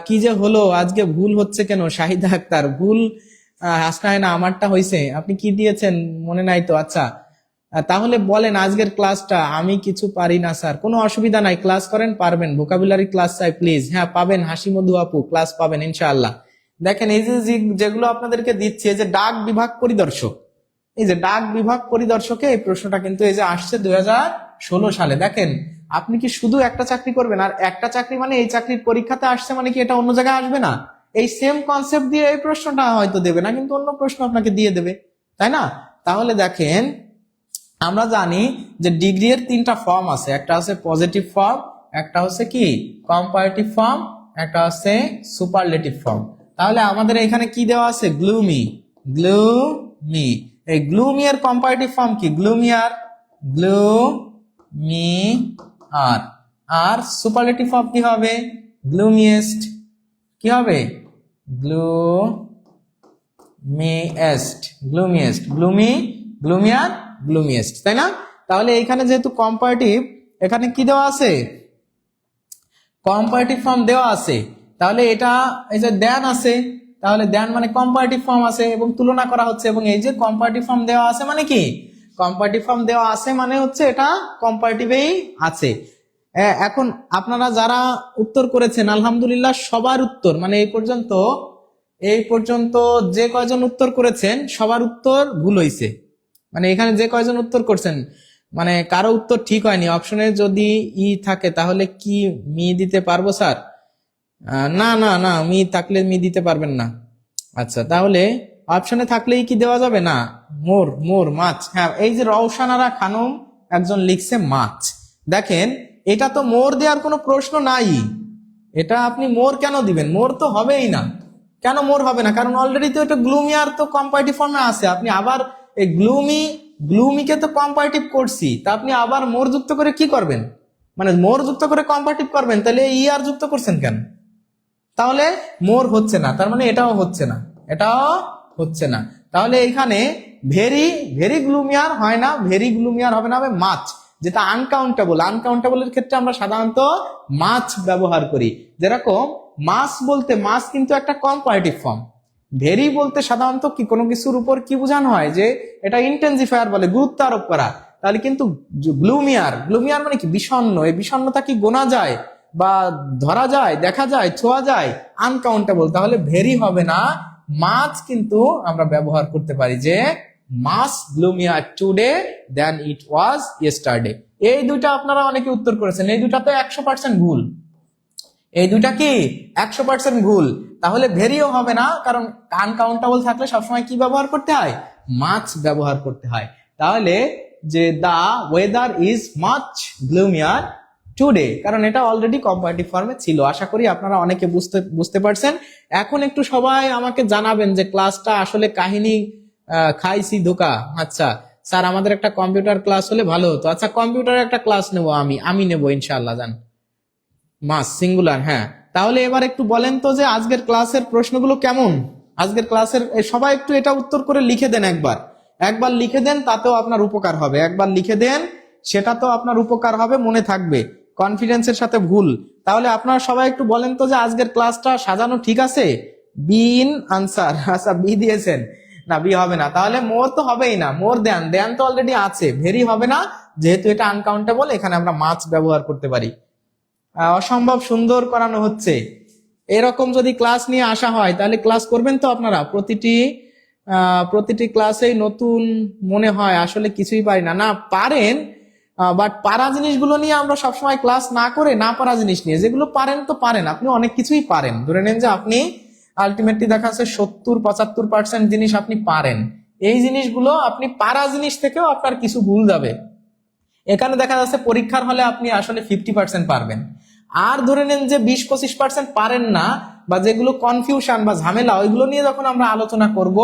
কি যে হলো, আজকে ভুল হচ্ছে কেন? শাহিদা আক্তার ভুল হাসনায় না, আমারটা হয়েছে। আপনি কি দিয়েছেন মনে নাই তো? আচ্ছা তাহলে বলেন আজকের ক্লাসটা। আমি কিছু পারি না স্যার, কোনো অসুবিধা নাই, ক্লাস করেন, পারবেন। ভোকাবুলারি ক্লাস চাই প্লিজ। হ্যাঁ পাবেন, হাসি মধু আপু ক্লাস পাবেন ইনশাআল্লাহ। দেখেন এই যে যেগুলো আপনাদেরকে দিচ্ছি, এই যে ডাক বিভাগ পরিদর্শক, এই যে ডাক বিভাগ পরিদর্শকে এই প্রশ্নটা কিন্তু এই যে আসছে 2016 সালে। দেখেন আপনি কি শুধু একটা চাকরি করবেন? আর একটা চাকরি মানে এই চাকরির পরীক্ষাতে আসছে মানে কি এটা অন্য জায়গায় আসবে না? এই সেম কনসেপ্ট দিয়ে এই প্রশ্নটা হয়তো দেবে না, কিন্তু অন্য প্রশ্ন আপনাকে দিয়ে দেবে, তাই না? তাহলে দেখেন আমরা জানি যে ডিগ্রি এর 3টা ফর্ম আছে, একটা হচ্ছে পজিটিভ ফর্ম, একটা হচ্ছে কি কম্পারেটিভ ফর্ম, একটা হচ্ছে সুপারলেটিভ ফর্ম। তাহলে আমাদের এখানে কি দেওয়া আছে? গ্লুমি। গ্লুমি, এই গ্লুমি এর কম্পারেটিভ ফর্ম কি? গ্লুমিয়ার, গ্লুমি আর। আর সুপারলেটিভ ফর্ম কি হবে? গ্লুমিয়েস্ট। কি হবে? গ্লুমিয়েস্ট, গ্লুমিয়েস্ট, গ্লুমি, গ্লুমিয়ার, গ্লুমিয়েস্ট, তাই না? তাহলে এখানে যেহেতু কম্পারেটিভ, এখানে কি দেওয়া আছে? কম্পারেটিভ ফর্ম দেওয়া আছে। তাহলে এটা এই যে দেন আছে, তাহলে দেন মানে কম্পারেটিভ ফর্ম আছে এবং তুলনা করা হচ্ছে। এবং এই যে কম্পারেটিভ ফর্ম দেওয়া আছে মানে কি? কম্পারেটিভ ফর্ম দেওয়া আছে মানে হচ্ছে এটা কম্পারেটিভেই আছে। এখন আপনারা যারা উত্তর করেছেন আলহামদুলিল্লাহ সবার উত্তর মানে এই পর্যন্ত যে কয়জন উত্তর করেছেন সবার উত্তর ভুল হয়েছে। মানে এখানে যে কয়জন উত্তর করছেন মানে কারো উত্তর ঠিক হয়নি। অপশনে যদি ই থাকে তাহলে কি মি দিতে পারবো স্যার? না না না, মি থাকলে মি দিতে পারবেন না। আচ্ছা তাহলে অপশনে থাকলেই কি দেওয়া যাবে না? মোর, মোর মাছ। হ্যাঁ এই যে রওশানারা খানম একজন লিখছে মাছ। দেখেন এটা তো মোর দেওয়ার কোনো প্রশ্ন নাই। এটা আপনি মোর কেন দিবেন? মোর তো হবেই না। কেন মোর হবে না? কারণ অলরেডি তো এটা গ্লুমিয়ার তো কম্পারেটিভ ফর্মে আছে। আপনি আবার এই গ্লুমিকে তো কম্পারেটিভ করছি, তা আপনি আবার মোর যুক্ত করে কি করবেন? মানে মোর যুক্ত করে কম্পারেটিভ করবেন, তাহলে ই আর যুক্ত করছেন কেন? তাহলে মোর হচ্ছে না, তার মানে এটাও হচ্ছে না, এটাও হচ্ছে না। তাহলে এখানে ভেরি ভেরি গ্লুমিয়ার হয় না, ভেরি গ্লুমিয়ার হবে না, হবে মাছ, যেটা আনকাউন্টেবল। আনকাউন্টেবলের ক্ষেত্রে আমরা সাধারণত মাছ ব্যবহার করি। যেরকম মাস বলতে, মাস কিন্তু একটা কম্পারেটিভ ফর্ম। ভেরি বলতে সাধারণত কি কোনো কিছুর উপর কি বোঝানো হয়? যে এটা ইন্টেন্সিফায়ার বলে, গুরুত্ব আরোপ করা। তাহলে কিন্তু গ্লুমিয়ার, গ্লুমিয়ার মানে কি? বিষণ্ণ। এই বিষণ্ণতা কি গোনা যায় বা ধরা যায়, দেখা যায়, ছোঁয়া যায়? আনকাউন্টেবল। তাহলে ভেরি হবে না, মাছ কিন্তু আমরা ব্যবহার করতে পারি যে মাস গ্লুমিয়ার today than it was yesterday. এই দুইটা আপনারা অনেকে উত্তর করেছেন, এই দুটা তো 100% ভুল। এই দুইটা কি 100% ভুল। তাহলে ভেরিও হবে না, কারণ আনকাউন্টেবল থাকলে সবসময় কি ব্যবহার করতে হয়? মাছ ব্যবহার করতে হয়। তাহলে যে the weather is much gloomier today, কারণ এটা অলরেডি কম্পারেটিভ ফর্মে ছিল। আশা করি আপনারা অনেকে বুঝতে পারছেন। এখন একটু সবাই আমাকে জানাবেন যে ক্লাসটা আসলে কাহিনী খাইছি ধোকা। আচ্ছা স্যার আমাদের একটা কম্পিউটার ক্লাস হলে ভালো হতো। আচ্ছা কম্পিউটারের একটা ক্লাস নেবো, আমি নেবো ইনশাআল্লাহ। জান মাস সিঙ্গুলার। হ্যাঁ তাহলে এবার একটু বলেন তো যে আজকের ক্লাসের প্রশ্নগুলো কেমন? আজকের ক্লাসের সবাই একটু এটা উত্তর করে লিখে দেন। একবার লিখে দেন, তাতেও আপনার উপকার হবে। একবার লিখে দেন, সেটা তো আপনার উপকার হবে, মনে থাকবে কনফিডেন্সের সাথে। ভুল তাহলে আপনারা সবাই একটু বলেন তো যে আজকের ক্লাসটা সাজানো ঠিক আছে? Be in answer. আচ্ছা বি দিয়েছেন, না বি হবে না। তাহলে মোর তো হবেই না, মোর দেন তো অলরেডি আছে। ভেরি হবে না, যেহেতু এটা আনকাউন্টেবল, এখানে আমরা মাছ ব্যবহার করতে পারি। অসম্ভব সুন্দর করানো হচ্ছে। এরকম যদি ক্লাস নিয়ে আসা হয় তাহলে ক্লাস করবেন তো আপনারা? প্রতিটি ক্লাসেই নতুন মনে হয় আসলে কিছুই পারি না। না পারেন, বাট পারা জিনিসগুলো নিয়ে আমরা সবসময় ক্লাস না করে না পারা জিনিস নিয়ে, যেগুলো পারেন তো পারেন, আপনি অনেক কিছুই পারেন। ধরে নেন যে আপনি আলটিমেটলি দেখা যাচ্ছে 70-75% জিনিস আপনি পারেন। এই জিনিসগুলো আপনি পারা জিনিস থেকেও আপনার কিছু ভুল যাবে। এখানে দেখা যাচ্ছে পরীক্ষার হলে আপনি আসলে 50% পারবেন। আর ধরে নেন যে 20-25% পারেন না, বা যেগুলো কনফিউশন বা ঝামেলা, ওইগুলো নিয়ে যখন আমরা আলোচনা করব,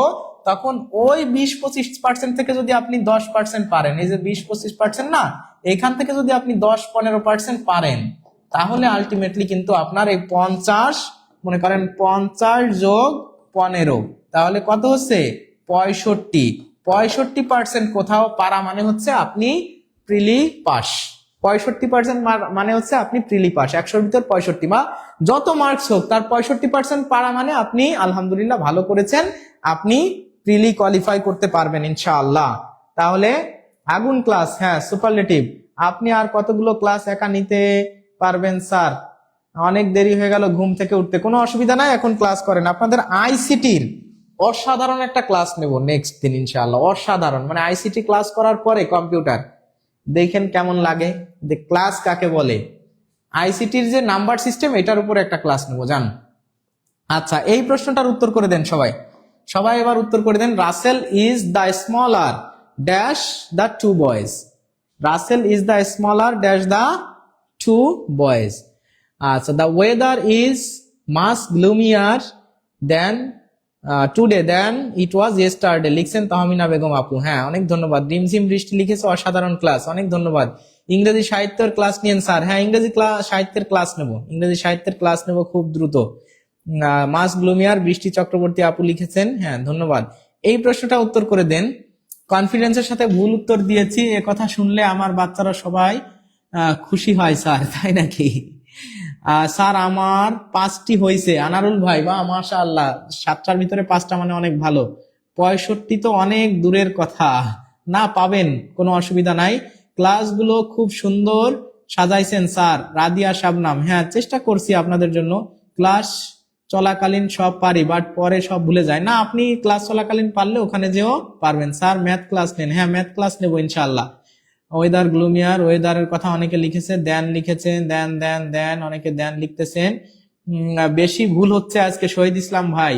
তখন ওই 20-25% থেকে যদি আপনি 10% পারেন, এই যে 20-25% না, এখান থেকে যদি আপনি 10-15% পারেন, তাহলে আলটিমেটলি কিন্তু আপনার এই 50 মনে করেন 50 যোগ 15, তাহলে কত হচ্ছে 65। 65% কোথাও পারা মানে হচ্ছে আপনি প্রিলি পাস। 65% মানে হচ্ছে আপনি প্রিলি পাস, 100-র ভিতর 65 বা যত মার্কস হোক তার 65% পারা মানে আপনি আলহামদুলিল্লাহ ভালো করেছেন, আপনি প্রিলি কোয়ালিফাই করতে পারবেন ইনশাআল্লাহ। তাহলে আগুন ক্লাস, হ্যাঁ সুপারলেটিভ। আপনি আর কতগুলো ক্লাস একা নিতে পারবেন স্যার? অনেক দেরি হয়ে গেল ঘুম থেকে উঠতে। কোনো অসুবিধা নাই, এখন ক্লাস করেন। আপনাদের আইসিটির অসাধারণ একটা ক্লাস নেব নেক্সট দিন ইনশাআল্লাহ। অসাধারণ মানে আইসিটি ক্লাস করার পরে কম্পিউটার দেখেন কেমন লাগে, যে ক্লাস কাকে বলে। আইসিটির যে নাম্বার সিস্টেম এটার উপর একটা ক্লাস নেব জান। আচ্ছা, এই প্রশ্নটার উত্তর করে দেন সবাই। সবাই এবার উত্তর করে দেন। Rasel is the smaller dash the two boys. Rasel is the smaller dash the two boys. আচ্ছা, the weather is much gloomier than today than it was yesterday, লিখছেন তাহমিনা বেগম আপু। হ্যাঁ অনেক ধন্যবাদ। রিমঝিম বৃষ্টি লিখেছে, অসাধারণ ক্লাস, অনেক ধন্যবাদ। ইংরেজি সাহিত্যের ক্লাস নিয়েন স্যার। হ্যাঁ ইংরেজি সাহিত্যের ক্লাস নেব, ইংরেজি সাহিত্যের ক্লাস নেব খুব দ্রুত। মাস গ্লুমিয়ার বৃষ্টি চক্রবর্তী আপু লিখেছেন, হ্যাঁ ধন্যবাদ। এই প্রশ্নটা উত্তর করে দেন। কনফিডেন্সের সাথে ভুল উত্তর দিয়েছি, এ কথা শুনলে আমার বাচ্চারা সবাই খুশি হয় স্যার, তাই নাকি? স্যার আমার 5টি হয়েছে। আনারুল ভাই, বা মাশাআল্লাহ, 7টার ভিতরে 5টা মানে অনেক ভালো। 65 তো অনেক দূরের কথা, না পাবেন, কোনো অসুবিধা নাই। ক্লাসগুলো খুব সুন্দর সাজাইছেন স্যার। রাদিয়া শাবনাম, হ্যাঁ চেষ্টা করছি আপনাদের জন্য। ক্লাস চলাকালীন সব পারি বাট পরে সব ভুলে যায়। না, আপনি ক্লাস চলাকালীন পারলে ওখানে যেও পারবেন। স্যার ম্যাথ ক্লাস নেন। হ্যাঁ ম্যাথ ক্লাস নেবো ইনশাআল্লাহ। ওয়েদার গ্লুমিয়ার, ওয়েদারের কথা অনেকে লিখেছে, দেন লিখেছেন, দেন দেন দেন, অনেকে দেন লিখতেছেন। বেশি ভুল হচ্ছে আজকে শহীদ ইসলাম ভাই,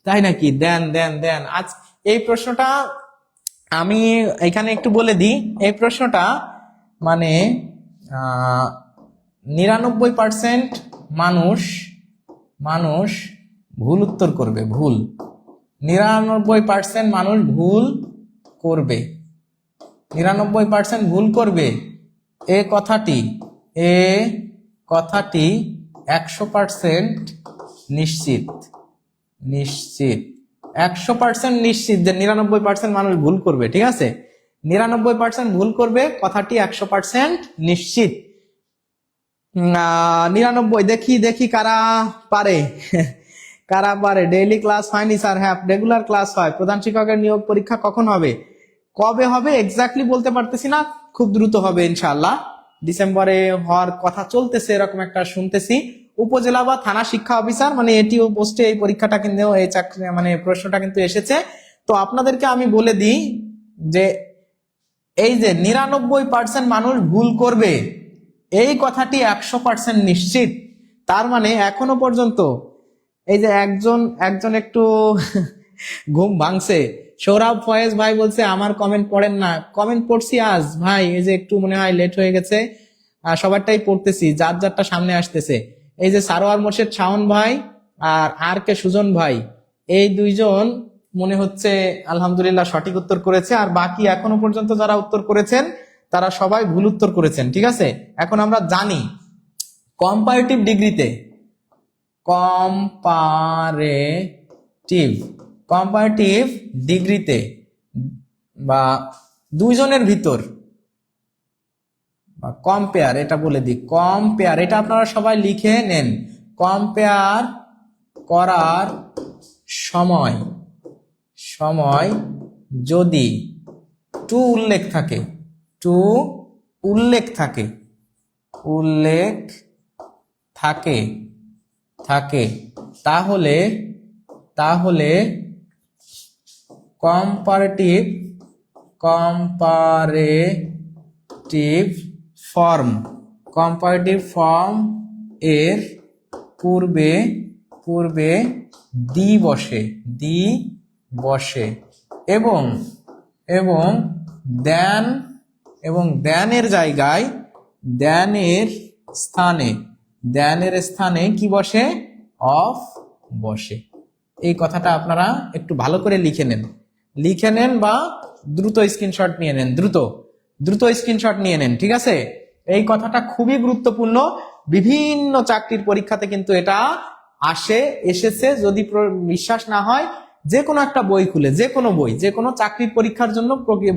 তাই নাকি? দেন দেন দেন। আজ এই প্রশ্নটা আমি এখানে একটু বলে দিই। এই প্রশ্নটা মানে 99% মানুষ ভুল উত্তর করবে। ভুল 99% মানুষ ভুল করবে, 99% ভুল করবে। এ কথাটি 100% নিশ্চিত। 100% নিশ্চিত যে 99% মানুষ ভুল করবে, ঠিক আছে? 99% ভুল করবে, কথাটি 100% নিশ্চিত। 99 দেখি কারা পারে। কারা পারে? ডেইলি ক্লাস হয়নি স্যার? হ্যাঁ রেগুলার ক্লাস হয়। প্রধান শিক্ষকের নিয়োগ পরীক্ষা কখন হবে? কবে হবে এক্স্যাক্টলি বলতে পারতেছি না, খুব দ্রুত হবে ইনশাআল্লাহ। ডিসেম্বরে হওয়ার কথা চলতেছে, এরকম একটা শুনতেছি। উপজেলা বা থানা শিক্ষা অফিসার মানে এটিও পোস্টে এই পরীক্ষাটা কিন্তু, এই চাকরি মানে প্রশ্নটা কিন্তু এসেছে। তো আপনাদেরকে আমি বলে দিই যে এই যে 99% মানুষ ভুল করবে, এই কথাটি 100% নিশ্চিত। তার মানে এখনো পর্যন্ত এই যে একজন একটু ঘুম ভাঙছে। সৌরভ ফয়েজ ভাই বলছে আমার কমেন্ট পড়েন না। কমেন্ট পড়ছি আজ ভাই, এই যে একটু মনে হয় লেট হয়ে গেছে, সবারটাই পড়তেছি, যার যারটা সামনে আসতেছে। এই যে সারোয়ার মোর্শেদ শাওন ভাই আর কে সুজন ভাই, এই দুইজন মনে হচ্ছে আলহামদুলিল্লাহ সঠিক উত্তর করেছে। আর বাকি এখনো পর্যন্ত যারা উত্তর করেছেন তারা সবাই ভুল উত্তর করেছেন, ঠিক আছে? এখন আমরা জানি কম্পারেটিভ ডিগ্রিতে বা দুইজনের ভিতর বা কম্পেয়ার, এটা বলে দিই কম্পেয়ার, এটা আপনারা সবাই লিখে নেন। কম্পেয়ার করার সময় যদি টু উল্লেখ থাকে তাহলে কম্পারেটিভ ফর্ম এর পূর্বে দি বসে এবং দেনের জায়গায় দেনের স্থানে কি বসে? অফ বসে। এই কথাটা আপনারা একটু ভালো করে লিখে নেন বা দ্রুত স্ক্রিনশট নিয়ে নেন, দ্রুত স্ক্রিনশট নিয়ে নেন, ঠিক আছে? এই কথাটা খুবই গুরুত্বপূর্ণ। বিভিন্ন চাকরির পরীক্ষাতে কিন্তু এটা আসে এসেছে যদি বিশ্বাস না হয় যে কোনো একটা বই খুলে, যে কোনো বই, যে কোনো চাকরির পরীক্ষার জন্য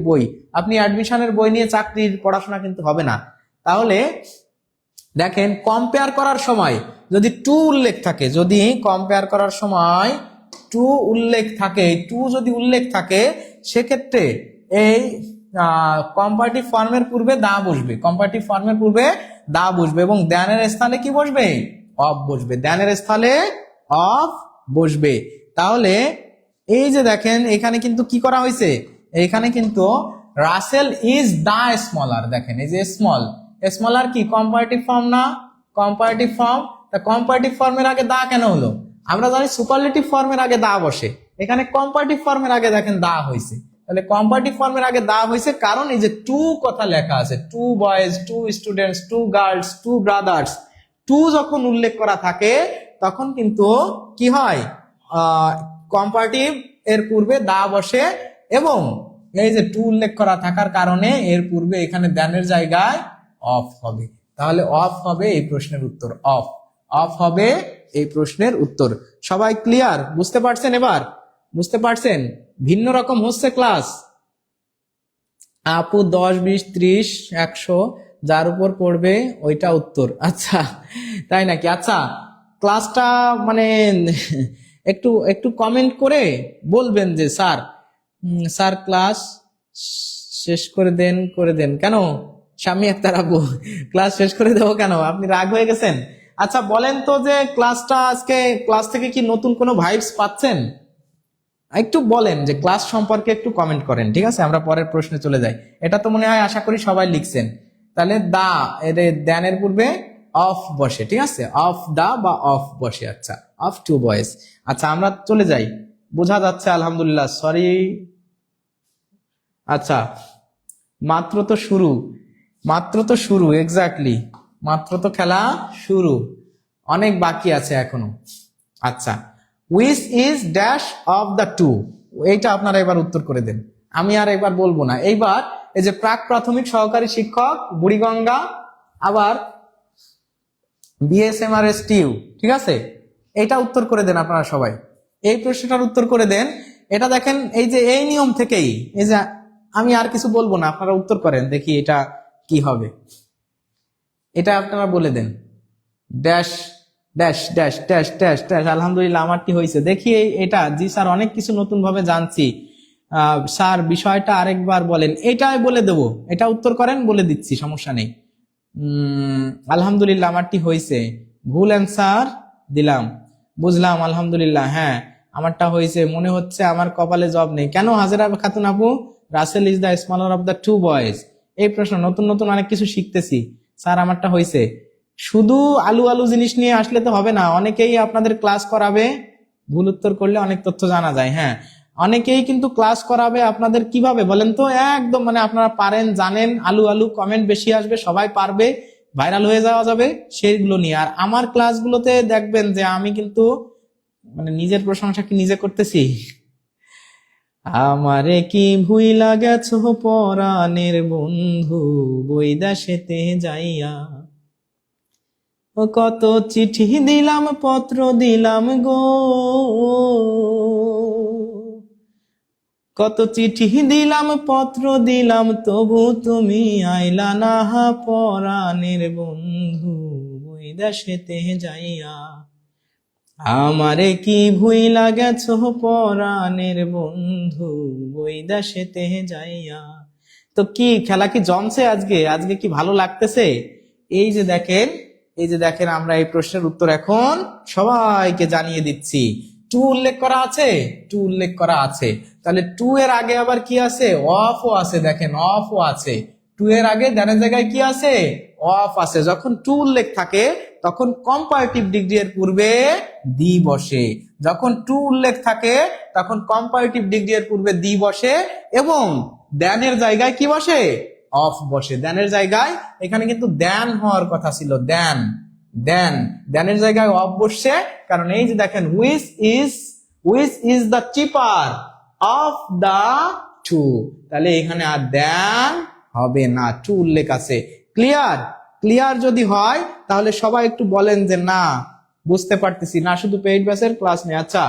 বই, আপনি অ্যাডমিশনের বই নিয়ে চাকরির পড়াশোনা কিন্তু হবে না। তাহলে দেখেন কম্পেয়ার করার সময় যদি টু উল্লেখ থাকে, যদি কম্পেয়ার করার সময় টু উল্লেখ থাকে, টু যদি উল্লেখ থাকে সেক্ষেত্রে এই কম্পারেটিভ ফর্মের পূর্বে দা বসবে, কম্পারেটিভ ফর্মের পূর্বে দা বসবে এবং দ্যানের স্থানে কি বসবে? অফ বসবে, দ্যানের স্থানে অফ বসবে। তাহলে এই যে দেখেন এখানে কিন্তু কি করা হয়েছে, এখানে কিন্তু রাসেল ইজ দা স্মলার, দেখেন এই যে স্মলার কি কম্পারেটিভ ফর্ম না? Comparative form. তা কম্পারেটিভ ফর্মের আগে দা কেন হলো? আমরা জানি সুপারলেটিভ ফর্মের আগে দা বসে, এখানে কম্পারেটিভ ফর্মের আগে দেখেন দা হয়েছে। তাহলে কম্পারেটিভ ফর্মের আগে দা হয়েছে কারণ এই যে টু কথা লেখা আছে, two boys, two students, two girls, two brothers, two যখন উল্লেখ করা থাকে তখন কিন্তু কি হয়, কম্পারেটিভ এর পূর্বে দা বসে এবং এই যে টু উল্লেখ করা থাকার কারণে এর পূর্বে এখানে দ্যানের জায়গায় অফ হবে। তাহলে অফ হবে এই প্রশ্নের উত্তর, অফ, অফ হবে এই প্রশ্নের উত্তর। সবাই ক্লিয়ার? বুঝতে পারছেন? এবার বুঝতে পারছেন? ভিন্ন রকম হচ্ছে ক্লাস। আপু 10, 20, 30, 100 যার উপর পড়বে ওইটা উত্তর। আচ্ছা তাই নাকি? আচ্ছা ক্লাসটা মানে একটু একটু কমেন্ট করে বলবেন যে স্যার ক্লাস শেষ করে দেন। কেন স্বামী একটা রাখবো, ক্লাস শেষ করে দেবো কেন? আপনি রাগ হয়ে গেছেন? আচ্ছা বলেন তো যে ক্লাসটা আজকে, ক্লাস থেকে কি নতুন কোনো ভাইবস পাচ্ছেন? একটু বলেন যে ক্লাস সম্পর্কে একটু কমেন্ট করেন, ঠিক আছে? আমরা পরের প্রশ্নে চলে যাই। এটা তো মনে হয় আশা করি সবাই লিখছেন। তাহলে দা এর দ্যানের পূর্বে অফ বসে, ঠিক আছে? অফ দা বা অফ বসে। আচ্ছা অফ টু বয়েজ। আচ্ছা আমরা চলে যাই, বোঝা যাচ্ছে আলহামদুলিল্লাহ। সরি। আচ্ছা মাত্র তো শুরু, এক্স্যাক্টলি মাত্র তো খেলা শুরু, অনেক বাকি আছে এখনো। আচ্ছা which is dash of the two, এইটা আপনারা এবার উত্তর করে দেন, আমি আর এবার বলবো না। এইবার এই যে প্রাক প্রাথমিক সহকারী শিক্ষক বুড়িগঙ্গা, আবার BSMRSTU, ঠিক আছে? এটা উত্তর করে দেন আপনারা সবাই, এই প্রশ্নটার উত্তর করে দেন। এটা দেখেন এই যে এই নিয়ম থেকেই, এই যে আমি আর কিছু বলবো না, আপনারা উত্তর করেন দেখি এটা কি হবে। এটা আপনারা বলে দেন, dash dash dash dash dash dash. আলহামদুলিল্লাহ আমারটি হয়েছে। দেখি এটা, জি স্যার অনেক কিছু নতুন ভাবে জানছি। স্যার বিষয়টা আরেকবার বলেন। এটাই বলে দেবো, এটা উত্তর করেন, বলে দিচ্ছি, সমস্যা নেই। আলহামদুলিল্লাহ আমারটি হয়েছে, ভুল অ্যান্সার দিলাম, বুঝলাম আলহামদুলিল্লাহ। হ্যাঁ আমারটা হয়েছে, মনে হচ্ছে আমার কপালে জব নেই। কেন হাজেরা খাতুন আপু? Russell is the smaller of the two boys. এই প্রশ্ন নতুন নতুন অনেক কিছু শিখতেছি। স্যার আমারটা হয়েছে। শুধু আলু আলু জিনিস নিয়ে আসলে তো হবে না, অনেকেই আপনাদের ক্লাস করাবে, ভুল উত্তর করলে অনেক তথ্য জানা যায়। হ্যাঁ অনেকেই কিন্তু ক্লাস করাবে আপনাদের, কিভাবে বলেন তো? একদম মানে আপনারা পারেন, জানেন, আলু আলু কমেন্ট বেশি আসবে, সবাই পারবে, ভাইরাল হয়ে যাওয়া যাবে সেইগুলো নিয়ে। আর আমার ক্লাসগুলোতে দেখবেন যে আমি কিন্তু মানে নিজের প্রশংসা কি নিজে করতেছি। আমারে কি ভুইলা গেছো পরাণের বন্ধু, বৈদাসেতে যাইয়া, ও কত চিঠি দিলাম পত্র দিলাম গো, কত চিঠি দিলাম পত্র দিলাম, তবু তুমি আইলা না পরাণের বন্ধু, বৈদাসেতে যাইয়া। আমারে কি ভুইলা গেছো পরাণের বন্ধু, বৈদাসেতে যাইয়া। তো কি খেলা কি জমছে আজকে? আজকে কি ভালো লাগতেছে? এই যে দেখেন আমরা এই প্রশ্নের উত্তর এখন সবাইকে জানিয়ে দিচ্ছি। টু উল্লেখ করা আছে, টু উল্লেখ করা আছে। তাহলে টু এর আগে আবার কি আছে? অফও আছে। দেখেন অফও আছে, টু এর আগে দ্যানের জায়গায় কি আছে? অফ আছে। যখন টু উল্লেখ থাকে তখন কম্পারেটিভ ডিগ্রি এর পূর্বে দি বসে। যখন টু উল্লেখ থাকে তখন কম্পারেটিভ ডিগ্রি এর পূর্বে দি বসে এবং দ্যানের জায়গায় কি বসে? অফ বসে। দ্যানের জায়গায় এখানে কিন্তু দ্যান হওয়ার কথা ছিল, দ্যানের জায়গায় অফ বসছে, কারণ এই যে দেখেন which is the cheaper of the two, তাহলে এখানে আর দ্যান হবে না, টু উল্লেখ আছে। ক্লিয়ার যদি হয় তাহলে সবাই একটু বলেন যে না বুঝতে পারতেছি না, শুধু পেইড ব্যাচের ক্লাস নেই। আচ্ছা,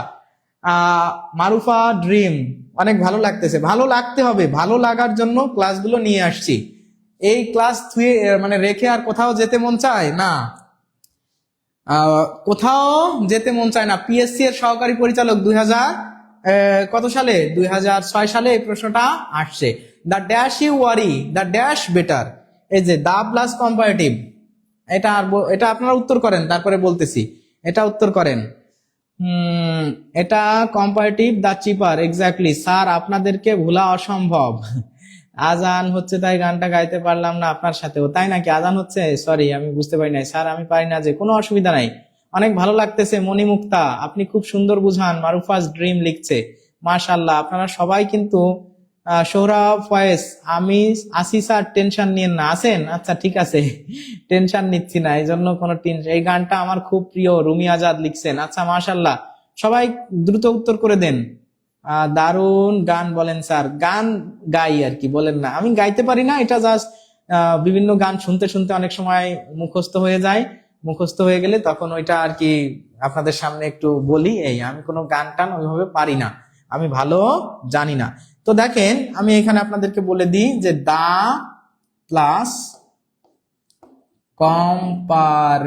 মারুফা ড্রিম, অনেক ভালো লাগতেছে। ভালো লাগতে হবে, ভালো লাগার জন্য ক্লাসগুলো নিয়ে আসছি। এই ক্লাস থুয়ে মানে রেখে আর কোথাও যেতে মন চায় না, কোথাও যেতে মন চায় না। পিএসসি এর সহকারী পরিচালক 2000 কত সালে, 2006 সালে এই প্রশ্নটা আসছে। The dash you worry, the dash better. এই যে দা প্লাস কম্পারেটিভ, এটা আপনারা উত্তর করেন, তারপরে বলতেছি। এটা উত্তর করেন। এটা কম্পারেটিভ, দা চিপার। এক্স্যাক্টলি স্যার, আপনাদেরকে ভোলা অসম্ভব। আজান হচ্ছে তাই গানটা গাইতে পারলাম না আপনার সাথেও, তাই নাকি? আজান হচ্ছে, সরি আমি বুঝতে পারি নাই স্যার, আমি পারি না যে, কোনো অসুবিধা নাই। অনেক ভালো লাগতেছে মণিমুক্তা, আপনি খুব সুন্দর বুঝান। মারুফাস ড্রিম লিখছে, মাশাআল্লাহ। আপনারা সবাই কিন্তু সৌরভ ফয়েজ, আমি আসি স্যার, টেনশন নিয়েন না। আছেন? আচ্ছা ঠিক আছে, টেনশন নিচ্ছি না, এই জন্য কোনো টেনশন। এই গানটা আমার খুব প্রিয়, রুমি আজাদ লিখছেন। আচ্ছা মাশাআল্লাহ, সবাই দ্রুত উত্তর করে দেন। দারুন গান বলেন স্যার। গান গাই আর কি, বলেন না। আমি গাইতে পারি না, এটা জাস্ট বিভিন্ন গান শুনতে শুনতে অনেক সময় মুখস্থ হয়ে যায়। মুখস্থ হয়ে গেলে তখন ওইটা আর কি আপনাদের সামনে একটু বলি। এই, আমি কোনো গান টান ওইভাবে পারি না, আমি ভালো জানি না। তো দেখেন, আমি এখানে আপনাদেরকে বলে দিই যে দা প্লাস কম্পারেটিভ,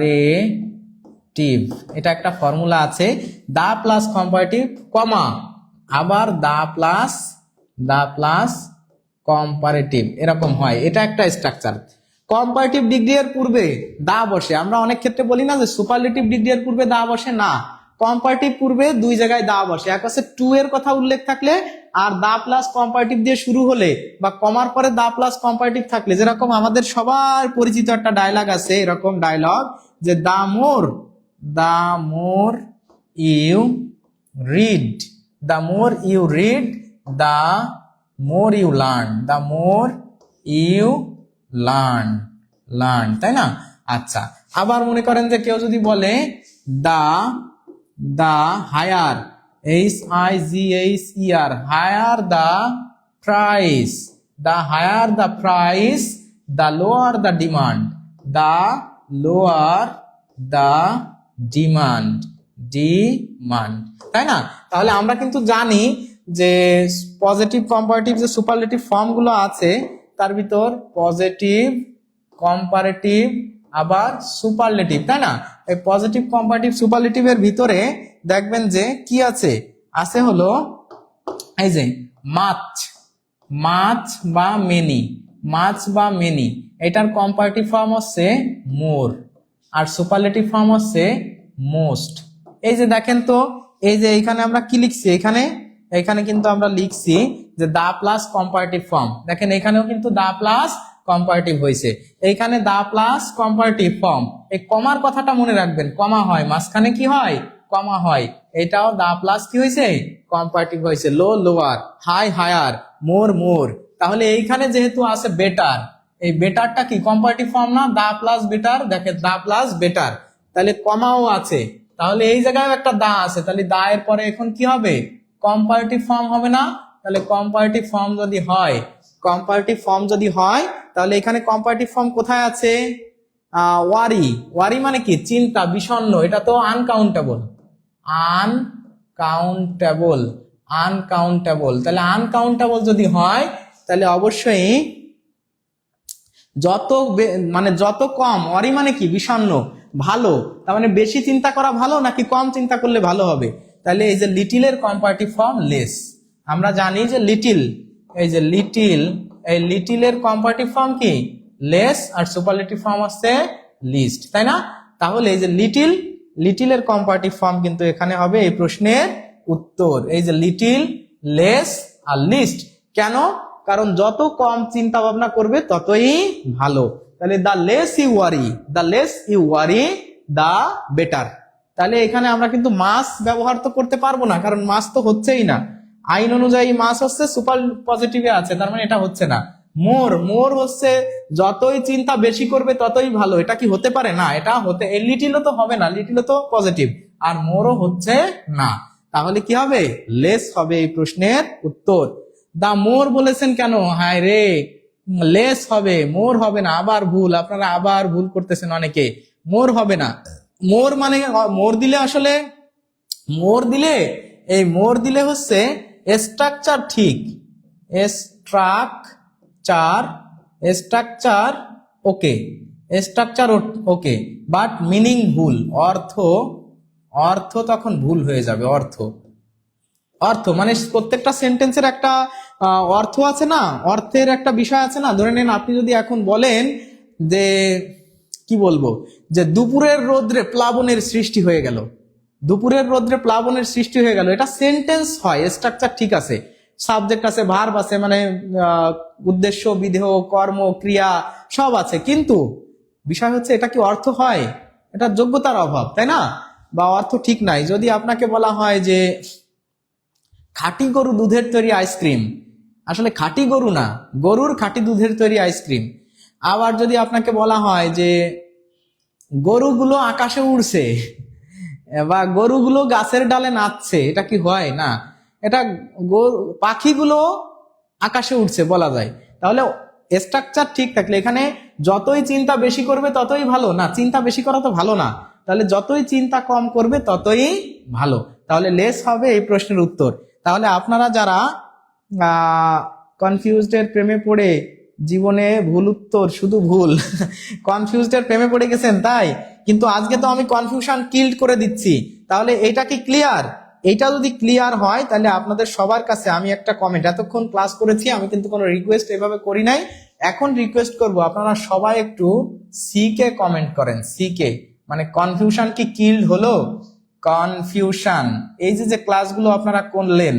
এটা একটা ফর্মুলা আছে। দা প্লাস কম্পারেটিভ, কমা, আবার দা প্লাস কম্পারেটিভ, এরকম হয়। এটা একটা স্ট্রাকচার। কম্পারেটিভ ডিগ্রি এর পূর্বে দা বসে। আমরা অনেক ক্ষেত্রে বলি না যে সুপারলেটিভ ডিগ্রি এর পূর্বে দা বসে, না, কম্পারেটিভ পূর্বে দুই জায়গায় দা বসে। এক আছে টু এর কথা উল্লেখ থাকলে, আর দা প্লাস কম্পারেটিভ দিয়ে শুরু হলে বা কমার পরে দা প্লাস কম্পারেটিভ থাকলে। যেরকম আমাদের সবার পরিচিত একটা ডায়লগ আছে, এরকম ডায়লগ যে the more you read, the more you read, the more you learn, the more you learn, তাই না? আচ্ছা, আবার মনে করেন যে কেউ যদি বলে the higher, HIGHER, higher the price, the higher the price, the lower the demand, the lower the demand, তাই না? তাহলে আমরা কিন্তু জানি যে পজিটিভ কম্পারেটিভ যে সুপারলেটিভ ফর্ম গুলো আছে, তার ভিতর পজিটিভ, কম্পারেটিভ, আবার সুপারলেটিভ, তাই না? এই পজিটিভ, কম্পারেটিভ, সুপারলেটিভ এর ভিতরে দেখবেন যে কি আছে, আছে হলো এই যে মাছ বা মেনি, এটার কম্পারেটিভ ফর্ম হচ্ছে মোর, আর সুপারলেটিভ ফর্ম হচ্ছে মোস্ট। এই যে দেখেন তো, এই যে এখানে আমরা কি লিখছি, এখানে কিন্তু আমরা লিখছি যে দা প্লাস কম্পারেটিভ ফর্ম। দেখেন এখানেও কিন্তু দা প্লাস কম্পারেটিভ হয়েছে, এইখানে দা প্লাস কম্পারেটিভ ফর্ম। এই কমার কথাটা মনে রাখবেন, কমা হয় মাঝখানে, কি হয়, কমা হয়। এটাও দা প্লাস কি হয়েছে, কম্পারেটিভ হয়েছে। লো লোয়ার, হাই হায়ার, মোর। তাহলে এইখানে যেহেতু আছে বেটার, এই বেটারটা কি কম্পারেটিভ ফর্ম না? দা প্লাস বেটার, দেখেন দা প্লাস বেটার, তাহলে কমাও আছে। তাহলে এই জায়গায় একটা দা আছে, তাহলে দা এর পরে এখন কি হবে, কম্পারেটিভ ফর্ম হবে না? তাহলে কম্পারেটিভ ফর্ম যদি হয়, তাহলে এখানে কম্পারেটিভ ফর্ম কোথায় আছে? ওয়ারি মানে কি, চিন্তা, বিষণ্ণ। এটা তো আনকাউন্টেবল, তাহলে আনকাউন্টেবল যদি হয়, তাহলে অবশ্যই যত কম, ওয়ারি মানে কি, বিষণ্ণ, ভালো। তার মানে বেশি চিন্তা করা ভালো নাকি কম চিন্তা করলে ভালো হবে? তাহলে এই যে লিটিলের কম্পারেটিভ ফর্ম লেস। আমরা জানি যে লিটিল, এই যে এই লিটিলের কম্পারেটিভ ফর্ম কি, লেস, আর সুপারলেটিভ ফর্ম হচ্ছে লিস্ট, তাই না? তাহলে এই যে লিটিলের কম্পারেটিভ ফর্ম কিন্তু এখানে হবে এই প্রশ্নের উত্তর। এই যে লিটিল, লেস আর লিস্ট। কেন? কারণ যত কম চিন্তা ভাবনা করবে ততই ভালো। তাহলে the less you worry the better. তাহলে এখানে আমরা কিন্তু মাস ব্যবহার তো করতে পারবো না, কারণ মাস তো হচ্ছেই না। আইন অনুযায়ী মাস হচ্ছে সুপার পজিটিভে আছে, তার মানে এটা হচ্ছে না। মোর হচ্ছে যতই চিন্তা বেশি করবে ততই ভালো, এটা কি হতে পারে? না, এটা হতে, লিটিলও তো হবে না, লিটিলও তো পজিটিভ, আর মোরও হচ্ছে না। তাহলে কি হবে, লেস হবে এই প্রশ্নের উত্তর। দা মোর বলেছেন কেন? হায় রে, লেস হবে, মোর হবে না। আবার ভুল, আপনারা আবার ভুল করতেছেন অনেকে। মোর হবে না, মোর মানে মোর দিলে আসলে মোর দিলে এই মোর দিলে হচ্ছে স্ট্রাকচার ঠিক, structure structure okay, structure okay, but meaning ভুল, অর্থ অর্থ তখন ভুল হয়ে যাবে। অর্থ অর্থ মানে প্রত্যেকটা সেন্টেন্সের একটা অর্থ আছে না, অর্থের একটা বিষয় আছে না। ধরে নেন আপনি যদি এখন বলেন যে কি বলবো, যে দুপুরের রোদ্রে প্লাবনের সৃষ্টি হয়ে গেল, দুপুরের রোদ্রে প্লাবনের সৃষ্টি হয়ে গেল, এটা সেন্টেন্স হয়, স্ট্রাকচার ঠিক আছে, সাবজেক্ট আছে, ভার্ব আছে, মানে উদ্দেশ্য, বিধেয়, কর্ম, ক্রিয়া সব আছে, কিন্তু বিষয় হচ্ছে এটা কি অর্থ হয়? এটা যোগ্যতার অভাব, তাই না? বা অর্থ ঠিক নাই। যদি আপনাকে বলা হয় যে খাঁটি গরু দুধের তৈরি আইসক্রিম, আসলে খাঁটি গরু না, গরুর খাঁটি দুধের তৈরি আইসক্রিম। আবার যদি আপনাকে বলা হয় যে গরুগুলো আকাশে উড়ছে বা গরুগুলো গাছের ডালে নাচছে, এটা কি হয়? না, এটা পাখিগুলো আকাশে উঠছে বলা যায়। তাহলে স্ট্রাকচার ঠিক থাকলে এখানে যতই চিন্তা বেশি করবে ততই ভালো না, চিন্তা বেশি করা তো ভালো না, তাহলে যতই চিন্তা কম করবে ততই ভালো, তাহলে লেস হবে এই প্রশ্নের উত্তর। তাহলে আপনারা যারা কনফিউজডের প্রেমে পড়ে জীবনে ভুল উত্তর, শুধু ভুল কনফিউজডের প্রেমে পড়ে গেছেন তাই, কিন্তু আজকে তো আমি কনফিউশন কিল্ড করে দিচ্ছি, তাহলে এটা কি ক্লিয়ার? এইটা যদি ক্লিয়ার হয় তাহলে আপনাদের সবার কাছে আমি একটা কমেন্ট, এতক্ষণ ক্লাস করেছি আমি কিন্তু কোনো রিকোয়েস্ট এভাবে করি নাই, এখন রিকোয়েস্ট করব আপনারা সবাই একটু সিকে কমেন্ট করেন। সিকে মানে কনফিউশন কি কিল্ড হলো? কনফিউশন, এই যে ক্লাসগুলো আপনারা করলেন,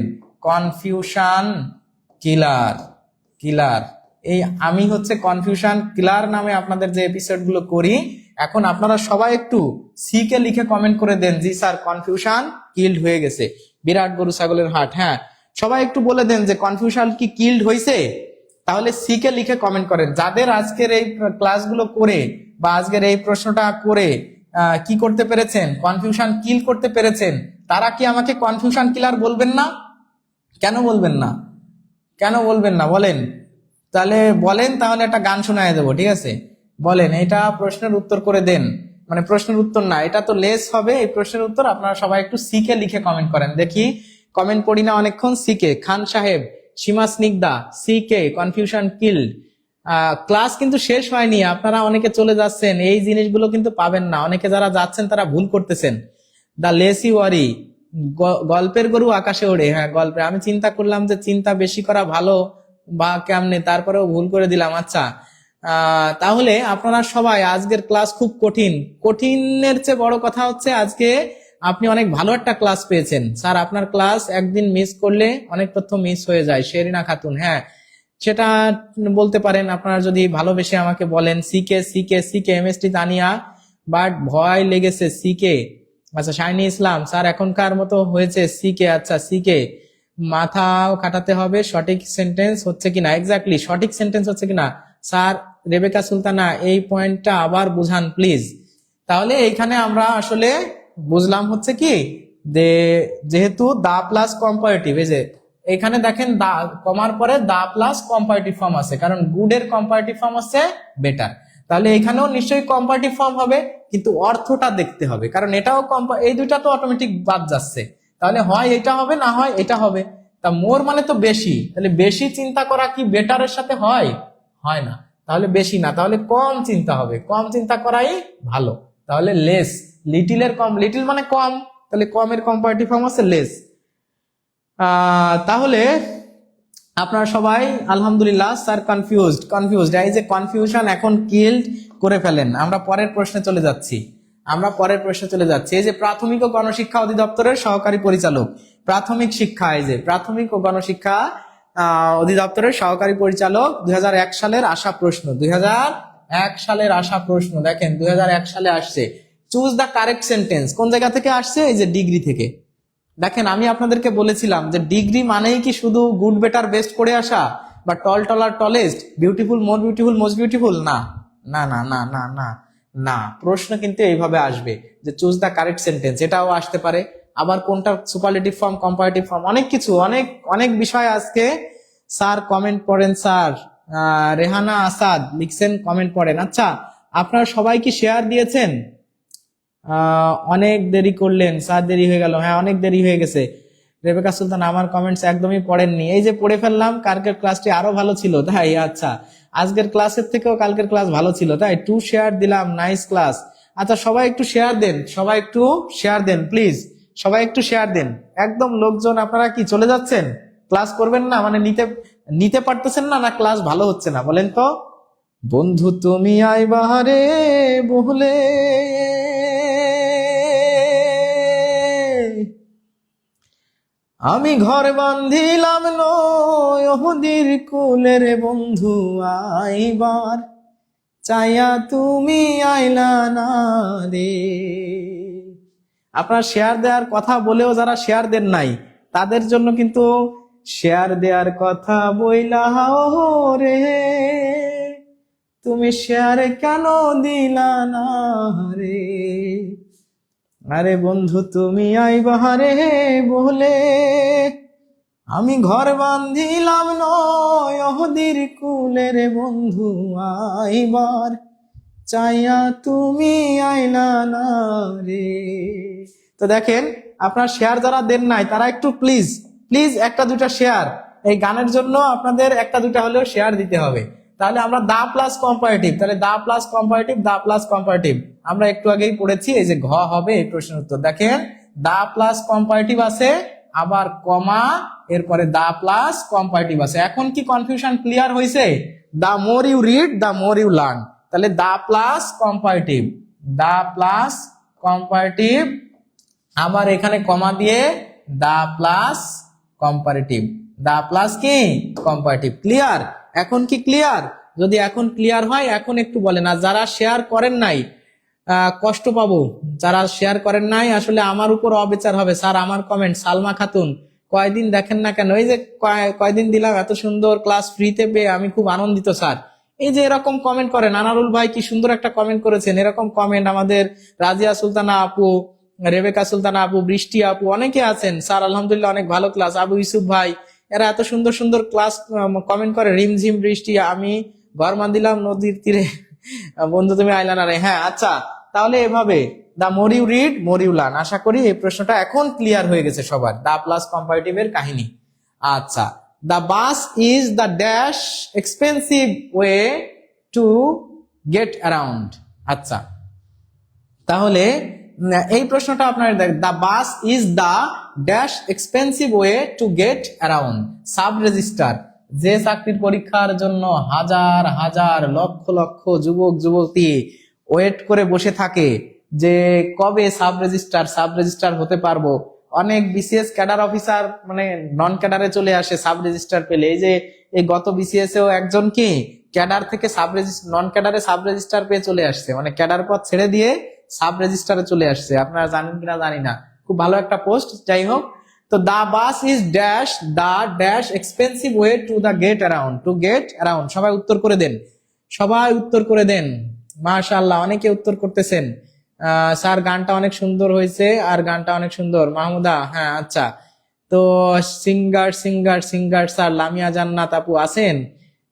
কনফিউশন কিলার, কিলার, এই আমি হচ্ছে কনফিউশন কিলার নামে আপনাদের যে এপিসোডগুলো করি, এখন আপনারা সবাই একটু সি কে লিখে কমেন্ট করে দেন, জি স্যার কনফিউশন কিল্ড হয়ে গেছে, বিরাট গরু ছাগলের হাট। হ্যাঁ, সবাই একটু বলে দেন যে কনফিউশন কি কিল্ড হয়েছে, তাহলে সি কে লিখে কমেন্ট করেন। যাদের আজকের এই ক্লাসগুলো করে বা আজকের এই প্রশ্নটা করে কি করতে পেরেছেন, কনফিউশন কিল করতে পেরেছেন, তারা কি আমাকে কনফিউশন কিলার বলবেন না? কেন বলবেন না? কেন বলবেন না বলেন? তাহলে বলেন, তাহলে একটা গান শোনায় দেবো, ঠিক আছে? বলেন, এটা প্রশ্নের উত্তর করে দেন, মানে প্রশ্নের উত্তর না, এটা তো লেস হবে, এই প্রশ্নের উত্তর আপনারা সবাই একটু সিকে লিখে কমেন্ট করেন, দেখি কমেন্ট পড়ি না অনেকক্ষণ। সিকে, খান সাহেব, সীমা স্নিগ্ধা, সিকে কনফিউশন কিল্ড। ক্লাস কিন্তু শেষ হয়নি, আপনারা অনেকে চলে যাচ্ছেন, এই জিনিসগুলো কিন্তু পাবেন না, অনেকে যারা যাচ্ছেন তারা ভুল করতেছেন। দা লেসি ওয়ারি, গল্পের গরু আকাশে ওড়ে, হ্যাঁ গল্পে, আমি চিন্তা করলাম যে চিন্তা বেশি করা ভালো বা কেমনে, তারপরেও ভুল করে দিলাম। আচ্ছা, তাহলে আপনারা সবাই, আজকের ক্লাস খুব কঠিন, কঠিনের চেয়ে বড় কথা হচ্ছে আজকে আপনি অনেক ভালো একটা ক্লাস পেয়েছেন। স্যার আপনার ক্লাস একদিন মিস করলে অনেক তথ্য মিস হয়ে যায়, শেরিনা খাতুন, হ্যাঁ সেটা বলতে পারেন আপনারা যদি ভালোবেসে আমাকে বলেন। সিকে সিকে সিকে, এমএসটি তানিয়া, বাট ভয় লেগেছে সিকে। আচ্ছা, শাইনি ইসলাম, স্যার এখনকার মতো হয়েছে সিকে। আচ্ছা সিকে, মাথাও খাটাতে হবে, সঠিক সেন্টেন্স হচ্ছে কিনা, এক্স্যাক্টলি সঠিক সেন্টেন্স হচ্ছে কিনা। স্যার রেবেকা সুলতানা, এই পয়েন্টটা আবার বুঝান প্লিজ। তাহলে এইখানে আমরা আসলে বুঝলাম হচ্ছে কি, যে যেহেতু দা প্লাস কম্পারেটিভ, এই যে এখানে দেখেন দা কমার পরে দা প্লাস কম্পারেটিভ ফর্ম আছে, কারণ গুড এর কম্পারেটিভ ফর্ম হচ্ছে বেটার, তাহলে এখানেও নিশ্চয়ই কম্পারেটিভ ফর্ম হবে, কিন্তু অর্থটা দেখতে হবে, কারণ এটাও এই দুইটা তো অটোমেটিক বাদ যাচ্ছে, তাহলে হয় এটা হবে, না হয় এটা হবে। তা মোর মানে তো বেশি, তাহলে বেশি চিন্তা করা কি বেটারের সাথে হয়? হয় না, তাহলে বেশি না, তাহলে কম চিন্তা হবে, কম চিন্তা করাই ভালো, তাহলে লেস, লিটিলের কম, লিটিল মানে কম, তাহলে কমের কম্পারেটিভ ফর্ম হচ্ছে লেস। তাহলে আপনারা সবাই আলহামদুলিল্লাহ, স্যার কনফিউজড, এই যে কনফিউশন এখন কিল্ড করে ফেলেন। আমরা পরের প্রশ্নে চলে যাচ্ছি, এই যে প্রাথমিক ও গণশিক্ষা অধিদপ্তরের সহকারী পরিচালক, প্রাথমিক শিক্ষা, এই যে প্রাথমিক ও গণশিক্ষা অধিদপ্তরের সহকারী পরিচালক, 2001 সালের আসা প্রশ্ন, 2001 সালের আসা প্রশ্ন, দেখেন 2001 সালে আসছে। চুজ দ্য কারেক্ট সেন্টেন্স, কোন জায়গা থেকে আসছে? এই যে ডিগ্রি থেকে। দেখেন আমি আপনাদেরকে বলেছিলাম যে ডিগ্রি মানেই কি শুধু গুড বেটার বেস্ট করে আসা, বা tall taller tallest, beautiful more beautiful most beautiful, না না না না না না না, প্রশ্ন কিন্তু এইভাবে আসবে যে চুজ দ্য কারেক্ট সেন্টেন্স, এটাও আসতে পারে, আবার কোনটা সুপারলেটিভ ফর্ম, কম্পারেটিভ ফর্ম, অনেক কিছু, অনেক অনেক বিষয় আজকে। স্যার কমেন্ট পড়েন, স্যার রেহানা আসাদ লিখছেন কমেন্ট পড়েন। আচ্ছা, আপনারা সবাই কি শেয়ার দিয়েছেন? অনেক দেরি করলেন স্যার, দেরি হয়ে গেল। হ্যাঁ, অনেক দেরি হয়ে গেছে। রেবেকা সুলতান, আমার কমেন্টস একদমই পড়েননি। এই যে পড়ে ফেললাম, কালকের ক্লাসটি আরো ভালো ছিল তাই? আচ্ছা, আজকের ক্লাসের থেকেও কালকের ক্লাস ভালো ছিল তাই? 2 শেয়ার দিলাম, নাইস ক্লাস। আচ্ছা, সবাই একটু শেয়ার দেন, সবাই একটু শেয়ার দেন প্লিজ, সবাই একটু শেয়ার দেন। একদম লোকজন আপনারা কি চলে যাচ্ছেন? ক্লাস করবেন না, মানে নিতে নিতে পারতেছেন না, না ক্লাস ভালো হচ্ছে না বলেন তো? বন্ধু তুমি আই বাহারে বহলে, আমি ঘর বান্ধিলাম নদীর কুলের বন্ধু আইবার, চাইয়া তুমি আইলা না রে। আপনার শেয়ার দেওয়ার কথা বলেও যারা শেয়ার দেন নাই, তাদের জন্য কিন্তু শেয়ার দেওয়ার কথা বইলা রে, তুমি শেয়ারে কেন দিলা না রে? আরে বন্ধু তুমি আইবারে বলে, আমি ঘর বান্ধিলাম নদীর কুলের বন্ধু আইবার, চাইয়া তুমি আইলা না রে। তো দেখেন, আপনার শেয়ার যারা দেন নাই তারা একটু প্লিজ প্লিজ একটা দুটা শেয়ার, এই গানের জন্য আপনাদের একটা দুটা হলেও শেয়ার দিতে হবে। তাহলে আমরা দা প্লাস কম্পারেটিভ, তাহলে the plus comparative, the plus comparative আমরা একটু আগেই পড়েছি। এই যে ঘ হবে এই প্রশ্নের উত্তর। দেখেন, দা প্লাস কম্পারেটিভ আছে, আবার কমা, এরপরে দা প্লাস কম্পারেটিভ আছে। এখন কি কনফিউশন ক্লিয়ার হয়েছে? The more you read, the more you learn. তাহলে the plus comparative, the plus comparative, আবার এখানে কমা দিয়ে the plus comparative, the plus কি কম্পারেটিভ। ক্লিয়ার? এখন কি ক্লিয়ার? যদি এখন ক্লিয়ার হয় এখন একটু বলেন। আর যারা শেয়ার করেন নাই কষ্ট পাবো, যারা শেয়ার করেন নাই আসলে আমার উপর অবিচার হবে। স্যার আমার কমেন্ট, সালমা খাতুন, কয়দিন দেখেন না কেন? এই যে কয়দিন দিলাম, এত সুন্দর ক্লাস ফ্রিতে পেয়ে আমি খুব আনন্দিত স্যার। এই যে এরকম কমেন্ট করেন, আনারুল ভাই কি সুন্দর একটা কমেন্ট করেছেন, এরকম কমেন্ট আমাদের রাজিয়া সুলতানা আপু, রেবেকা সুলতানা আপু, বৃষ্টি আপু, অনেকে আছেন। স্যার আলহামদুলিল্লাহ অনেক ভালো ক্লাস। আবু ইউসুফ ভাই, এরা এত সুন্দর সুন্দর ক্লাস কমেন্ট করে। রিমঝিম বৃষ্টি, আমি ঘর বান্ধিলাম নদীর তীরে, বন্ধু তুমি আইলা না রে। হ্যাঁ, আচ্ছা, তাহলে এভাবে the more you read more you learn. আশা করি এই প্রশ্নটা এখন ক্লিয়ার হয়ে গেছে সবার, দা প্লাস কম্পারেটিভ এর কাহিনী। আচ্ছা, the bus is the dash expensive way two get around. আচ্ছা, তাহলে এই প্রশ্নটা আপনার দেখ, the bus is the dash expensive way two get around. Sub registrar, যে চাকরির পরীক্ষার জন্য হাজার হাজার লক্ষ লক্ষ যুবক যুবতী ওয়েট করে বসে থাকে যে কবে সাব রেজিস্টার হতে পারবো। অনেক বিসিএস ক্যাডার অফিসার মানে নন ক্যাডারে চলে আসে সাব রেজিস্টার পেলে। এই যে এই গত বিসিএস এও একজন কি ক্যাডার থেকে নন ক্যাডারে সাব রেজিস্টার পেয়ে চলে আসছে, মানে ক্যাডার পদ ছেড়ে দিয়ে সাব রেজিস্টারে চলে আসছে। আপনারা জানেন কিনা জানি না, খুব ভালো একটা পোস্ট। যাই হোক, তো the bus is dash the dash expensive way to the get around, to get around. সবাই উত্তর করে দেন, সবাই উত্তর করে দেন। মাশাআল্লাহ, অনেকে উত্তর করতেছেন। স্যার গানটা অনেক সুন্দর হয়েছে, আর গানটা অনেক সুন্দর মাহমুদা। হ্যাঁ, আচ্ছা, তো সিঙ্গার স্যার লামিয়া জান্নাত আপু আছেন?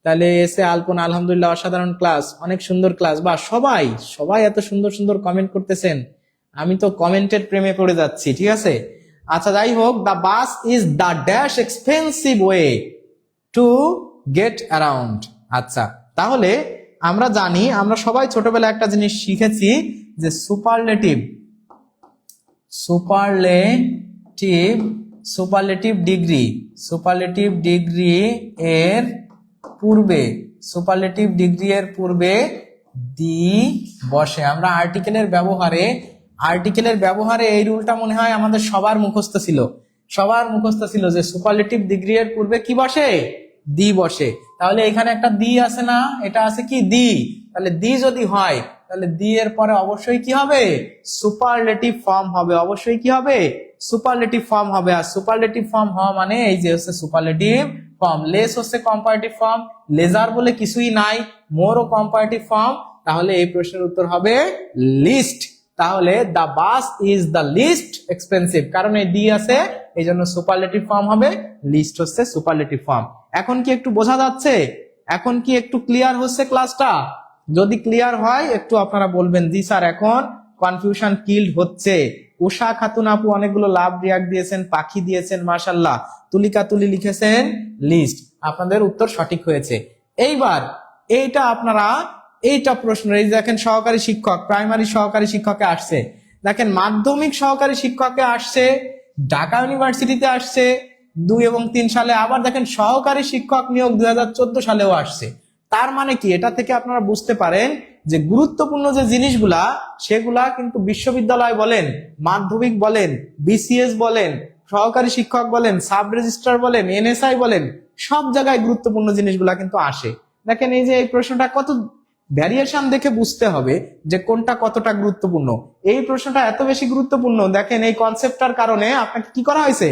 তাহলে এসে আলপনা, আলহামদুলিল্লাহ অসাধারণ ক্লাস, অনেক সুন্দর ক্লাস। বা সবাই সবাই এত সুন্দর সুন্দর কমেন্ট করতেছেন, আমি তো কমেন্টের প্রেমে পড়ে যাচ্ছি। ঠিক আছে, আচ্ছা, যাই হোক, the bus is the dash expensive way two get around. আচ্ছা, তাহলে আমরা জানি, আমরা সবাই ছোটবেলায় একটা জিনিস শিখেছি যে সুপারলেটিভ ডিগ্রি এর পূর্বে দি বসে। আমরা আর্টিকেলের ব্যবহারে এই রুলটা মনে হয় আমাদের সবার মুখস্থ ছিল যে সুপারলেটিভ ডিগ্রি এর পূর্বে কি বসে? দি বসে। তাহলে এখানে একটা দি আছে না, এটা আছে কি দি। তাহলে দি যদি হয় তাহলে দি এর পরে অবশ্যই কি হবে? সুপারলেটিভ ফর্ম হবে। অবশ্যই কি হবে? সুপারলেটিভ ফর্ম হবে। আর সুপারলেটিভ ফর্ম হওয়া মানে এই যে হচ্ছে সুপারলেটিভ ফর্ম। লেস হচ্ছে কম্পারেটিভ ফর্ম, লেজার বলে কিছুই নাই, মোরও কম্পারেটিভ ফর্ম। তাহলে এই প্রশ্নের উত্তর হবে লিস্ট। তাহলে the bus is the least expensive, কারণ এই ডি আছে এই জন্য সুপারলেটিভ ফর্ম হবে, লিস্ট হচ্ছে সুপারলেটিভ ফর্ম। এখন কি একটু বোঝা যাচ্ছে? এখন কি একটু ক্লিয়ার হচ্ছে ক্লাসটা? যদি ক্লিয়ার হয় একটু আপনারা বলবেন জি স্যার এখন কনফিউশন কিল্ড হচ্ছে। উষা খাতুন আপু অনেকগুলো লাভ রিয়াক্ট দিয়েছেন, পাখি দিয়েছেন, মাশাল্লাহ। তুলিকা তুলি লিখেছেন লিস্ট। আপনাদের উত্তর সঠিক হয়েছে। এইবার এইটা আপনারা এইটা প্রশ্ন, এই দেখেন সহকারী শিক্ষক, প্রাইমারি সহকারী শিক্ষকে আসছে, দেখেন মাধ্যমিক সহকারী শিক্ষকে আসছে, ঢাকা ইউনিভার্সিটিতে আসছে 2 এবং 3 সালে, আবার দেখেন সহকারী শিক্ষক নিয়োগ 2014 সালেও আসছে। তার মানে কি, এটা থেকে আপনারা বুঝতে পারেন যে গুরুত্বপূর্ণ যে জিনিসগুলা সেগুলা কিন্তু বিশ্ববিদ্যালয় বলেন, মাধ্যমিক বলেন, বিসিএস বলেন, সহকারী শিক্ষক বলেন, সাব রেজিস্ট্রার বলেন, এনএসআই বলেন, সব জায়গায় গুরুত্বপূর্ণ জিনিসগুলা কিন্তু আসে। দেখেন এই যে এই প্রশ্নটা কত ভ্যারিয়েশন দেখে বুঝতে হবে যে কোনটা কতটা গুরুত্বপূর্ণ। এই প্রশ্নটা এত বেশি গুরুত্বপূর্ণ, দেখেন এই কনসেপ্টটার কারণে আপনাকে কি করা হয়েছে,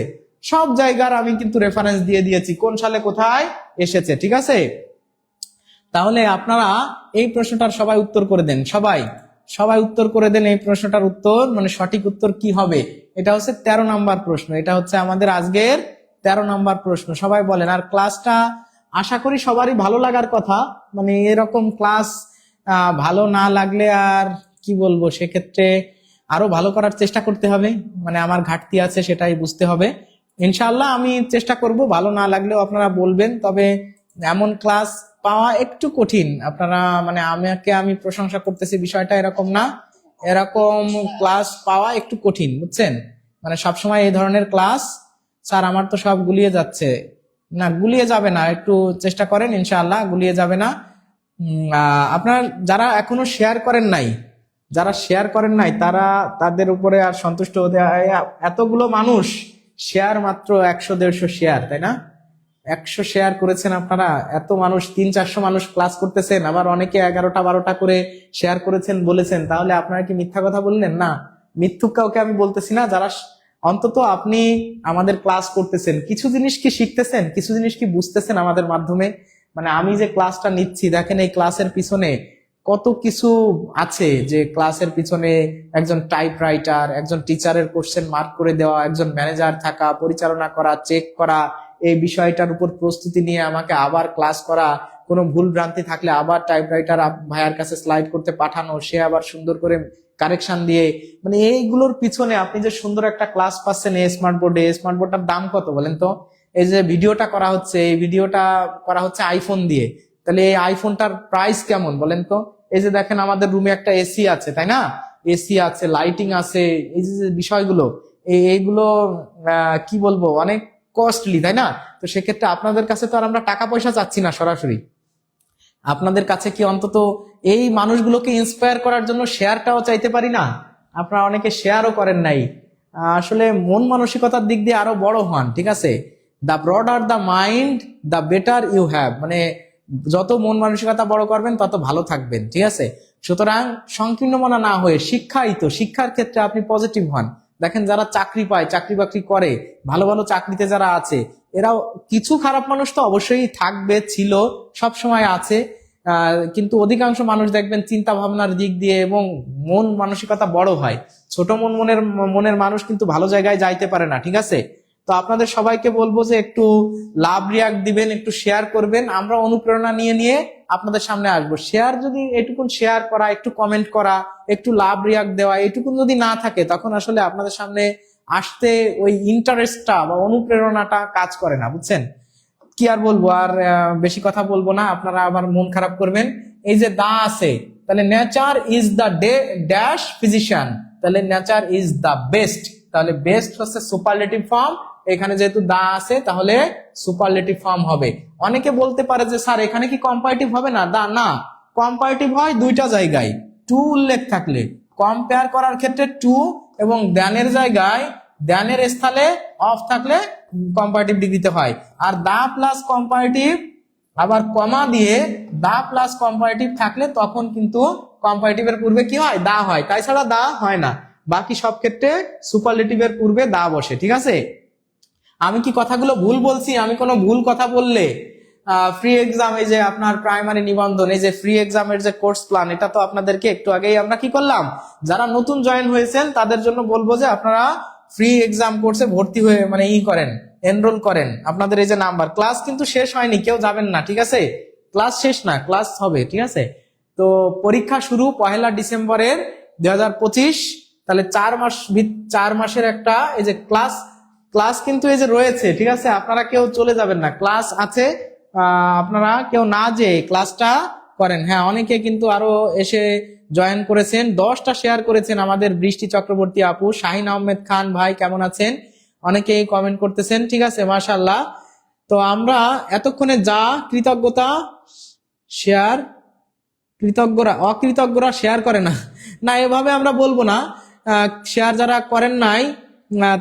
সব জায়গার আমি কিন্তু রেফারেন্স দিয়ে দিয়েছি কোন সালে কোথায় এসেছে, ঠিক আছে। তাহলে আপনারা এই প্রশ্নটার সবাই উত্তর করে দেন, সবাই উত্তর করে দেন। এই প্রশ্নটার উত্তর মানে সঠিক উত্তর কি হবে? এটা হচ্ছে 13 নাম্বার প্রশ্ন, এটা হচ্ছে আমাদের আজকের 13 নাম্বার প্রশ্ন। সবাই বলেন। আর ক্লাসটা আশা করি সবারই ভালো লাগার কথা, মানে এরকম ক্লাস ভালো না লাগলে আর কি বলবো, সেক্ষেত্রে আরো ভালো করার চেষ্টা করতে হবে, মানে আমার ঘাটতি আছে সেটাই বুঝতে হবে। ইনশাআল্লাহ আমি চেষ্টা করব, ভালো না লাগলেও আপনারা বলবেন। তবে এমন ক্লাস পাওয়া একটু কঠিন, আপনারা মানে আমি প্রশংসা করতেছি বিষয়টা এরকম না, এরকম ক্লাস পাওয়া একটু কঠিন, বুঝছেন। মানে সবসময় এই ধরনের ক্লাস, স্যার আমার তো সব গুলিয়ে যাচ্ছে, না গুলিয়ে যাবে না, একটু চেষ্টা করেন, ইনশাআল্লাহ গুলিয়ে যাবে না। আপনার যারা এখনো শেয়ার করেন নাই, তাদের উপরে আর সন্তুষ্ট হতে হয়। এতগুলো মানুষ শেয়ার মাত্র 100-150 শেয়ার, তাই না? 100 শেয়ার করেছেন আপনারা, এত মানুষ 300-400 মানুষ ক্লাস করতেছেন, আবার অনেকে 11টা-12টা করে শেয়ার করেছেন বলেছেন, তাহলে আপনারা কি মিথ্যা কথা বললেন? না, মিথ্যুক কাউকে আমি বলতেছি না। যারা অন্তত আপনি আমাদের ক্লাস করতেছেন, কিছু জিনিস কি শিখতেছেন, কিছু জিনিস কি বুঝতেছেন আমাদের মাধ্যমে। মানে আমি যে ক্লাসটা নিচ্ছি, দেখেন এই ক্লাসের পিছনে কত কিছু আছে, যে ক্লাসের পিছনে একজন টাইপরাইটার, একজন টিচারের কোশ্চেন মার্ক করে দেওয়া, একজন ম্যানেজার থাকা, পরিচালনা করা, চেক করা, এই বিষয়টার উপর প্রস্তুতি নিয়ে আমাকে আবার ক্লাস করা, কোনো ভুল ভ্রান্তি থাকলে আবার টাইপরাইটার ভাইয়ার কাছে স্লাইড করতে পাঠানো, সে আবার সুন্দর করে কারেকশন দিয়ে, মানে এইগুলোর পিছনে আপনি যে সুন্দর একটা ক্লাস পাচ্ছেন এই স্মার্ট বোর্ডে। স্মার্ট বোর্ডটার দাম কত বলেন তো? এই যে ভিডিওটা করা হচ্ছে, এই ভিডিওটা করা হচ্ছে আইফোন দিয়ে, তাহলে এই আইফোনটার প্রাইস কেমন বলেন তো? এই যে দেখেন আমাদের রুমে একটা এসি আছে, তাই না? এসি আছে, লাইটিং আছে, এই যে বিষয়গুলো, এইগুলো কি বলবো, অনেক কস্টলি, তাই না? তো সেক্ষেত্রে আপনাদের কাছে তো আর আমরা টাকা পয়সা চাচ্ছি না সরাসরি, আপনাদের কাছে কি অন্তত এই মানুষগুলোকে ইন্সপায়ার করার জন্য শেয়ারটাও চাইতে পারি না? আপনারা অনেকে শেয়ারও করেন নাই। আসলে মন মানসিকতার দিক দিয়ে আরো বড় হন, ঠিক আছে? The broader the mind the better you have, মানে যত মন মানসিকতা বড় করবেন তত ভালো থাকবেন, ঠিক আছে? সুতরাং সংকীর্ণ মনা না হয়ে শিক্ষার ক্ষেত্রে আপনি পজিটিভ হন। দেখেন যারা চাকরি পায়, চাকরি বাকরি করে, ভালো ভালো চাকরিতে যারা আছে, এরাও কিছু খারাপ মানুষ তো অবশ্যই থাকবে, ছিল, সব সময় আছে, কিন্তু অধিকাংশ মানুষ দেখবেন চিন্তা ভাবনার দিক দিয়ে এবং মন মানসিকতা বড় হয়। ছোট মনের মানুষ কিন্তু ভালো জায়গায় যাইতে পারে না, ঠিক আছে? তো আপনাদের সবাইকে বলবো যে একটু লাভ রিয়াক্ট দিবেন, একটু শেয়ার করবেন, আমরা অনুপ্রেরণা নিয়ে আপনাদের সামনে আসবো। শেয়ার যদি এটুকুন শেয়ার করা, একটু কমেন্ট করা, একটু লাভ রিয়াক্ট দেওয়া, এটুকুন যদি না থাকে, তখন আসলে আপনাদের সামনে আসতে ওই ইন্টারেস্টটা বা অনুপ্রেরণাটা কাজ করে না, বুঝছেন? কি আর বলবো, আর বেশি কথা বলবো না, আপনারা আবার মন খারাপ করবেন। এই যে দা আছে, তাহলে nature is the dash physician, তাহলে নেচার ইজ দ্য বেস্ট, তাহলে বেস্ট হচ্ছে সুপারলেটিভ ফর্ম। এখানে যেহেতু দা আছে তাহলে সুপারলেটিভ ফর্ম হবে। অনেকে বলতে পারে যে স্যার এখানে কি কম্পারেটিভ হবে না? দা না, কম্পারেটিভ হয় দুইটা জায়গায়, টু উল্লেখ থাকলে, কম্পেয়ার করার ক্ষেত্রে টু, এবং দ্যানের জায়গায় দ্যানের স্থানে অফ থাকলে কম্পারেটিভ ডিগ্রিতে হয়। আর দা প্লাস কম্পারেটিভ আবার কমা দিয়ে দা প্লাস কম্পারেটিভ থাকলে তখন কিন্তু কম্পারেটিভের পূর্বে কি হয়? দা হয়, তাই ছাড়া দা হয় না। বাকি সব ক্ষেত্রে সুপারলেটিভের পূর্বে দা বসে, ঠিক আছে? আমি কি কথাগুলো ভুল বলছি? আমি কোনো ভুল কথা বললে ফ্রি এক্সাম, এই যে আপনার প্রাইমারি নিবন্ধন, এই যে ফ্রি এক্সামের যে কোর্স প্ল্যান, এটা তো আপনাদেরকে একটু আগেই আমরা কি করলাম, যারা নতুন জয়েন হয়েছেন তাদের জন্য বলবো যে আপনারা ফ্রি এক্সাম কোর্সে ভর্তি হয়ে মানে করেন, এনরোল করেন। আপনাদের এই যে নাম্বার, ক্লাস কিন্তু শেষ হয়নি, কেউ যাবেন না, ঠিক আছে? ক্লাস শেষ না, ক্লাস হবে, ঠিক আছে? তো পরীক্ষা শুরু 1 ডিসেম্বরের 2025, তাহলে 4 মাসের একটা এই যে ক্লাস কিন্তু এই যে রয়েছে, ঠিক আছে? আপনারা কেউ চলে যাবেন না, ক্লাস আছে, আপনারা কেউ না যে ক্লাসটা করেন। হ্যাঁ, অনেকে কিন্তু আরো এসে জয়েন করেছেন, 10টা শেয়ার করেছেন। আমাদের বৃষ্টি চক্রবর্তী আপু, শাহিন আহমেদ খান ভাই কেমন আছেন? অনেকেই কমেন্ট করতেছেন, ঠিক আছে, মাশাআল্লাহ। তো আমরা এতক্ষণে যা কৃতজ্ঞতা শেয়ার, অকৃতজ্ঞরা শেয়ার করে না, না এভাবে আমরা বলবো না। শেয়ার যারা করেন নাই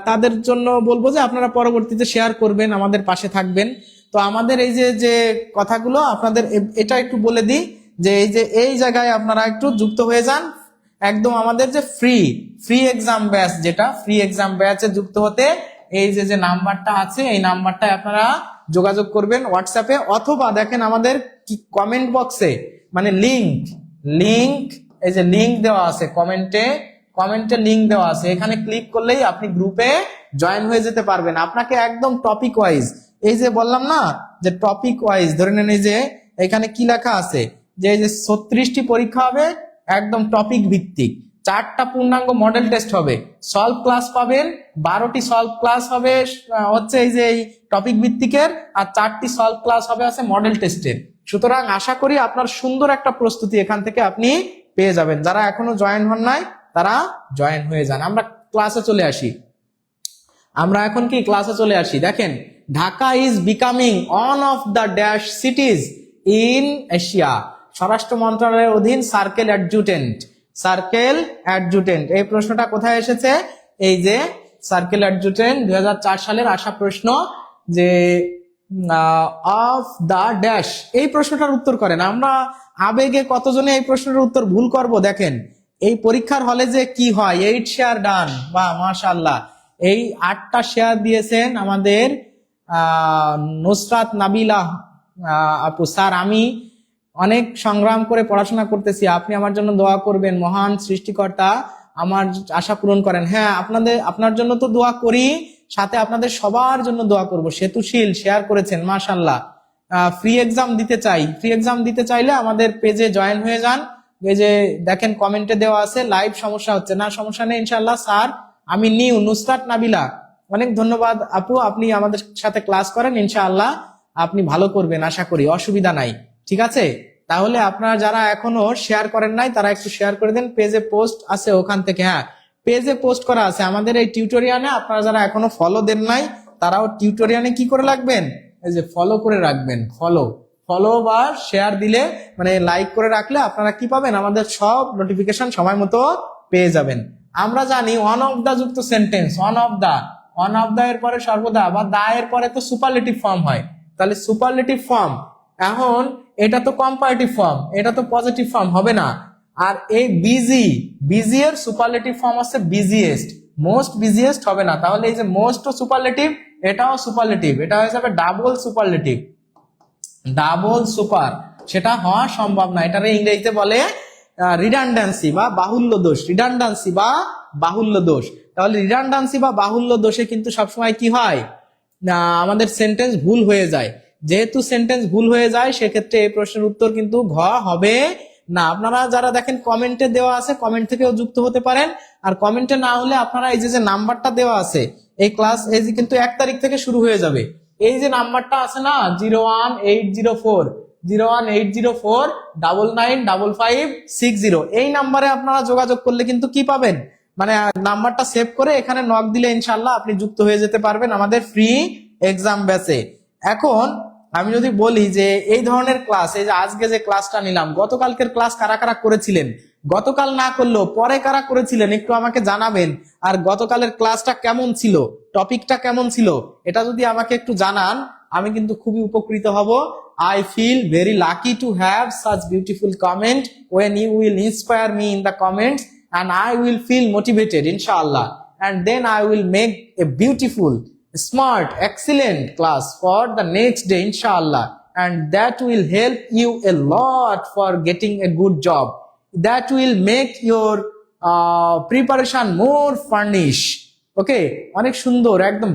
তাদের জন্য বলবো যে আপনারা পরবর্তীতে শেয়ার করবেন, আমাদের পাশে থাকবেন। তো আমাদের এই যে কথাগুলো আপনাদের এটা একটু বলে দিই, যে এই জায়গায় আপনারা একটু যুক্ত হয়ে যান। একদম আমাদের যে ফ্রি এক্সাম ব্যাচ, যেটা ফ্রি এক্সাম ব্যাচে যুক্ত হতে এই যে নাম্বারটা আছে, এই নাম্বারটায় আপনারা যোগাযোগ করবেন হোয়াটসঅ্যাপে, অথবা দেখেন আমাদের কমেন্ট বক্সে মানে লিংক এই যে লিংক দেওয়া আছে, কমেন্টে লিংক দেওয়া আছে, এখানে ক্লিক করলেই আপনি গ্রুপে জয়েন হয়ে যেতে পারবেন। আপনাকে একদম টপিক ওয়াইজ, এই যে বললাম না যে টপিক ওয়াইজ, ধরে নেন এই যে এখানে কি লেখা আছে যে এই যে 36টি পরীক্ষা হবে একদম টপিক ভিত্তিক, 4টা পূর্ণাঙ্গ মডেল টেস্ট হবে, সলভ ক্লাস পাবেন, 12টি সলভ ক্লাস হবে হচ্ছে এই যে এই টপিক ভিত্তিকের, আর 4টি সলভ ক্লাস হবে আছে মডেল টেস্টের। সুতরাং আশা করি আপনার সুন্দর একটা প্রস্তুতি এখান থেকে আপনি পেয়ে যাবেন। যারা এখনো জয়েন হন নাই তারা জয়েন হয়ে যান। আমরা ক্লাসে চলে আসি। আমরা এখন কি ক্লাসে চলে আসি? দেখেন, Dhaka is becoming one of the dash cities in Asia. স্বরাষ্ট্র মন্ত্রণালয়ের অধীন সার্কেল অ্যাডজুটেন্ট, এই প্রশ্নটা কোথায় এসেছে? এই যে সার্কেল অ্যাডজুটেন্ট 2004 সালের আসা প্রশ্ন, যে অফ দা ড্যাশ, এই প্রশ্নটার উত্তর করেন। আমরা আবেগে কতজনে এই প্রশ্নের উত্তর ভুল করব? দেখেন, এই পরীক্ষার হলে যে কি হয়, 8 শেয়ার ডান, বা মাশাআল্লাহ, এই 8টা শেয়ার দিয়েছেন আমাদের নুসরাত নাবিলা আপু। স্যার, আমি অনেক সংগ্রাম করে পড়াশোনা করতেছি, আপনি আমার জন্য দোয়া করবেন, মহান সৃষ্টিকর্তা আমার আশা পূরণ করেন। হ্যাঁ, আপনার জন্য তো দোয়া করি, সাথে আপনাদের সবার জন্য দোয়া করব। সেতুশীল শেয়ার করেছেন, মাশাআল্লাহ। ফ্রি এক্সাম দিতে চাইলে আমাদের পেজে জয়েন হয়ে যান। এই যে দেখেন কমেন্টে দেওয়া আছে লাইভ সমস্যা হচ্ছে না, সমস্যা নেই ইনশাআল্লাহ। স্যার, আমি নিউ নুসরাত নাবিলা, অনেক ধন্যবাদ আপু, আপনি আমাদের সাথে ক্লাস করেন, ইনশাআল্লাহ আপনি ভালো করবেন আশা করি, অসুবিধা নাই, ঠিক আছে? তাহলে আপনারা যারা এখনো শেয়ার করেন নাই তারা একটু শেয়ার করে দেন। পেজে পোস্ট আছে ওখান থেকে, হ্যাঁ পেজে পোস্ট করা আছে আমাদের এই টিউটোরিয়ালে। আপনারা যারা এখনো ফলো দেন নাই তারাও টিউটোরিয়ালে কি করে রাখবেন, এই যে ফলো করে রাখবেন। ফলো বা শেয়ার দিলে, মানে লাইক করে রাখলে আপনারা কি পাবেন, আমাদের সব নোটিফিকেশন সময় মতো পেয়ে যাবেন। আমরা জানি ওয়ান অফ দা যুক্ত সেন্টেন্স, ওয়ান অফ দা এর পরে সর্বদা বা দা এর পরে তো সুপারলেটিভ ফর্ম হয়, তাহলে সুপারলেটিভ ফর্ম। এখন এটা তো কম্পারেটিভ ফর্ম, এটা তো পজিটিভ ফর্ম হবে না। আর এই বিজি এর সুপারলেটিভ ফর্ম হচ্ছে বিজিয়েস্ট, মোস্ট বিজিয়েস্ট হবে না। তাহলে এই যে মোস্ট সুপারলেটিভ, এটাও সুপারলেটিভ, এটা হয়ে যাবে ডাবল সেটা হওয়া সম্ভব না। এটারে ইংরেজিতে বলে রিডান্ডেন্সি বা বাহুল্য দোষ। তাহলে রিডান্ডেন্সি বা বাহুল্য দোষে কিন্তু সবসময় কি হয়, আমাদের সেন্টেন্স ভুল হয়ে যায়। যেহেতু সেন্টেন্স ভুল হয়ে যায়, সেক্ষেত্রে এই প্রশ্নের উত্তর কিন্তু ঘ হবে না। আপনারা যারা দেখেন কমেন্টে দেওয়া আছে, কমেন্ট থেকেও যুক্ত হতে পারেন। আর কমেন্টে না হলে আপনারা এই যে নাম্বারটা দেওয়া আছে, এই ক্লাস এই যে কিন্তু 1 তারিখ থেকে শুরু হয়ে যাবে। এই যে নাম্বারটা আছে না 01804995560, এই নাম্বারে আপনারা যোগাযোগ করলে কিন্তু কি পাবেন, মানে নাম্বারটা সেভ করে এখানে নক দিলে ইনশাআল্লাহ আপনি যুক্ত হয়ে যেতে পারবেন আমাদের ফ্রি এক্সাম ব্যাচে। এখন আমি যদি বলি যে এই ধরনের ক্লাস, এই যে আজকে যে ক্লাসটা নিলাম, গতকালকের ক্লাস কারা কারা করেছিলেন, গতকাল না করলেও পরে কারা করেছিলেন একটু আমাকে জানাবেন। আর গতকালের ক্লাসটা কেমন ছিল, টপিকটা কেমন ছিল, এটা যদি আমাকে একটু জানান আমি কিন্তু খুবই উপকৃত হব। I feel very lucky to have such beautiful comment. When you will inspire me in the comments, and I will feel motivated, inshallah, and then I will make a beautiful, smart, excellent class for the next day, inshallah, and that will help you a lot for getting a good job. That will make your preparation more furnish. ওকে, অনেক সুন্দর, একদম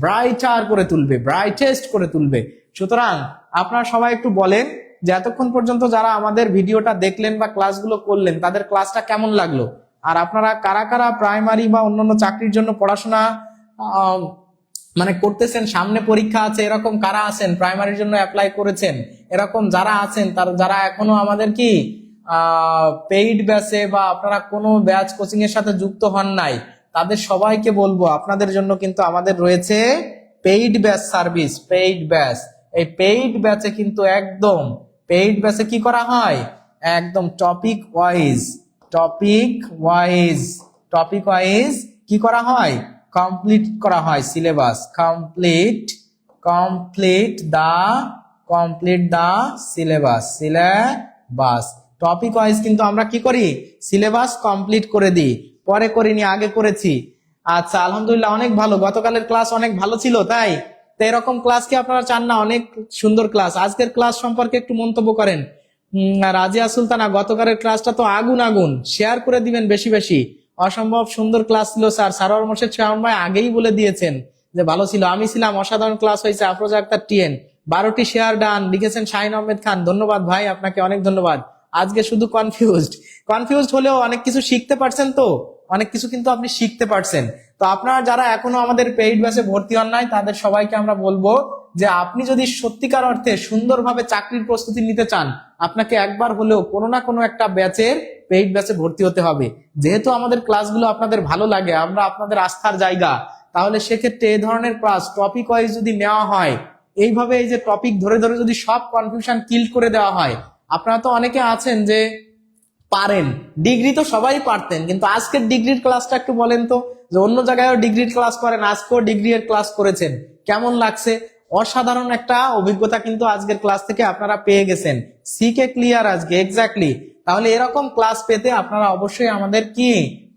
brighter করে তুলবে, brightest করে তুলবে। সুতরাং আপনারা সবাই একটু বলেন যে এতক্ষণ পর্যন্ত যারা আমাদের ভিডিওটা দেখলেন বা ক্লাসগুলো করলেন তাদের ক্লাসটা কেমন লাগলো, আর আপনারা কারা কারা প্রাইমারি বা অন্যান্য চাকরির জন্য পড়াশোনা আহ, মানে করতেছেন, সামনে পরীক্ষা আছে, এরকম কারা আছেন, প্রাইমারির জন্য অ্যাপ্লাই করেছেন, এরকম যারা আছেন তার যারা এখনো আমাদের কি পেইড ব্যাচে বা আপনারা কোনো ব্যাচ কোচিং এর সাথে যুক্ত হন নাই, তাদের সবাইকে বলবো আপনাদের জন্য কিন্তু আমাদের রয়েছে paid batch service, paid batch. এই পেইড ব্যাচে কিন্তু একদম পেইড ব্যাচে কি করা হয়, একদম টপিক ওয়াইজ কি করা হয়, কমপ্লিট করা হয় syllabus, complete the syllabus topic wise কিন্তু আমরা কি করি, সিলেবাস কমপ্লিট করে দিই। পরে করিনি, আগে করেছি। আচ্ছা, আলহামদুলিল্লাহ, অনেক ভালো, গতকালের ক্লাস অনেক ভালো ছিল, তাই তো এরকম ক্লাস কি আপনারা চান না? অনেক সুন্দর ক্লাস। আজকের ক্লাস সম্পর্কে একটু মন্তব্য করেন। রাজিয়া সুলতানা, গতকালের ক্লাসটা তো আগুন, শেয়ার করে দিবেন বেশি বেশি। অসম্ভব সুন্দর ক্লাস ছিল স্যার, সারোয়ার মোর্শেদ শাওন ভাই আগেই বলে দিয়েছেন যে ভালো ছিল। আমি ছিলাম, অসাধারণ ক্লাস হয়েছে। আফরোজা আক্তার টিএন 12টি শেয়ার ডান লিখেছেন। শাহিন আহমেদ খান, ধন্যবাদ ভাই, আপনাকে অনেক ধন্যবাদ। আজকে শুধু কনফিউজড হলেও অনেক কিছু শিখতে পারছেন, তো অনেক কিছু কিন্তু আপনি শিখতে পারছেন। তো আপনারা যারা এখনো আমাদের পেইড ব্যাচে ভর্তি হন নাই তাদের সবাইকে আমরা বলবো যে আপনি যদি সত্যিকার অর্থে সুন্দরভাবে চাকরির প্রস্তুতি নিতে চান, আপনাকে একবার হলেও কোনো না কোনো একটা ব্যাচের পেইড ব্যাচে ভর্তি হতে হবে। যেহেতু আমাদের ক্লাসগুলো আপনাদের ভালো লাগে, আমরা আপনাদের আস্থার জায়গা, তাহলে সেক্ষেত্রে এই ধরনের ক্লাস টপিক ওয়াইজ যদি নেওয়া হয়, এইভাবে এই যে টপিক ধরে ধরে যদি সব কনফিউশন কিল করে দেওয়া হয়, আপনারা তো অনেকে আছেন যে পারেন, ডিগ্রি তো সবাই পারতেন, কিন্তু আজকের ডিগ্রির ক্লাসটা একটু বলেন তো, যে অন্য জায়গায়ও ডিগ্রির ক্লাস করেন, আজকেও ডিগ্রি এর ক্লাস করেছেন, কেমন লাগছে? অসাধারণ একটা অভিজ্ঞতা কিন্তু আজকের ক্লাস থেকে আপনারা পেয়ে গেছেন। সিকে ক্লিয়ার আজকে, এক্স্যাক্টলি। তাহলে এরকম ক্লাস পেতে আপনারা অবশ্যই আমাদের কি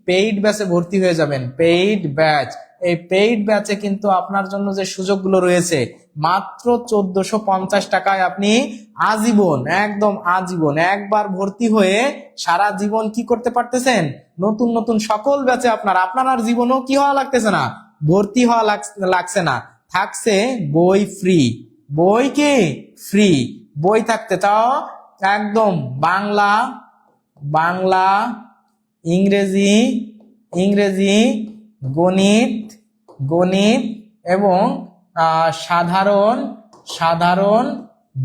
পেইড ব্যাচে ভর্তি হয়ে যাবেন। পেইড ব্যাচ, এই পেইড ব্যাচে কিন্তু আপনার জন্য যে সুযোগগুলো রয়েছে, মাত্র 1450 টাকায় আপনি আজীবন, একদম আজীবন, একবার ভর্তি হয়ে সারা জীবন কি করতে পারতেছেন, নতুন নতুন সকল ব্যাচে আপনার আর জীবনও কি হওয়া লাগতেছে না, ভর্তি হওয়া লাগছে না। থাকছে বই ফ্রি, বই কি ফ্রি, বই থাকতে চাও একদম বাংলা, ইংরেজি, গণিত এবং সাধারণ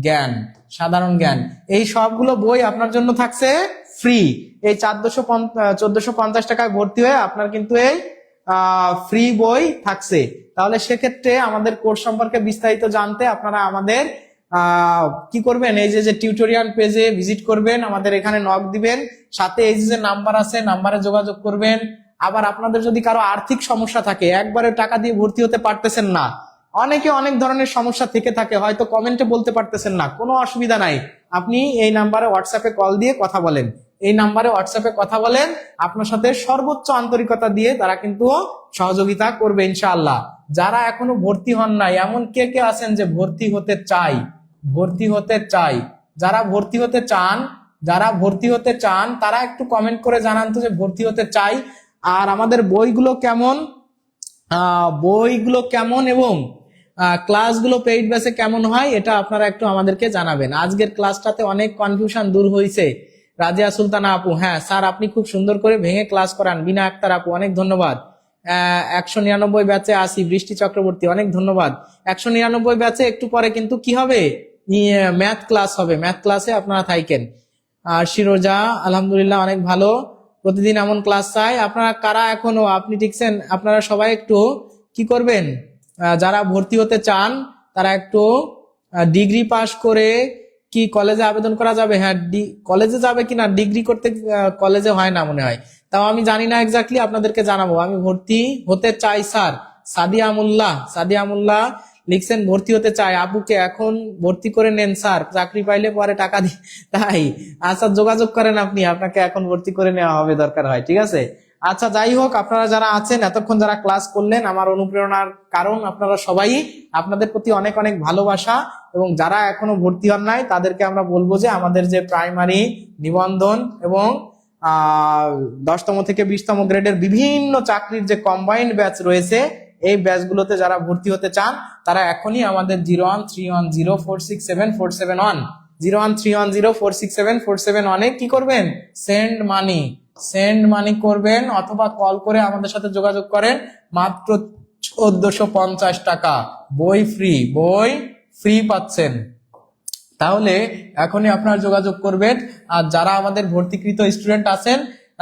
জ্ঞান, এই সবগুলো বই আপনার জন্য থাকছে ফ্রি। এই 1450 টাকায় ভর্তি হয়ে আপনার কিন্তু এই ফ্রি বই থাকছে। তাহলে সেক্ষেত্রে আমাদের কোর্স সম্পর্কে বিস্তারিত জানতে আপনারা আমাদের কি করবেন, এই যে টিউটোরিয়াল পেজে ভিজিট করবেন, আমাদের এখানে নক দিবেন, সাথে এই যে নাম্বার আছে, নাম্বারে যোগাযোগ করবেন। আবার আপনাদের যদি কারো আর্থিক সমস্যা থাকে, একবারে টাকা দিয়ে ভর্তি হতে পারতেছেন না, অনেকে অনেক ধরনের সমস্যা থেকে থাকে, হয়তো কমেন্টে বলতে পারতেছেন না, কোনো অসুবিধা নাই, আপনি এই নাম্বারে হোয়াটসঅ্যাপে কল দিয়ে কথা বলেন, আপনার সাথে সর্বোচ্চ আন্তরিকতা দিয়ে তারা কিন্তু সহযোগিতা করবে ইনশাআল্লাহ। যারা এখনো ভর্তি হন নাই, এমন কে কে আছেন যে ভর্তি হতে চাই, যারা ভর্তি হতে চান তারা একটু কমেন্ট করে জানান তো যে ভর্তি হতে চাই। আর আমাদের বইগুলো কেমন এবং ক্লাসগুলো পেইড ব্যাচে কেমন হয়, এটা আপনারা একটু আমাদেরকে জানাবেন। আজকের ক্লাসটাতে অনেক কনফিউশন দূর হয়েছে। রাজিয়া সুলতানা আপু, হ্যাঁ স্যার, আপনি খুব সুন্দর করে ভেঙে ক্লাস করান। বিনা আক্তার আপু, অনেক ধন্যবাদ। 199 ব্যাচে আসি, বৃষ্টি চক্রবর্তী, অনেক ধন্যবাদ। 199 ব্যাচে একটু পরে কিন্তু কি হবে, ম্যাথ ক্লাস হবে, ম্যাথ ক্লাসে আপনারা থাকেন। আর শিরোজা, আলহামদুলিল্লাহ, অনেক ভালো, প্রতিদিন এমন ক্লাস চাই। আপনারা কারা এখনো আপনি ঠিকছেন, আপনারা সবাই একটু কি করবেন, যারা ভর্তি হতে চান তারা একটু ডিগ্রি পাস করে কি কলেজে আবেদন করা যাবে? হ্যাঁ, কলেজে যাবে কিনা, ডিগ্রি করতে কলেজে হয় না মনে হয়, তাও আমি জানি না এক্স্যাক্টলি, আপনাদেরকে জানাবো। আমি ভর্তি হতে চাই স্যার। সাদিয়া মুল্লাহ লিখছেন ভর্তি হতে চাই, আপুকে এখন ভর্তি করে নেন স্যার, চাকরি পাইলে পরে টাকা দিই। তাই আচ্ছা, যোগাযোগ করেন আপনি, আপনাকে এখন ভর্তি করে নেওয়া হবে দরকার হয়, ঠিক আছে। আচ্ছা, যাই হোক, আপনারা যারা আছেন এতক্ষণ যারা ক্লাস করলেন, আমার অনুপ্রেরণার কারণ আপনারা সবাই, আপনাদের প্রতি অনেক অনেক ভালোবাসা। এবং যারা এখনো ভর্তি হন নাই তাদেরকে আমরা বলবো যে আমাদের যে প্রাইমারি, নিবন্ধন এবং 10তম থেকে 20তম গ্রেডের বিভিন্ন চাকরির যে কম্বাইন্ড ব্যাচ রয়েছে, এই ব্যাচগুলোতে যারা ভর্তি হতে চান তারা এখনই আমাদের 013104674771 0131046747 কি করবেন, সেন্ড মানি করবেন, অথবা কল করে আমাদের সাথে যোগাযোগ করেন। মাত্র 1450 টাকা, বই ফ্রি পাচ্ছেন। তাহলে এখনই আপনারা যোগাযোগ করবেন। আর যারা আমাদের ভর্তিকৃত স্টুডেন্ট আছেন,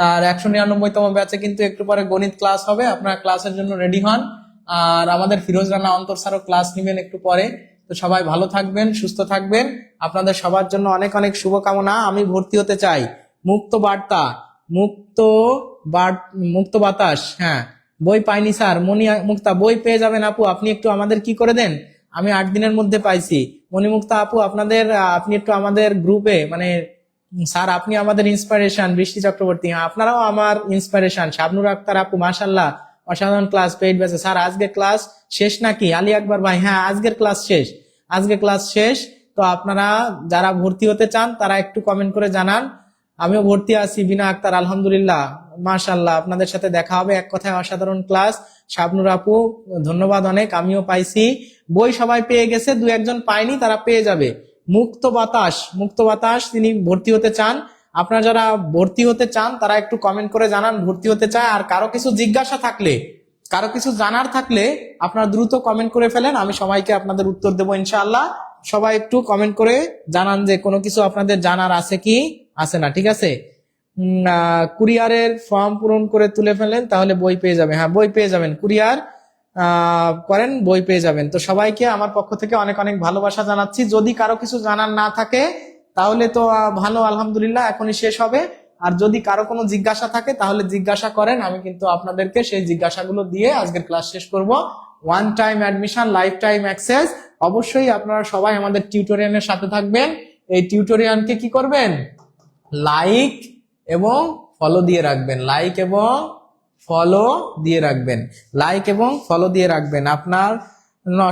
আর 199তম ব্যাচে কিন্তু একটু পরে গণিত ক্লাস হবে, আপনারা ক্লাসের জন্য রেডি হন। আর আমাদের ফিরোজ রানা অন্তর স্যারও ক্লাস নেবেন একটু পরে। তো সবাই ভালো থাকবেন, সুস্থ থাকবেন, আপনাদের সবার জন্য অনেক অনেক শুভকামনা। আমি ভর্তি হতে চাই, মুক্ত বার্তা, মুক্ত বাতাস। হ্যাঁ, বই পাইনি স্যার, মুক্তা বই পেয়ে যাবেন আপু, আপনি একটু আমাদের কি করে দেন, আমি 8 দিনের মধ্যে পাইছি। মণিমুক্তা আপু আপনি একটু আমাদের গ্রুপে মানে স্যার আপনি আমাদের ইন্সপিরেশন, বৃষ্টি চক্রবর্তী, আপনারাও আমার ইন্সপিরেশন। শাবনুর আক্তার আপু মাশাআল্লাহ, অসাধারণ ক্লাস পেইড ব্যাচে। স্যার আজকে ক্লাস শেষ নাকি? আলী আকবর ভাই, হ্যাঁ আজকে ক্লাস শেষ। তো আপনারা যারা ভর্তি হতে চান তারা একটু কমেন্ট করে জানান। আমিও ভর্তি আছি, বিনা আক্তার, আলহামদুলিল্লাহ, মাশাআল্লাহ, আপনাদের সাথে দেখা হবে। এক কথায় অসাধারণ ক্লাস। শাবনুর আপু ধন্যবাদ অনেক, আমিও পাইছি। বই সবাই পেয়ে গেছে, 2-1 পায়নি, তারা পেয়ে যাবে। মুক্ত বাতাস তিনি ভর্তি হতে চান। আপনারা যারা ভর্তি হতে চান তারা একটু কমেন্ট করে জানান ভর্তি হতে চায়। আর কারো কিছু জিজ্ঞাসা থাকলে, কারো কিছু জানার থাকলে আপনারা দ্রুত কমেন্ট করে ফেলেন, আমি সবাইকে আপনাদের উত্তর দেবো ইনশাআল্লাহ। সবাই একটু কমেন্ট করে জানান যে কোনো কিছু আপনাদের জানার আছে কি আছে না, ঠিক আছে? কুরিয়ারের ফর্ম পূরণ করে তুলে ফেলেন, তাহলে বই পেয়ে যাবেন। হ্যাঁ, বই পেয়ে যাবেন, কুরিয়ার করেন, বই পেয়ে যাবেন। তো সবাইকে আমার পক্ষ থেকে অনেক অনেক ভালোবাসা জানাচ্ছি। যদি কারো কিছু জানার না থাকে তাহলে তো ভালো, আলহামদুলিল্লাহ, এখনই শেষ হবে। আর যদি কারো কোনো জিজ্ঞাসা থাকে তাহলে জিজ্ঞাসা করেন, আমি কিন্তু আপনাদেরকে সেই জিজ্ঞাসাগুলো দিয়ে আজকের ক্লাস শেষ করব। 1 time admission, life time access. অবশ্যই আপনারা সবাই আমাদের টিউটোরিয়ালের সাথে থাকবেন। এই টিউটোরিয়ালকে কি করবেন, লাইক এবং ফলো দিয়ে রাখবেন। আপনার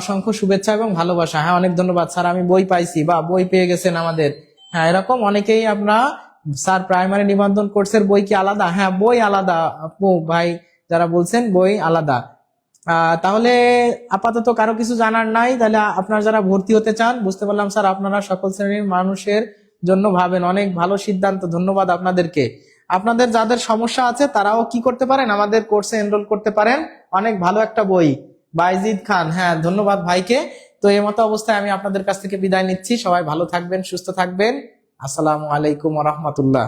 অসংখ্য শুভেচ্ছা এবং ভালোবাসা। হ্যাঁ, অনেক ধন্যবাদ স্যার, আমি বই পাইছি, বা বই পেয়ে গেছেন আমাদের। হ্যাঁ, এরকম অনেকেই আপনারা, স্যার প্রাইমারি নিবন্ধন কোর্সের বই কি আলাদা? হ্যাঁ, বই আলাদা আপু ভাই, যারা বলছেন বই আলাদা। তাহলে আপাতত কারো কিছু জানার নাই। তাহলে আপনারা যারা ভর্তি হতে চান, বুঝতে পারলাম স্যার আপনারা সকল শ্রেণীর মানুষের জন্য ভাবেন, অনেক ভালো সিদ্ধান্ত, ধন্যবাদ আপনাদেরকে। আপনাদের যাদের সমস্যা আছে তারাও কি করতে পারেন, আমাদের কোর্সে এনরোল করতে পারেন। অনেক ভালো একটা বই, বাইজিদ খান, হ্যাঁ ধন্যবাদ ভাইকে। তো এই মতো অবস্থায় আমি আপনাদের কাছ থেকে বিদায় নিচ্ছি। সবাই ভালো থাকবেন, সুস্থ থাকবেন। আসসালামু আলাইকুম ওয়া রাহমাতুল্লাহ।